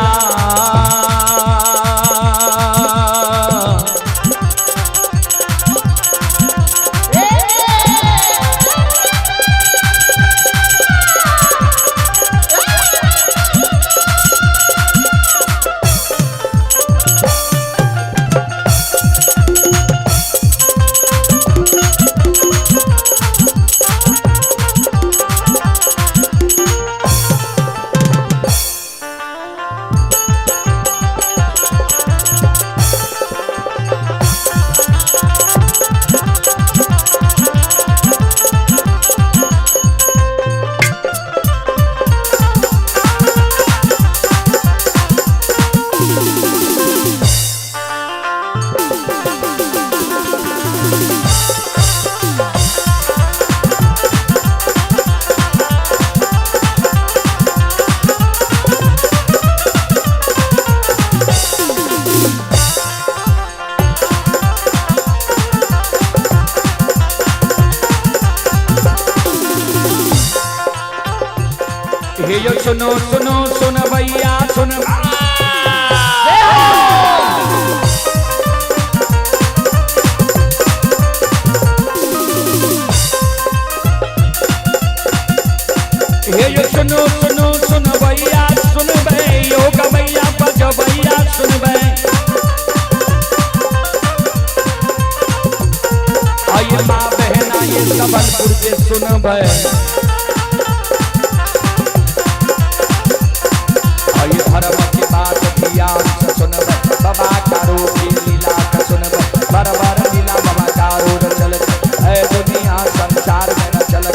हे यो सुनो सुनो सुन भैया सुन गवैया सुनबे यो गवैया बजवैया सुनबे आइए माँ बहना ये सबलपुर के सुनबे आइए धर्म की बात ध्यान से सुनबे बाबा कारो की लीला का सुनबे बरबर लीला बाबा कारो चल है दुनिया संसार में न चल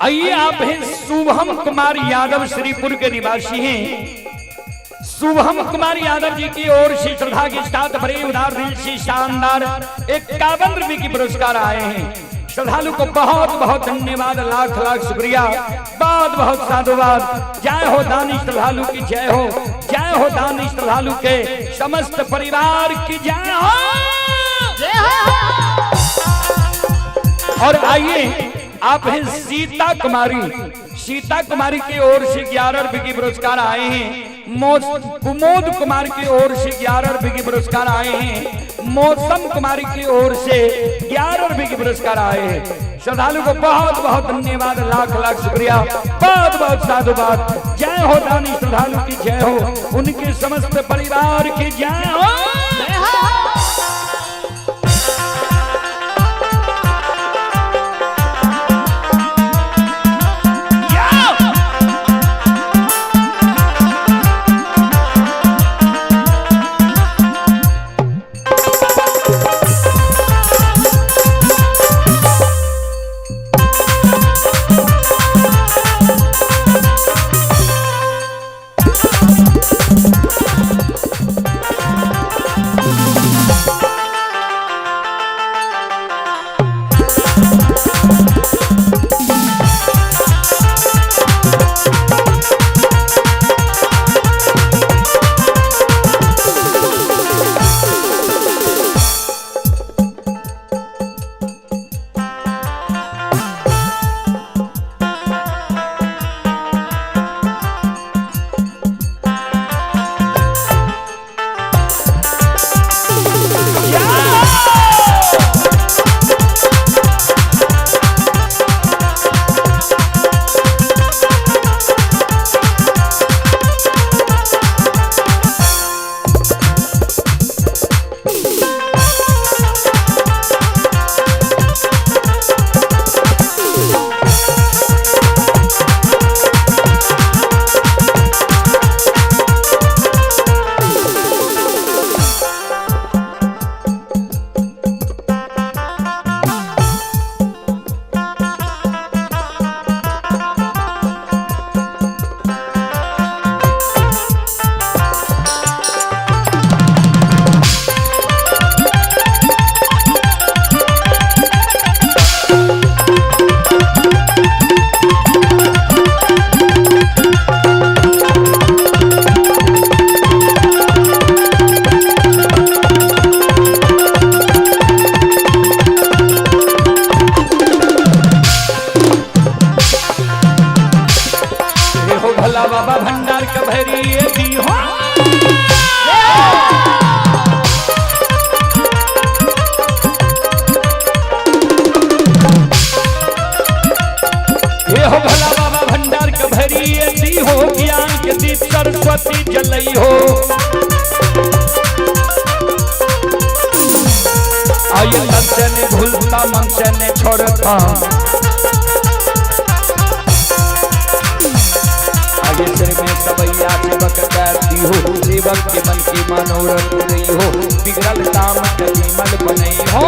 आइए आप हैं शुभम कुमार यादव श्रीपुर के निवासी हैं। शुभम कुमार यादव जी की ओर से श्रद्धा के साथ बड़े उदार दिल से शानदार 51 रुपए की पुरस्कार आए हैं। श्रद्धालु को बहुत बहुत धन्यवाद, लाख लाख शुक्रिया, बहुत बहुत साधुवाद। जय हो दानी श्रद्धालु की जय हो, जय हो दानी श्रद्धालु के समस्त परिवार की जय हो। और आइए आप हैं सीता कुमारी की ओर से 11 रुपए की पुरस्कार आए हैं। कुमोद कुमार की ओर से 11 रुपए की पुरस्कार आए हैं। मौसम कुमारी की ओर से 11 रुपए की पुरस्कार आए हैं। श्रद्धालु को बहुत बहुत धन्यवाद, लाख लाख शुक्रिया, बहुत बहुत साधुवाद। जय हो दानी श्रद्धालु की जय हो, उनके समस्त परिवार की जय हो। भला बाबा भंडार का भैरी दी हो। हो भला बाबा भंडार के भरी दी हो ज्ञान के दीप सरस्वती जलई हो आइए मन से ने भूलता मन से ने छोड़ता आगे सिर में सबैया सेवक करती हो सेवक के मन की मनोरथ नहीं हो बिगड़ल दाम कली मल बनई हो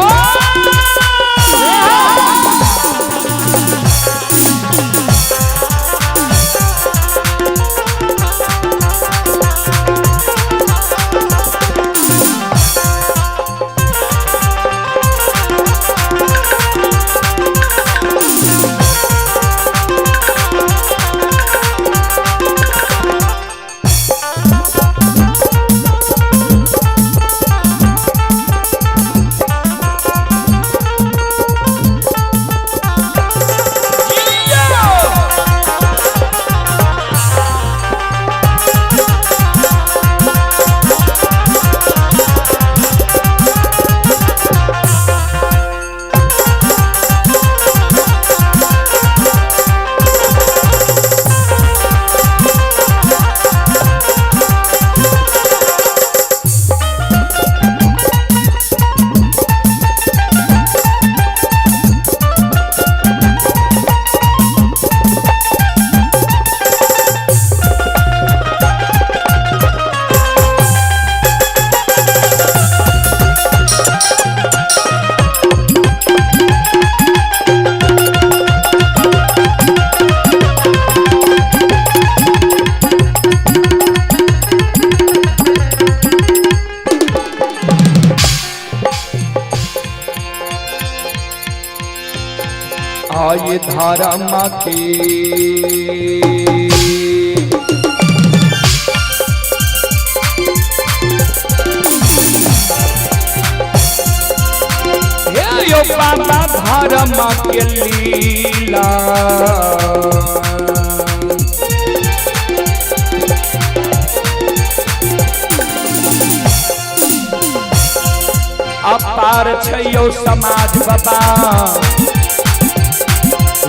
आये धारा माँ की यो बाबा धारा माँ के लीला अपार छै यो समाज बाबा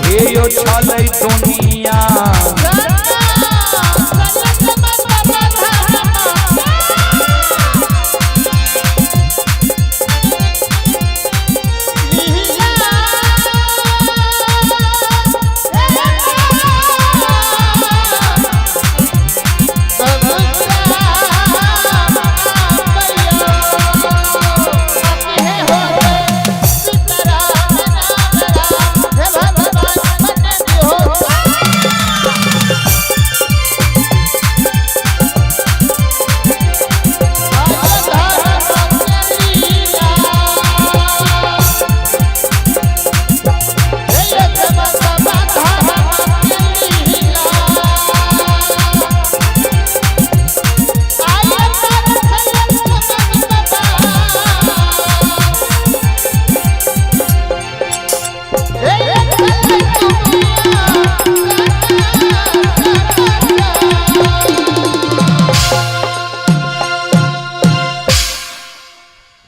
ये यो छलै दुनिया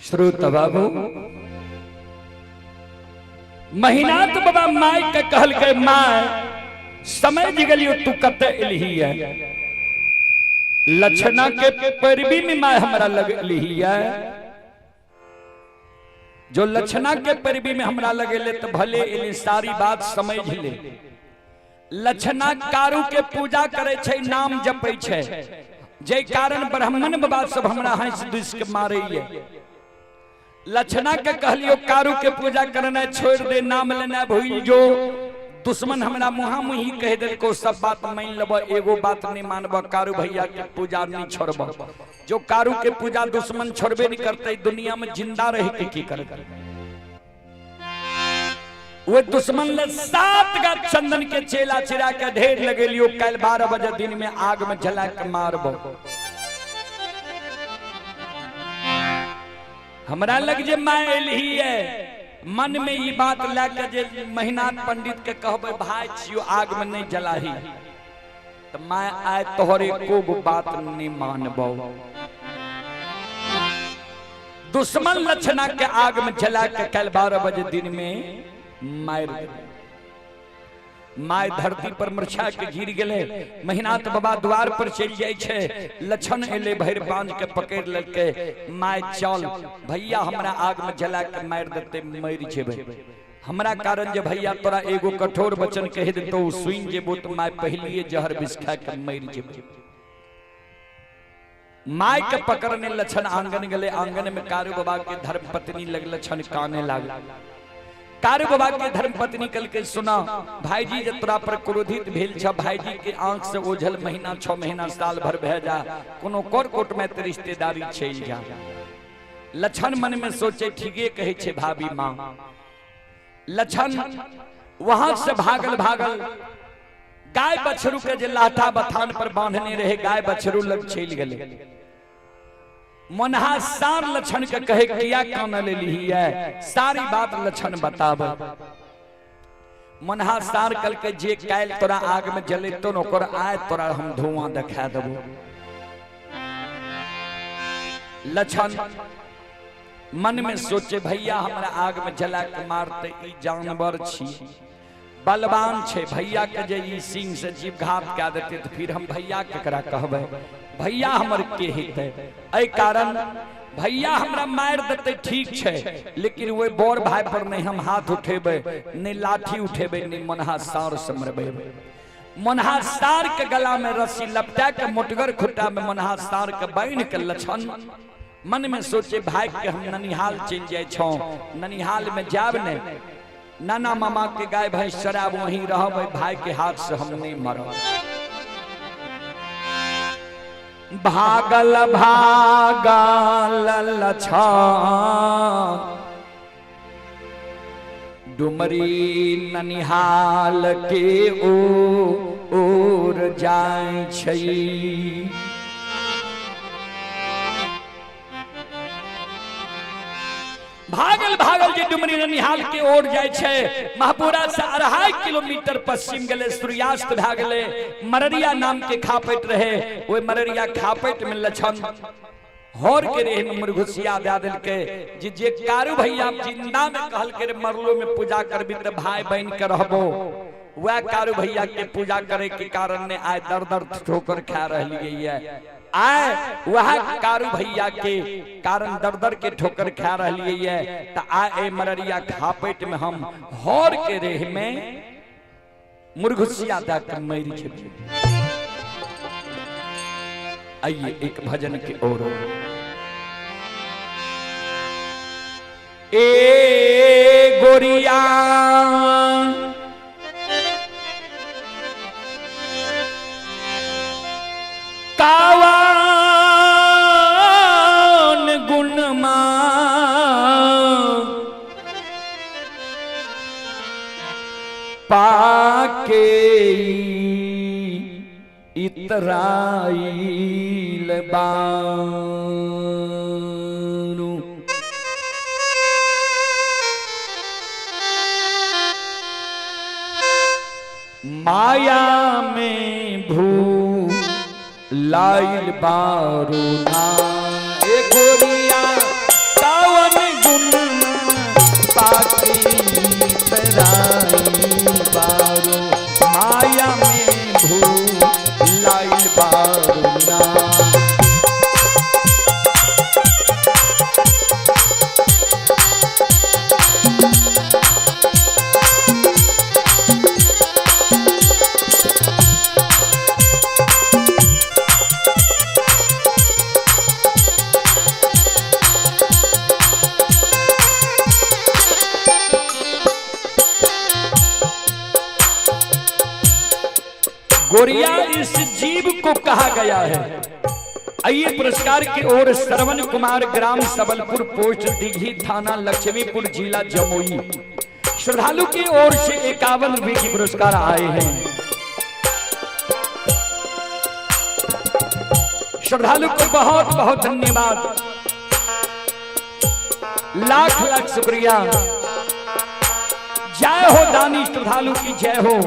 श्रोता बाबू महीना तो बाबा माय के कहल के माय समय जिगलियो तू कत एलही है लक्षणा के पैरवी में माय हमरा लगली है जो लक्षणा के पैरवी में हमरा लगेले तो भले एली सारी बात समझ ले लक्षणा कारू के पूजा करे छे नाम जपै छे जे कारण ब्राह्मण बाबा सब हमरा हंस दुस के मारे है लक्षणा के कहलियो कारू के पूजा करना छोड़ दे नाम लेना भूल जो दुश्मन हमरा मुहा मुही कह दे को सब बात मान लब एगो बात नहीं मानब कारू भैया के पूजा नहीं छोड़ब जो कारू के पूजा दुश्मन छोड़बे नहीं करते दुनिया में जिंदा रह के की कर वो दुश्मन ले 7 गा चंदन के चेला चिरा के ढेर लगे लियो कल 12 बजे दिन में आग में जला के मारबो हमरा लग जे माय एलही है मन में ये बात लेके जे महीनाथ पंडित के कहबे भाई छियो आग में नहीं जलाही तो मैं आए तोहरे को बात नहीं मानबो दुश्मन लक्षणा के आग में जला के कल 12 बजे दिन में मार माय धरती पर मरछा के गिर गेले। महिनाथ बाबा द्वार पर चल जाय छे, लछन एले भैर बांध के पकड़ लेके। माय चल भैया हमरा आग में जला के मार देते, मर जेबे। हमरा कारण जे भैया तोरा एगो कठोर वचन कह देतो सुइन जेबो तो माय पहलिए जहर विष खा के मर जेबे। माय के पकड़ने लछन आंगन गले। आंगन में कारू बाबा के धर्म पत्नी लग लछन काने लाग। कारू बाबा के धर्म पत्नी कल के सुना भाईजी जे तोरा पर क्रोधित भेल छ, भाईजी के आंख से ओझल महीना 6 महीना साल भर बह जा, कोनो कोट में ते रिश्तेदारी चल जा। लछन मन में सोचे ठीके कहे छे भाभी मां। लछन वहां से भागल भागल गाय बछरू के जे लाठा बथान पर बांधने रहे, गाय बछरू लग चल गए। मनहा सार लछन के कहे किया कान ले ली है, सारी बात लछन बताब। मनहा सार कल के जे काल तोरा आग में जले तो नोकर आए तोरा हम धुआं दिखा देबो। लछन मन में सोचे भैया हमरा आग में जला के मारते, ई जानवर छी, बलवान छे। भैया के जे ई सिंह से जीव घात कह देते तो फिर हम भैया केकरा कहबे, भैया हमर के हेते। एहि कारण भैया हमरा मार देते ठीक छे, लेकिन वो बोर भाई पर नहीं हम हाथ उठेबे, नहीं लाठी उठेबे, नहीं मनहा सार से मरबे। मनहा सार के गला में रस्सी लपटा के मोटगर खुट्टा में मनहा सार के बांध के लछन मन में सोचे भाई के हम ननिहाल चल जाए छो। ननिहाल में जाब ने नाना मामा के गाय भैंस चराब, वहीं रहब, भाई के हाथ से हम नहीं मरब। भागल भागल लछन डुमरी ननिहाल के ओर जाय छै। भागल भागल जे डुमरी ननिहाल के ओर जाय छे। महापुरा से 2.5 किलोमीटर पश्चिम गले, सूर्यास्त भा गेले। मररिया नाम के खापट रहे, वो मररिया खापट में लछन हर के रहे में मुरघुसिया दे दिल के। जे कारू भैया जिंदा में कहल के मरलो में पूजा करबी त भाई बन के रहबो, वह कारू भैया के पूजा करे के कारण ने आय दर दर ठोकर खा रही है। आए वह कारू भैया के कारण दर दर के ठोकर खा रही है। तो आए मररिया खापेट में हम हर के रेह में मुरघुसिया दा के मर जेबे। आइए एक भजन के ओर। ए गोरिया कावन गुणमा पाके इतराइल बारू। माया में भू लाइल बारू ना। ए गोरिया कावन गुण पाके इतराइल बारू। माया में भू लाइल बारू ना। गोरिया इस जीव को कहा गया है। आइए पुरस्कार की ओर श्रवण कुमार, ग्राम सबलपुर, पोस्ट दिघी, थाना लक्ष्मीपुर, जिला जमुई। श्रद्धालु की ओर से 51 रुपए की पुरस्कार आए हैं। श्रद्धालु को बहुत बहुत धन्यवाद, लाख लाख शुक्रिया। जय हो दानी श्रद्धालु की जय हो,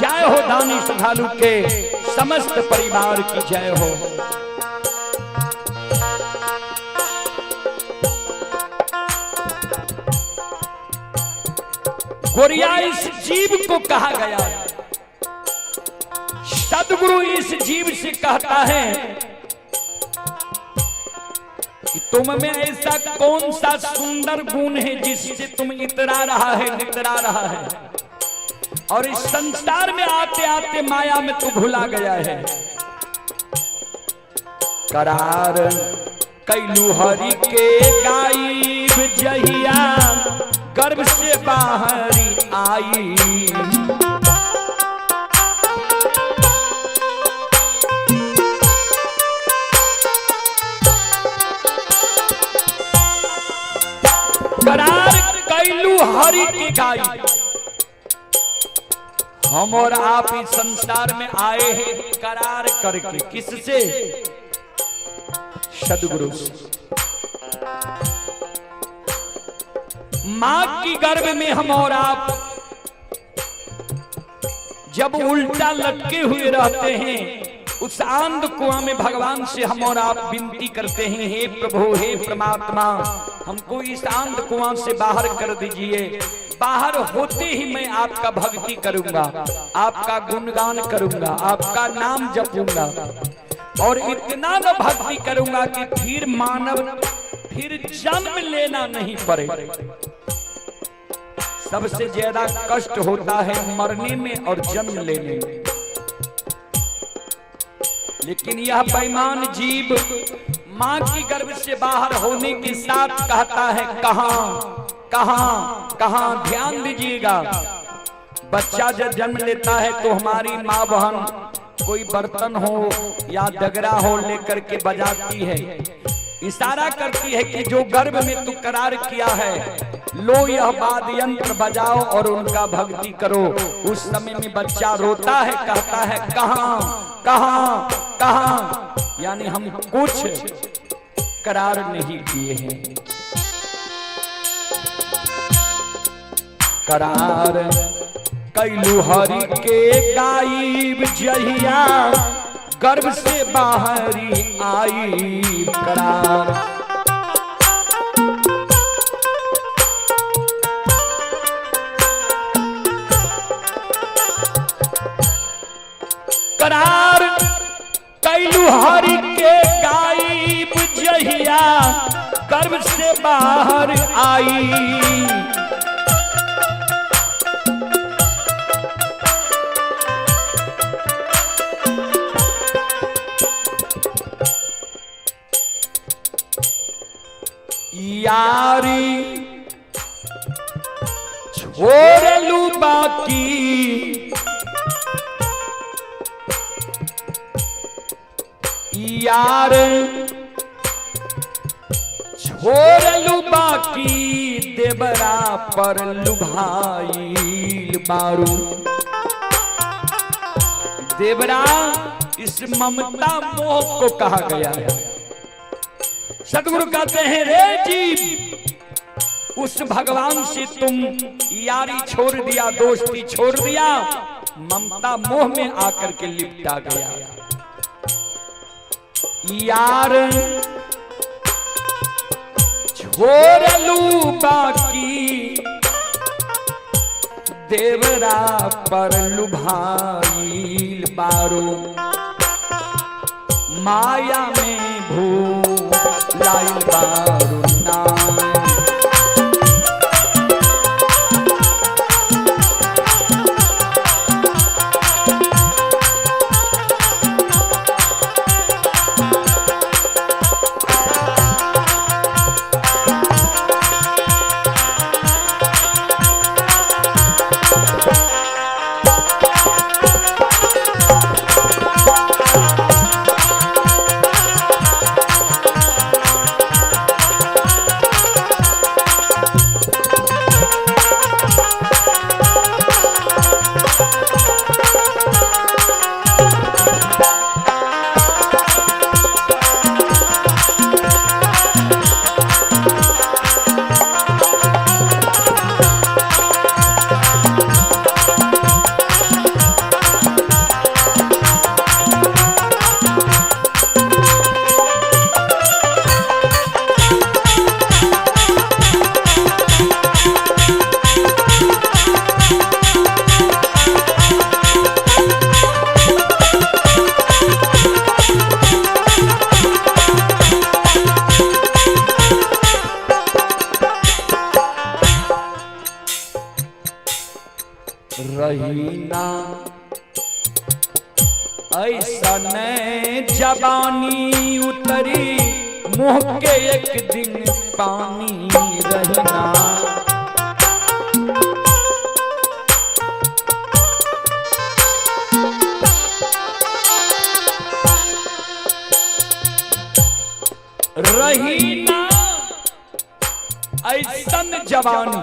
जय हो दानी श्रद्धालु के समस्त परिवार की जय हो। गोरिया इस जीव को कहा गया है। सदगुरु इस जीव से कहता है कि तुम में ऐसा कौन सा सुंदर गुण है जिससे तुम इतरा रहा है, नितरा रहा है, और इस संसार में आते आते माया में तू भुला गया है। करार कैलू हरि के गायब जहिया गर्भ से बाहरी आई। करार कैलू हरि के गायब, हम और आप इस संसार में आए हैं करार करके, किससे? सदगुरु से। मां की गर्भ में हम और आप जब उल्टा लटके हुए रहते हैं, उस आंध कुआं में भगवान से हम और आप विनती करते हैं, हे प्रभु, हे परमात्मा, हमको इस आंध कुआं से बाहर कर दीजिए। बाहर होते ही मैं आपका भक्ति करूंगा, आपका गुणगान करूंगा, आपका नाम जपूंगा, और इतना न भक्ति करूंगा कि फिर मानव फिर जन्म लेना नहीं पड़े। सबसे ज्यादा कष्ट होता है मरने में और जन्म लेने में, लेकिन यह बेईमान जीव मां की गर्भ से बाहर होने के साथ कहता है कहां कहां कहां। ध्यान दीजिएगा, बच्चा जब जन्म लेता है तो हमारी माँ बहन कोई बर्तन हो या डगरा हो लेकर के बजाती है, इशारा करती है कि जो गर्भ में तू करार किया है, लो यह वाद्य यंत्र बजाओ और उनका भक्ति करो। उस समय में बच्चा रोता है, कहता है कहां कहां कहां, यानी हम कुछ करार नहीं किए हैं। करार कैलू हरि के गायब जहिया गर्भ से बाहरी आई। करार करार कैलू हरि के गायब जहिया गर्भ से बाहर आई। यारी छोड़ लू बाकी, यार छोड़ लू बाकी, देवरा पर लुभाइल बारू। देवरा इस ममता मोह को कहा गया है। सदगुरु कहते हैं, रे जीव, उस भगवान से तुम यारी छोड़ दिया, दोस्ती छोड़ दिया, ममता मोह में आकर के लिपटा गया। यार छोड़ लू बाकी, देवरा पर लुभाइल बारो। माया में भूलाइल बारो नाम। ऐसा न जवानी उतरी मुंह के एक दिन पानी रहना। रही ना ऐसन जवानी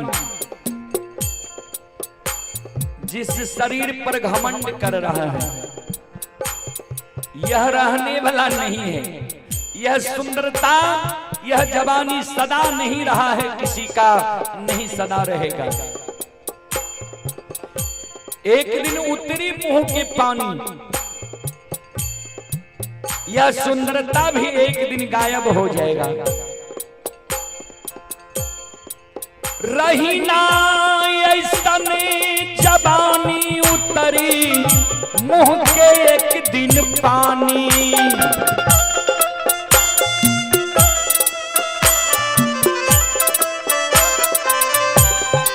जिस शरीर पर घमंड कर रहा है, यह रहने वाला नहीं है। यह सुंदरता, यह जवानी सदा नहीं रहा है, किसी का नहीं सदा रहेगा। एक दिन उतरी मुंह के पानी, यह सुंदरता भी एक दिन गायब हो जाएगा। रही ना ऐसन जवानी उतरी मुंह के एक दिन पानी।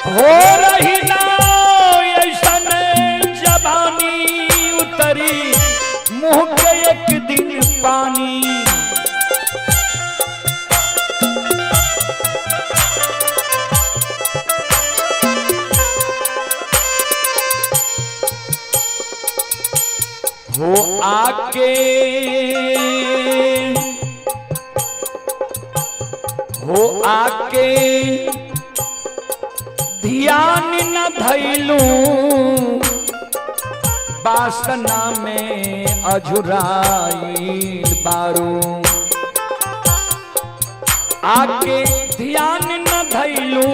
हो रही ना ऐसन जवानी उतरी मुंह के एक दिन पानी। हो आके ध्यान न धैलू वासना में अझुराइल बारू। आके ध्यान न धैलू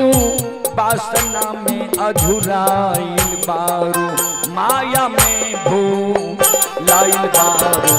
वासना में अझुराइल बारू। माया में भूलाइल बारू।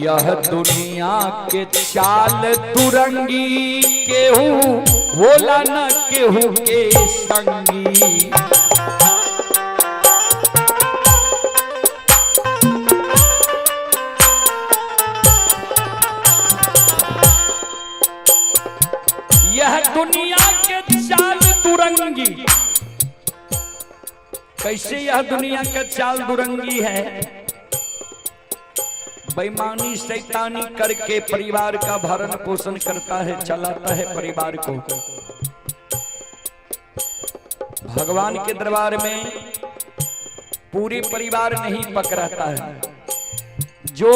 यह दुनिया के चाल तुरंगी, केहू होला न केहू के संगी। यह दुनिया के चाल दुरंगी। कैसे यह दुनिया का चाल दुरंगी है? बेईमानी शैतानी करके परिवार का भरण पोषण करता है, चलाता है परिवार को। भगवान के दरबार में पूरे परिवार नहीं पकड़ाता है। जो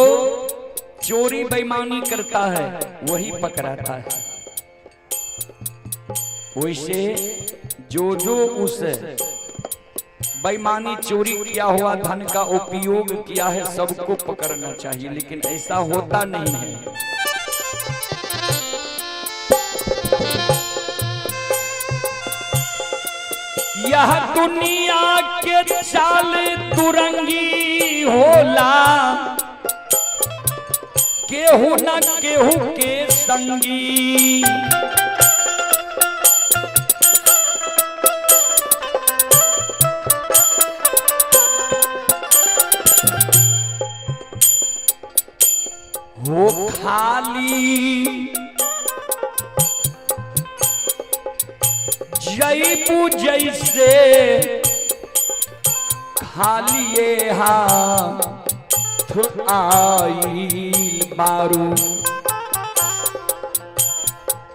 चोरी बेईमानी करता है वही पकड़ाता है। वैसे जो उस बेईमानी चोरी किया हुआ धन का उपयोग किया है सबको पकड़ना चाहिए, लेकिन ऐसा होता नहीं है। यह दुनिया के चाल तुरंगी होला, केहू न केहू के संगी। हो खाली जईबू जैसे खाली ये हाथ आई बारू।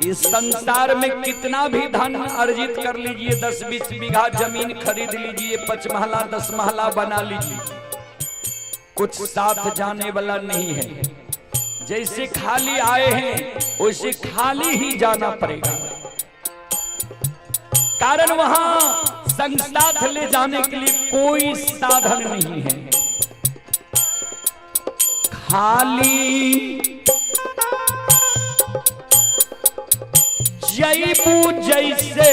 इस संसार में कितना भी धन अर्जित कर लीजिए, 10-20 बीघा जमीन खरीद लीजिए, 5 महला 10 महला बना लीजिए, कुछ साथ जाने वाला नहीं है। जैसे खाली आए हैं वैसे खाली ही जाना पड़ेगा, कारण वहां संग साथ ले जाने के लिए कोई साधन नहीं है। खाली जईबू जैसे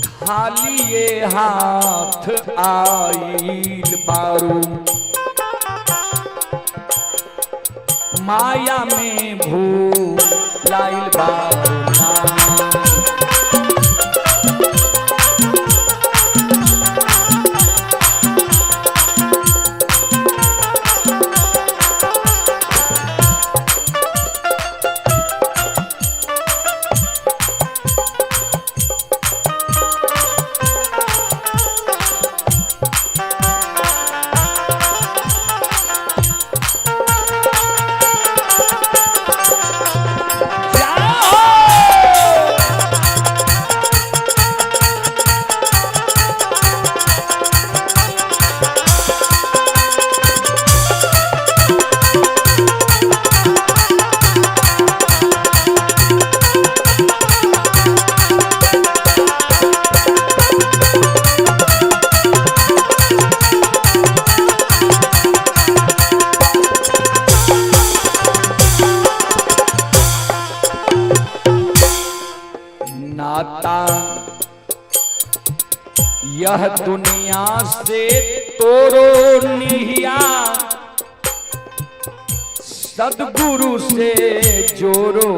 खाली ये हाथ आइल बारू। माया में भूलाइल बारू। नाता यह दुनिया से तोरो निहिया, सदगुरु से जोड़ो।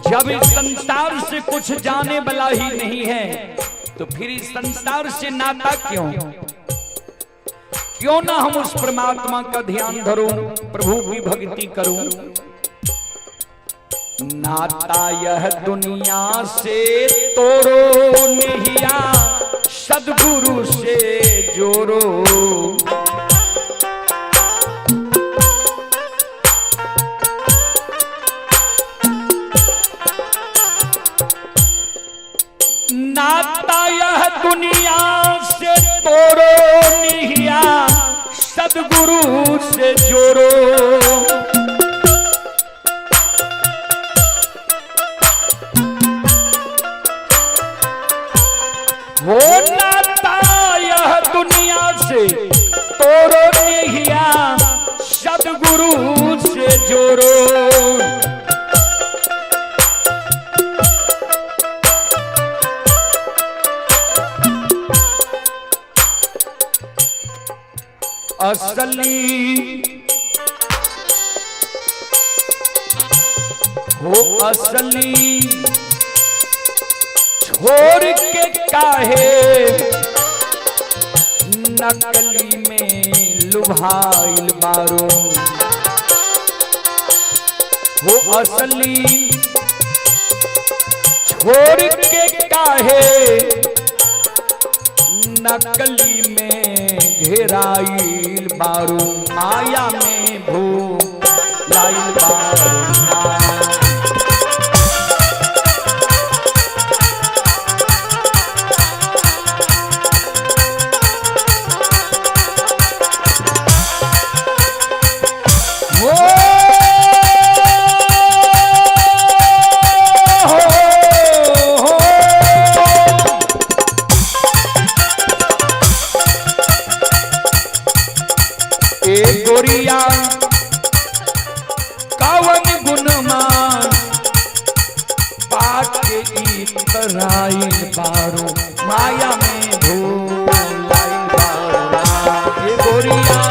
जब इस संसार से कुछ जाने वाला ही नहीं है तो फिर इस संसार से नाता क्यों? क्यों ना हम उस परमात्मा का ध्यान धरूं, प्रभु की भक्ति करूं। नाता यह दुनिया से तोड़ो निहिया, सदगुरु से जोड़ो। नाता यह दुनिया से तोड़ो निहिया, सदगुरु से जोड़ो। हो नाता यह दुनिया से तोड़ो निहिया, सदगुरु से जोड़ो। असली हो असली छोड़ के काहे नकली में लुभाइल बारो। हो असली छोड़ के काहे नकली में घेराइल बारू। माया में भूलाइल बारू। गोरिया कावन गुणमान पाके इतराइल बारो। माया में भूलाइल बारो। ए गोरिया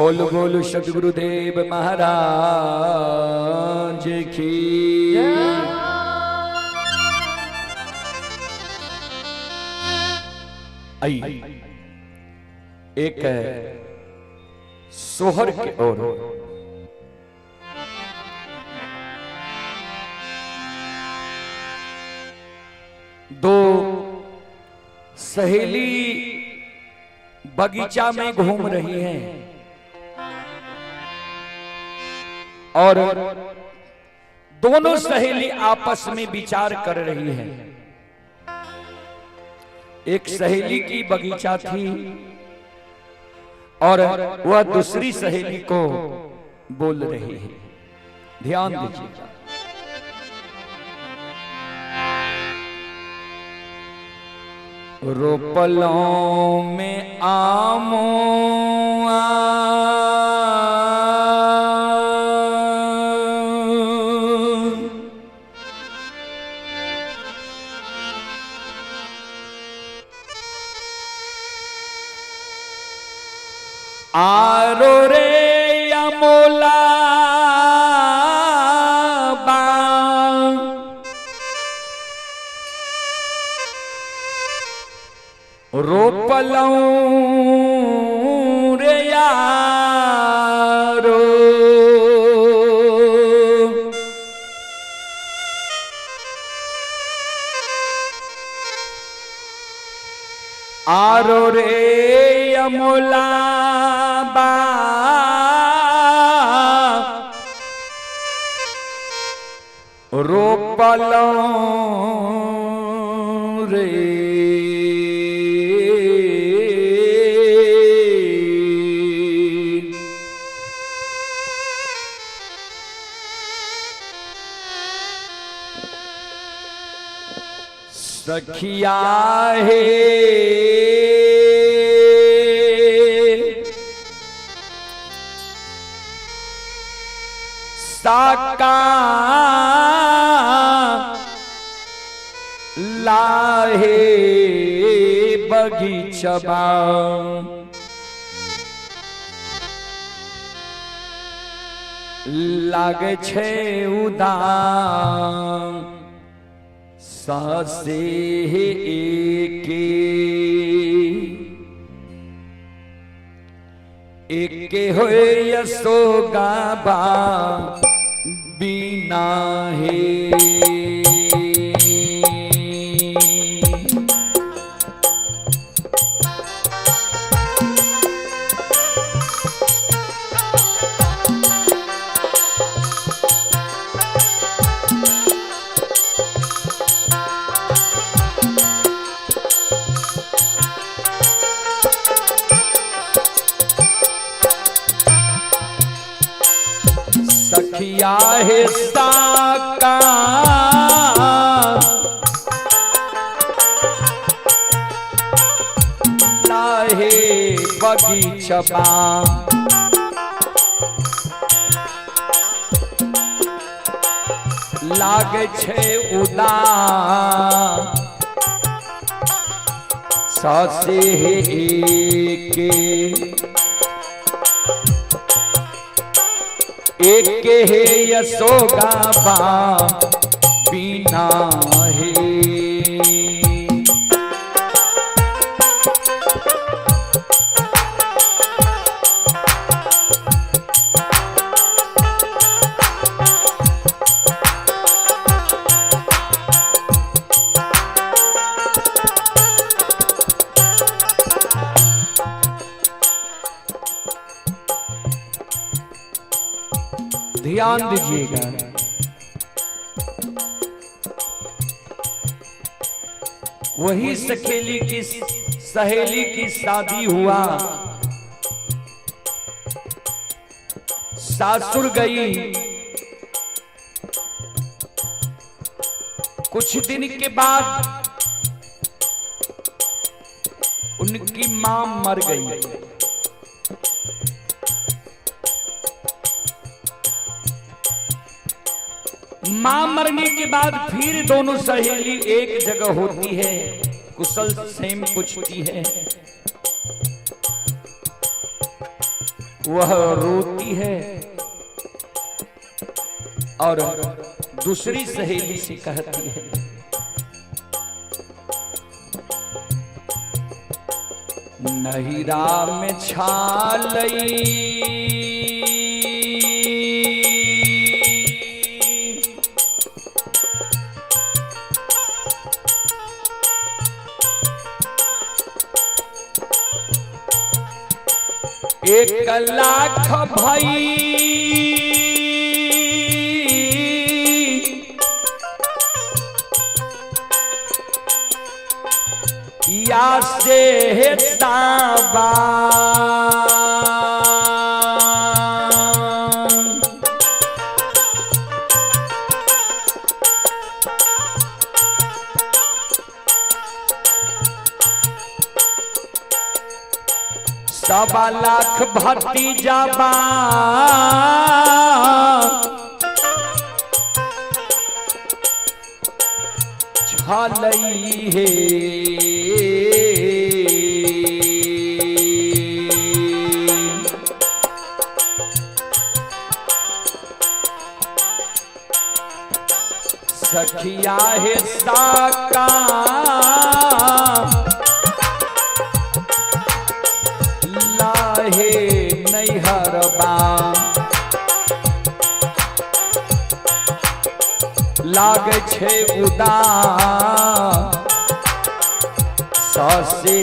बोल बोल सद्गुरुदेव महाराज की। आई एक सोहर के ओर दो सहेली बगीचा में घूम रही हैं और दोनों सहेली आपस में विचार कर रही हैं। एक सहेली की बगीचा थी और वह दूसरी सहेली को बोल रही है। ध्यान दीजिएगा। रोपलों में आमों आरो रे अमोला रोपलूं रे यारो आरो रे अमोला बा रोपलूं रे सखिया है साका लाहे बगीचबा लागे छे उदाम सासे एके होए यशोगाबा बिना है। सखिया है साका लाहे बगीचबा लागे छे उदाम सासे एके एक है यशोगाबा बिना है। ध्यान दीजिएगा। वही सहेली की शादी हुआ, सासुर गई। कुछ दिन के बाद उनकी मां मर गई। मां मरने के बाद फिर दोनों सहेली एक जगह होती है, कुशल क्षेम पूछती है। वह रोती है और दूसरी सहेली से कहती है, नहिरा में छालई एक लाख भाई या से ताबा सवा लाख भतीजा बा छलई हे सखिया है साका लाहे नैहरबा लाग छे उदा सासे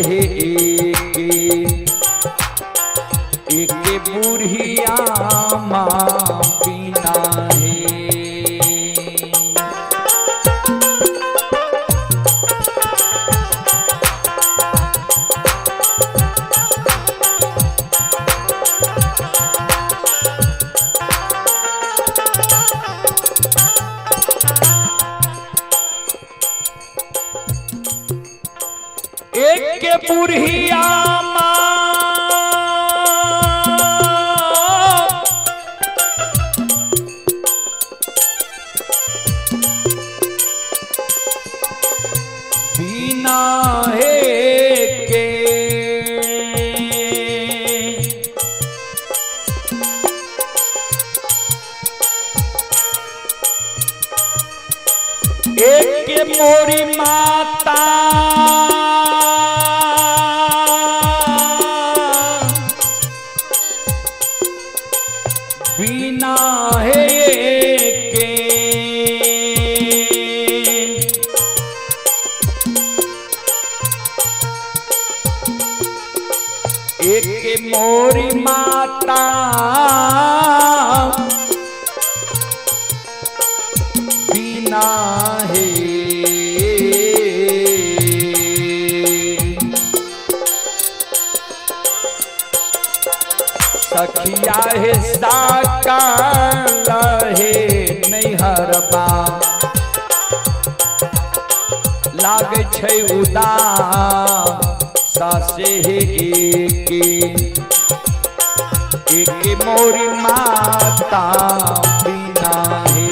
एक बुढ़िया माँ बिना है। एक बुढ़िया बिना है के एक मोरी माता बिना है के एक मोरी माता बिना है सखिया है साका लहे नैहरबा लाग छै उदा सासे हे एक मोरी माता बिना है।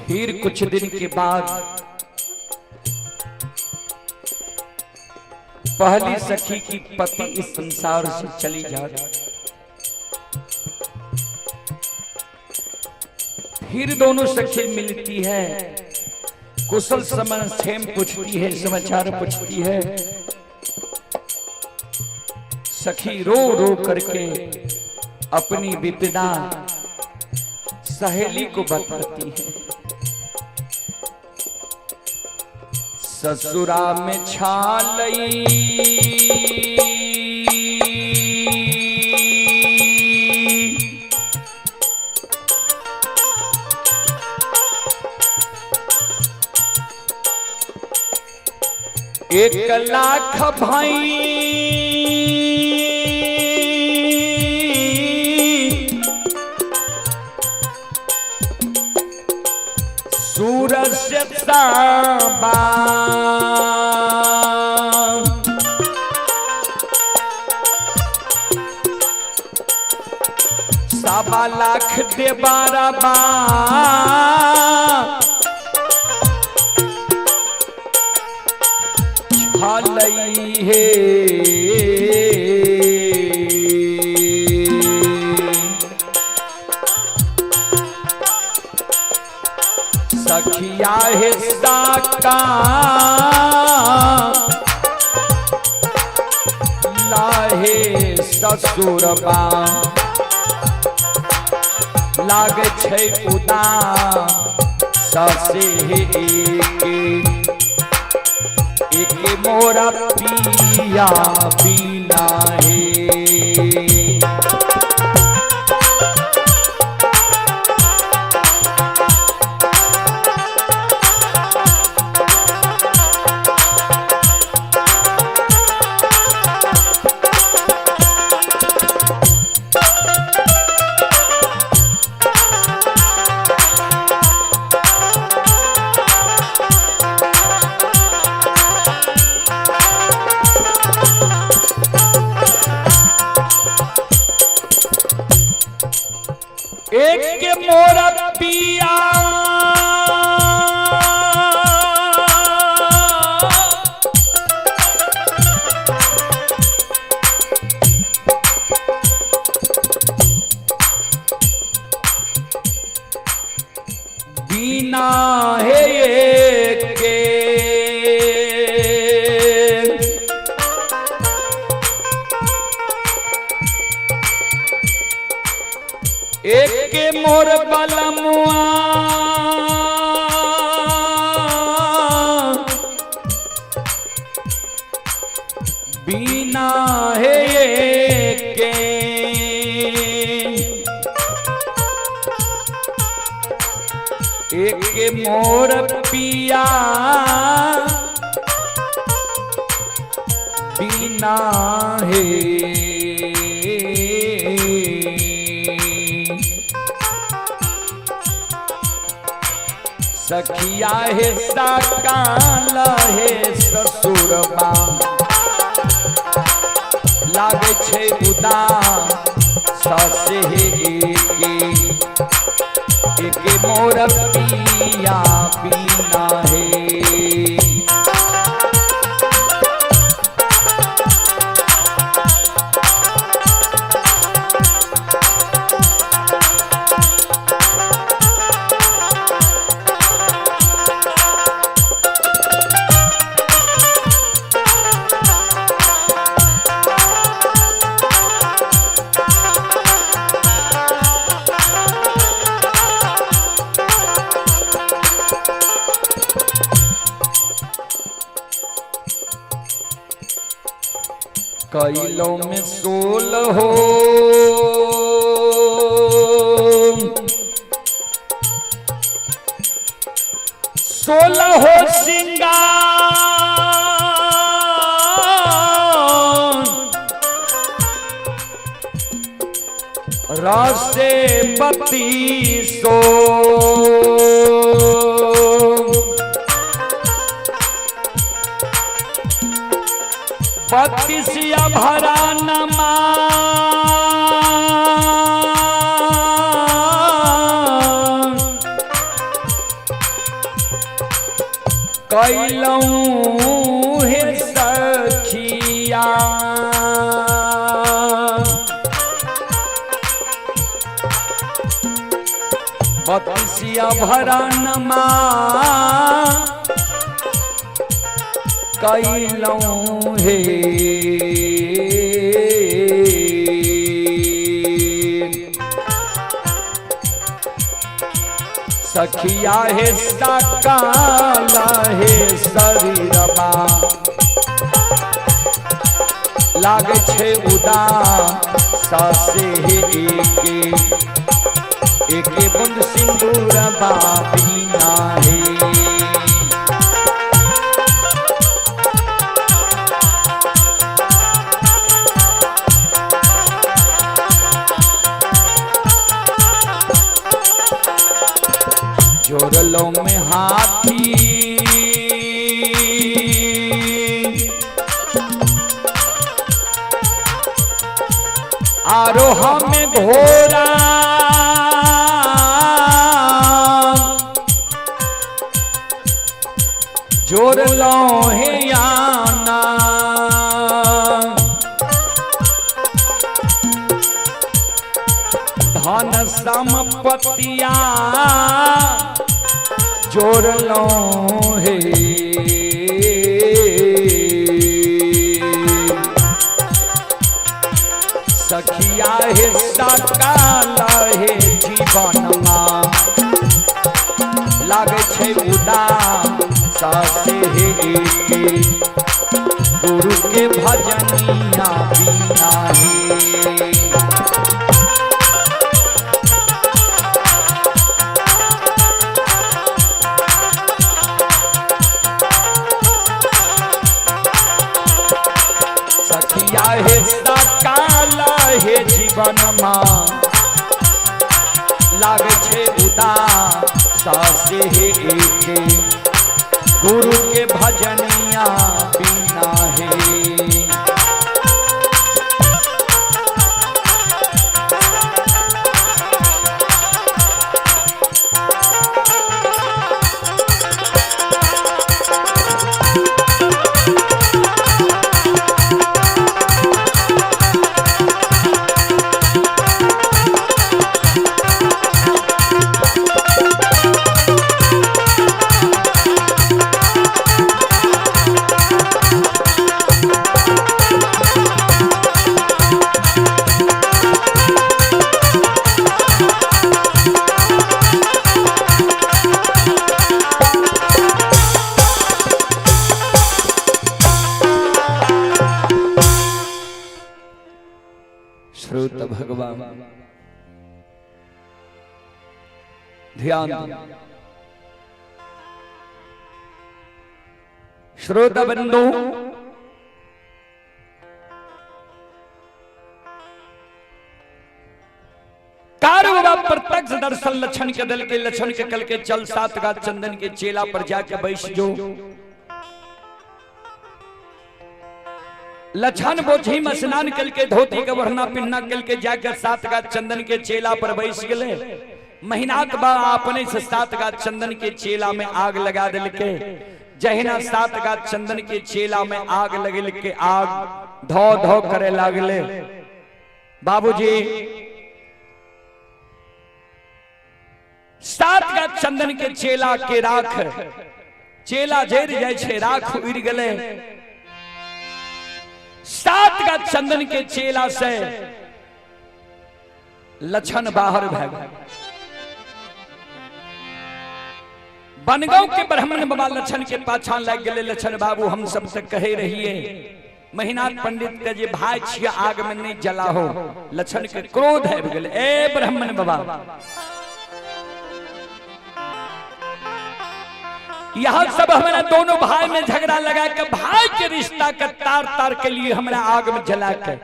फिर कुछ दिन के बाद पहली सखी की पति इस संसार से चली जाती, फिर दोनों सखी मिलती है, कुशल समाचार पूछती है, समाचार पूछती है। सखी रो रो करके अपनी विपदा सहेली को बताती है। ससुरा में छालई 1,00,000 भाई सूरज से ताबा 1,00,000 दे 12 बा लई है सखिया हिस्सा का लाहे ससुरबा लागे छै उदा ससे एक मोरा पिया बिना है एक के मोरा पिया बिना है के एक के मोर बलमुआ बिना है के एक के मोर पिया बिना है सखिया हिस्सा काला है ससुरबा लागे छै उदा ससे एक मोर पिया बिना है कैलों में 16 हो सिंगार रासे 32 बत्तीसिया भरा नमा कैलूं हे सखिया बत्तीसिया भरा नमा कैलूं हे सखिया हिस्सा काला है शरीरबा लागे छै उदा ससे एक बूंद सिंदूरबा बिना है जोरलो में हाथी आरोहा में घोड़ा जोर लो है याना धन संपत्तिया जोर लो है सखिया है सकाला है जीवन मां लागे छे उदास से हे गुरु के भजनिया बिना हे सखिया हे सकाला हे जीवन मां लागे छे उदास से हे गुरु के भजनिया बिना है श्रोत भगवान ध्यान श्रोत बंधु प्रत्यक्ष दर्शन लक्षण के दल के लक्षण के कल के चल सात गा चंदन के चेला पर जाके बैठ जो लक्षण बोझी में स्नान कल के धोती के वरना पिन्ना कल के जाकर सात गा चंदन के चेला पर बैठ गए महीनात बा अपने से सात गा चंदन के चेला में आग लगा दिल के जहिना सात गा चंदन के चेला में आग लगे के आग धो धो करे लागले बाबूजी सात गा चंदन के चेला के राख चेला जर जाय छे राख उड़ गले सात गा चंदन के चेला से लक्षण बाहर भाग बनगांव के ब्राह्मण बाबा लक्षण के पाछान लग गए लक्षण बाबू हम सब से कहे रहिए महीनाथ पंडित के जे भाई छिया आग में नहीं जला हो लक्षण के क्रोध है गए ए ब्राह्मण बाबा यहाँ सब हमारा दोनों भाई में झगड़ा लगा के भाई के रिश्ता का तार तार के लिए हमारा आग में जला के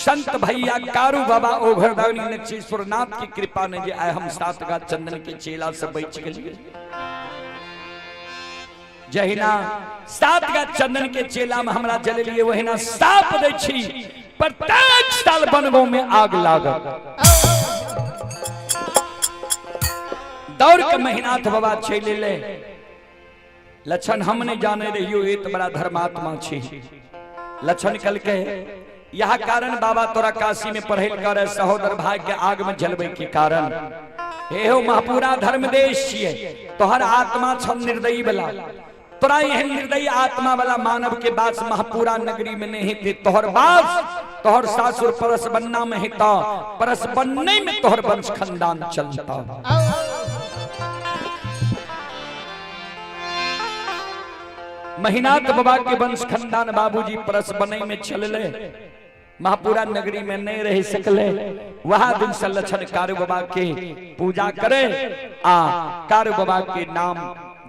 संत भैया कारू बाबा ओघरदानी नक्षेश्वर नाथ की कृपा ने जे आए हम सात गा चंदन के चेला से बैठ गए जहिना सात गा चंदन के चेला में हमरा जल लिए वहिना साप दै छी प्रत्येक साल बनगो में आग लागल दौड़ के महीनाथ बाबा चले ले लक्षण हम नहीं जाने रहियो ये तो बड़ा धर्मात्मा छी लक्षण कल के यह कारण बाबा तोरा काशी में पढ़ेल कर सहोदर भाई के आग में जलबे के कारण हे हो महापुरा धर्म देश छिए तोहर आत्मा छ निर्दयी वाला तोरा यह निर्दयी आत्मा वाला मानव के बास महापुरा नगरी में नहीं थे तोहर बास तोहर सासुर परस बनना में हिता परस बनने में तोहर वंश खानदान चलता महीनाथ बाबा के वंश खानदान बाबूजी परस बने में चलले महापुरा नगरी में नहीं रह सकले वहां दिन से लक्षण कारू बाबा के पूजा करे आ कारू बाबा के नाम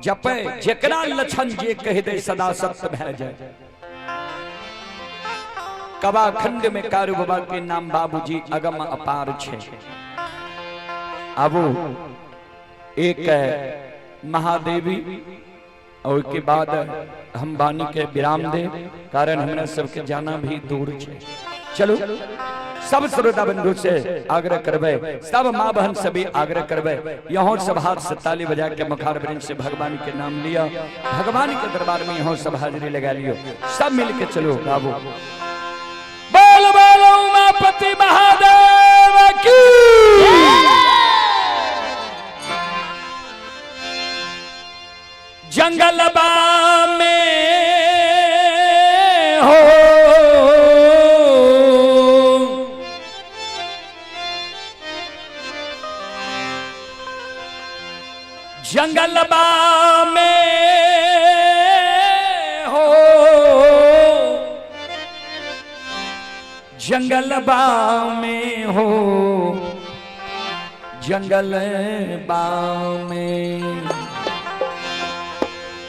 जपे जेकरा लक्षण जे कह दे सदा सत्य भय जाए कबा खंड में कारू बाबा के नाम बाबूजी अगम अपार छे आबू एक है महादेवी और के बाद हम बानी के विराम दे कारण हमरा सबके जाना भी दूर है। चलो सब श्रोता बंधु से आग्रह करबे, सब माँ बहन सभी आग्रह करबे, यहाँ सब हाथ से ताली बजा के मुखार वृंद से भगवान के नाम लिया, भगवान के दरबार में यहाँ सब हाजिरी लगा लियो, सब मिलके चलो गावो बोल बोल उमापति महादेव की। जंगलबा में हो जंगलबा में हो जंगलबा में हो जंगलबा में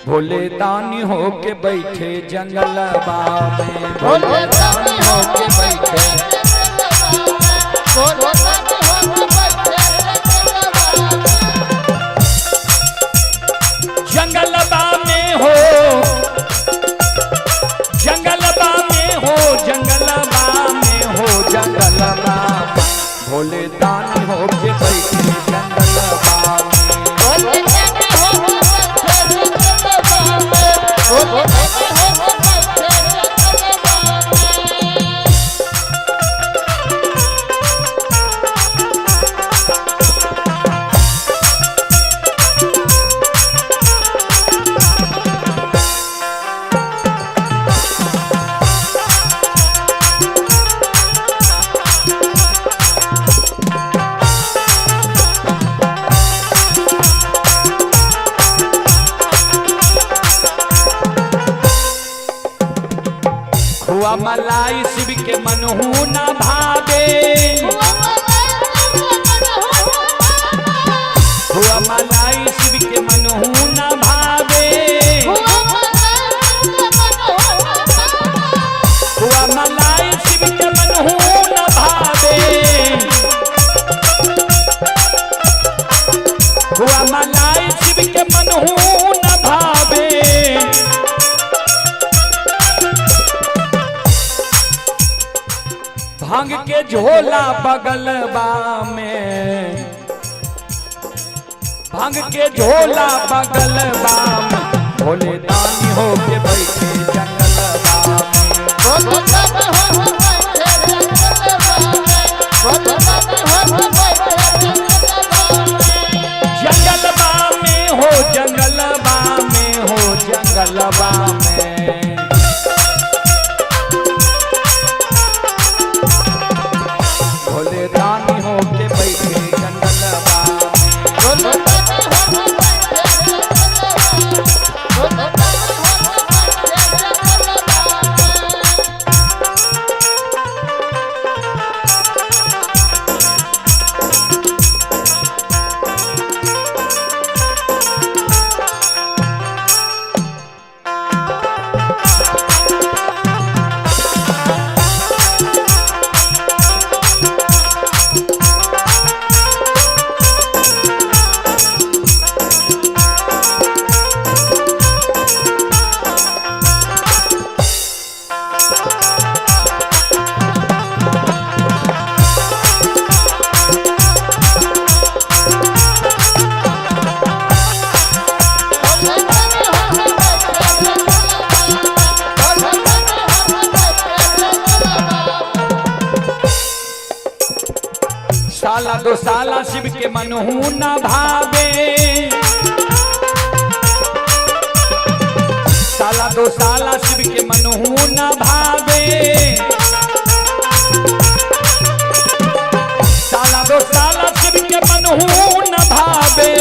भोले दानी हो के बैठे जंगलबा में, भोले दानी हो के बैठे जंगलबा में हो जंगलबा में हो जंगलबा में हो जंगलबा भोले दानी हो के बैठे जंगलबा में। हुआ मलाई शिव के मनहु न भावे, हुआ मलाई शिव के मनहु न भावे, हुआ मलाई शिव के मनहु न भावे, हुआ मलाई शिव के मनहु न भावे। भांग के झोला बगलबा में, भांग के झोला बगलबा में भोले दानी हो के बैठे जंगलबा जंगलबा में हो जंगलबा में हो जंगलबा में भोले दानी हो के बैठे जंगलबा साला दो साला शिव के मनहु न भावे, साला दो साला शिव के मनहु न भावे, साला दो साला शिव के मनहु न भावे,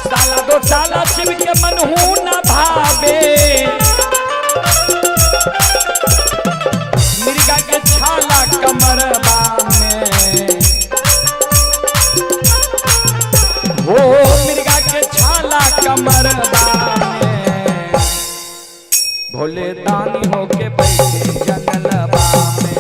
साला दो साला शिव के मनहु न भावे। मिर्गा के छाला कमरबा में हो, मिर्गा के छाला कमरबा में भोले दानी हो के बैठे जंगलबा में।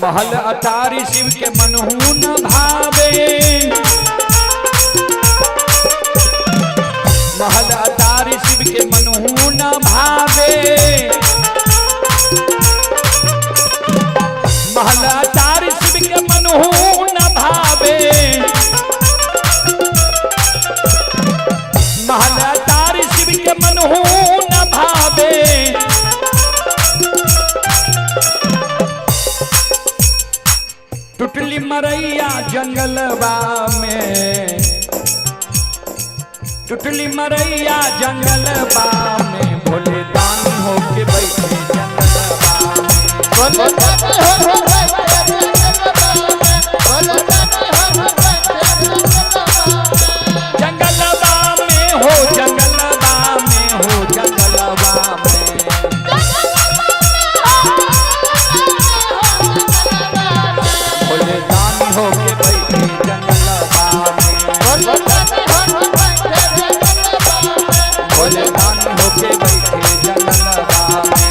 महल अटारी शिव के मनहू न भावे, महल अटारी शिव के मनहू न भावे, महल अटारी शिव के मनहू न भावे, महल अटारी शिव के मनहू न भावे। टुटली मरैया जंगलवा में, टुटली मरैया जंगलवा में, भोले दानी होके बैठे जंगलवा में, भोले दानी हो बैठे जंगलवा में, हो जंगलवा में, हो जंगलवा में, भोले दानी होके बैठे जंगलवा में, भोले दानी होके बैठे जंगलवा में।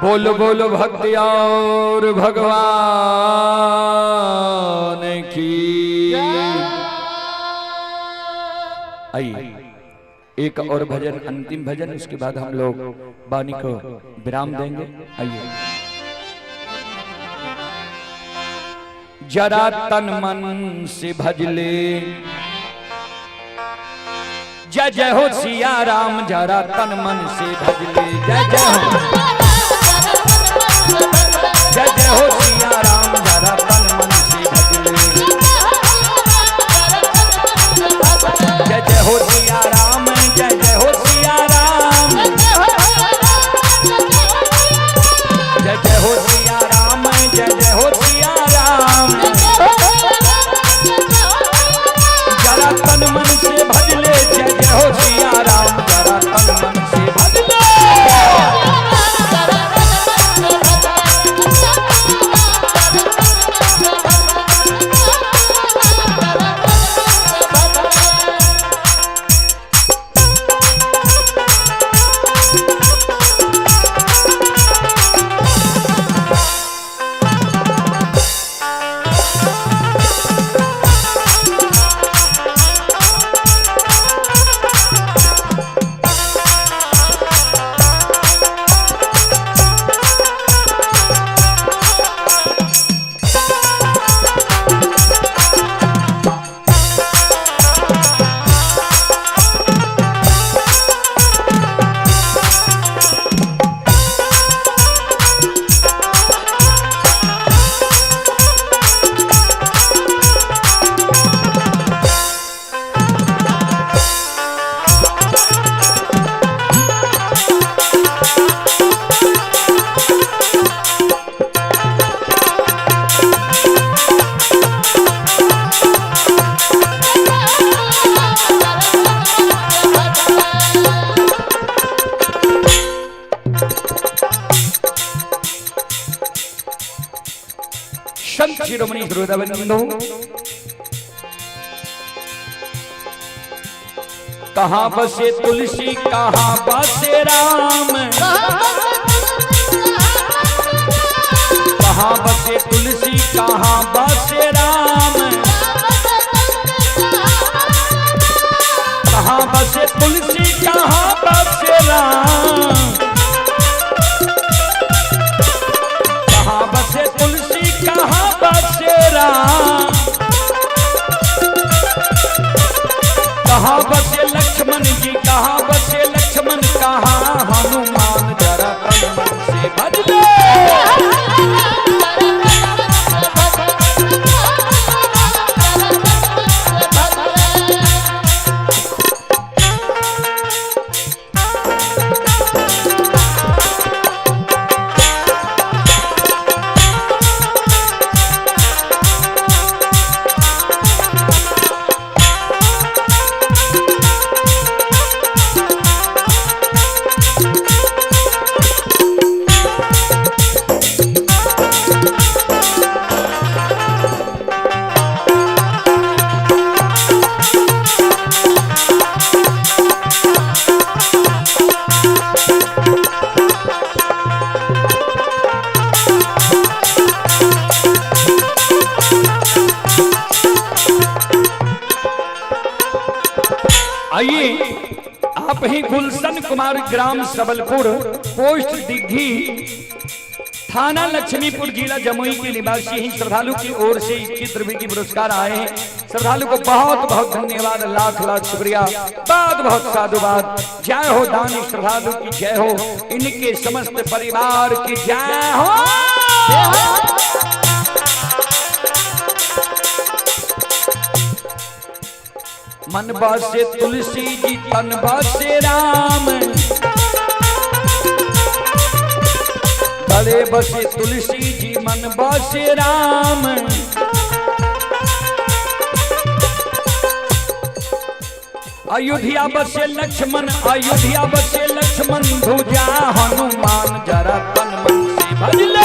बोलो बोलो भक्ति और भगवान की। आइए एक और भजन, अंतिम भजन, उसके बाद हम लोग वाणी को विराम देंगे। आइए जरा तन मन से भजले, जय जय हो सिया राम, जरा तन मन से भजले, जय जय हो, जय जय हो सिया राम, जरा तन मन से भजले, जय जय हो सिया राम, जय जय हो सिया राम, जय जय हो सिया राम, जय जय हो सिया राम, जरा तन मन से भजले, जय जय हो सिया राम, जरा तन मन से भजले। संत शिरोमणि हृदयबंधु कहाँ बसे तुलसी, कहाँ बसे राम, कहाँ बसे तुलसी, कहाँ बसे राम, कहाँ बसे तुलसी, कहाँ बसे राम, कहाँ बसे तुलसी, कहाँ बसे राम, कहाँ बसे लक्ष्मण जी, कहाँ बसे लक्ष्मण, कहाँ हनुमान, जरा तन मन से भजले। आइए आप ही गुलशन कुमार, ग्राम सबलपुर, पोस्ट दिग्घी, थाना लक्ष्मीपुर, जिला जमुई के निवासी ही श्रद्धालु की ओर से 21 रुपए की पुरस्कार आए हैं। श्रद्धालु को बहुत बहुत धन्यवाद, लाख लाख शुक्रिया, बहुत बहुत साधुवाद। जय हो दानी श्रद्धालु की जय हो, इनके समस्त परिवार की जय हो। मन बसे तुलसी जी तन बसे राम, गले बसे तुलसी जी मन बसे राम। अयोध्या बसे लक्ष्मण, अयोध्या बसे लक्ष्मण, भुजा हनुमान, जरा तन मन से भज ले।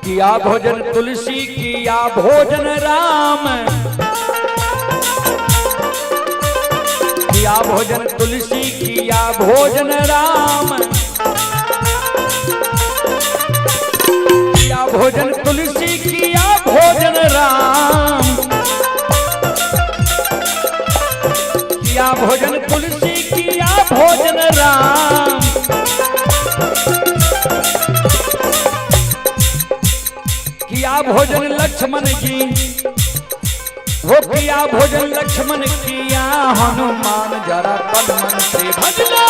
किया भोजन तुलसी, किया भोजन राम, किया भोजन तुलसी, किया भोजन राम, किया भोजन तुलसी, किया भोजन राम, किया भोजन तुलसी, किया भोजन राम। किया भोजन लक्ष्मण जी, वो किया भोजन लक्ष्मण, किया हनुमान, जरा तन मन से भज ले।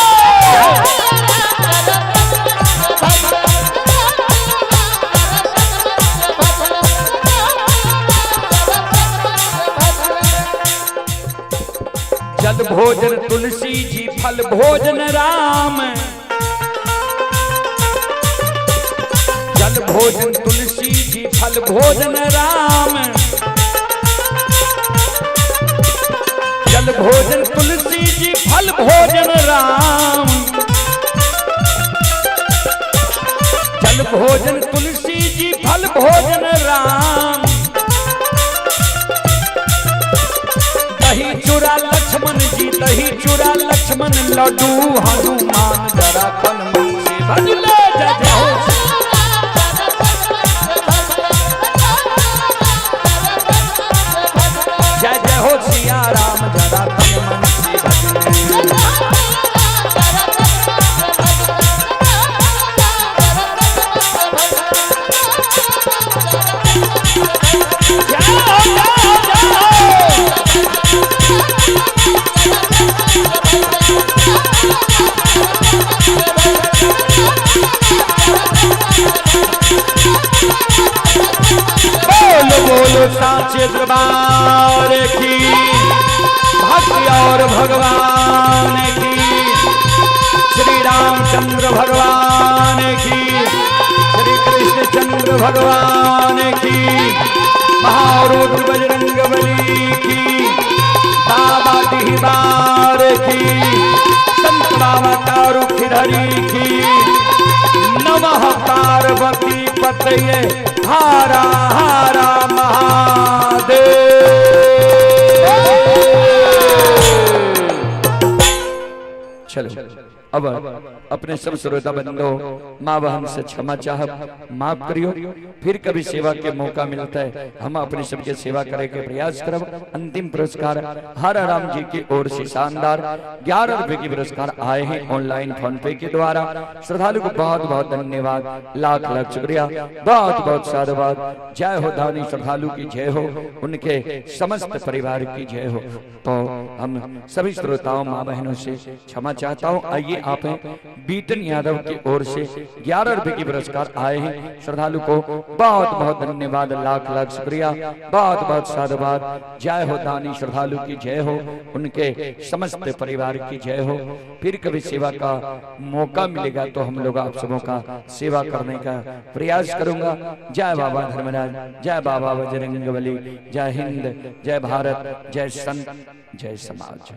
जल भोजन तुलसी जी, फल भोजन राम, जल भोजन तुलसी जी, फल भोजन राम, जल भोजन तुलसी जी, फल भोजन राम, जल भोजन तुलसी जी, फल भोजन राम। दही चूड़ा लक्ष्मण जी, दही चूड़ा लक्ष्मण, लड्डू हनुमान, जरा तन मन से भज ले। जय जय हो, जय जय हो सिया राम, जरा तन मन से भज ले। बोलो बोलो साचे दरबार की, भक्ति और भगवान की, श्री रामचंद्र भगवान की, श्री कृष्ण चंद्र भगवान की, महारुद्र बजरंगबली की, बाबा डिहबार की, संत बाबा कारुखिधरी की। नमः पार्वती पतये हारा हारा महादेव। चलो अब अपने सब श्रोता बंधो माँ बहन से क्षमा चाह, माफ करियो। फिर कभी सेवा के मौका मिलता है हम अपनी सबके सेवा करे के प्रयास करब। अंतिम पुरस्कार हर राम जी की ओर से शानदार 11 रुपए की पुरस्कार आए हैं ऑनलाइन फोन पे के द्वारा। श्रद्धालु को बहुत बहुत धन्यवाद, लाख लाख शुक्रिया, बहुत बहुत साधुवाद। जय हो दानी श्रद्धालु की जय हो, उनके समस्त परिवार की जय हो। तो हम सभी श्रोताओं माँ बहनों से क्षमा चाहता हूँ। आइए आप हैं। बीटन यादव की ओर से 11 रुपए की पुरस्कार आए हैं। श्रद्धालु को बहुत बहुत धन्यवाद, लाख लाख शुक्रिया, बहुत बहुत साधुवाद। जय हो दानी श्रद्धालु की जय हो, उनके समस्त परिवार की जय हो। फिर कभी सेवा का मौका मिलेगा तो हम लोग आप सबों का सेवा करने का प्रयास करूंगा। जय बाबा धर्मराज, जय बाबा बजरंगबली, जय हिंद, जय भारत, जय संत, जय समाज।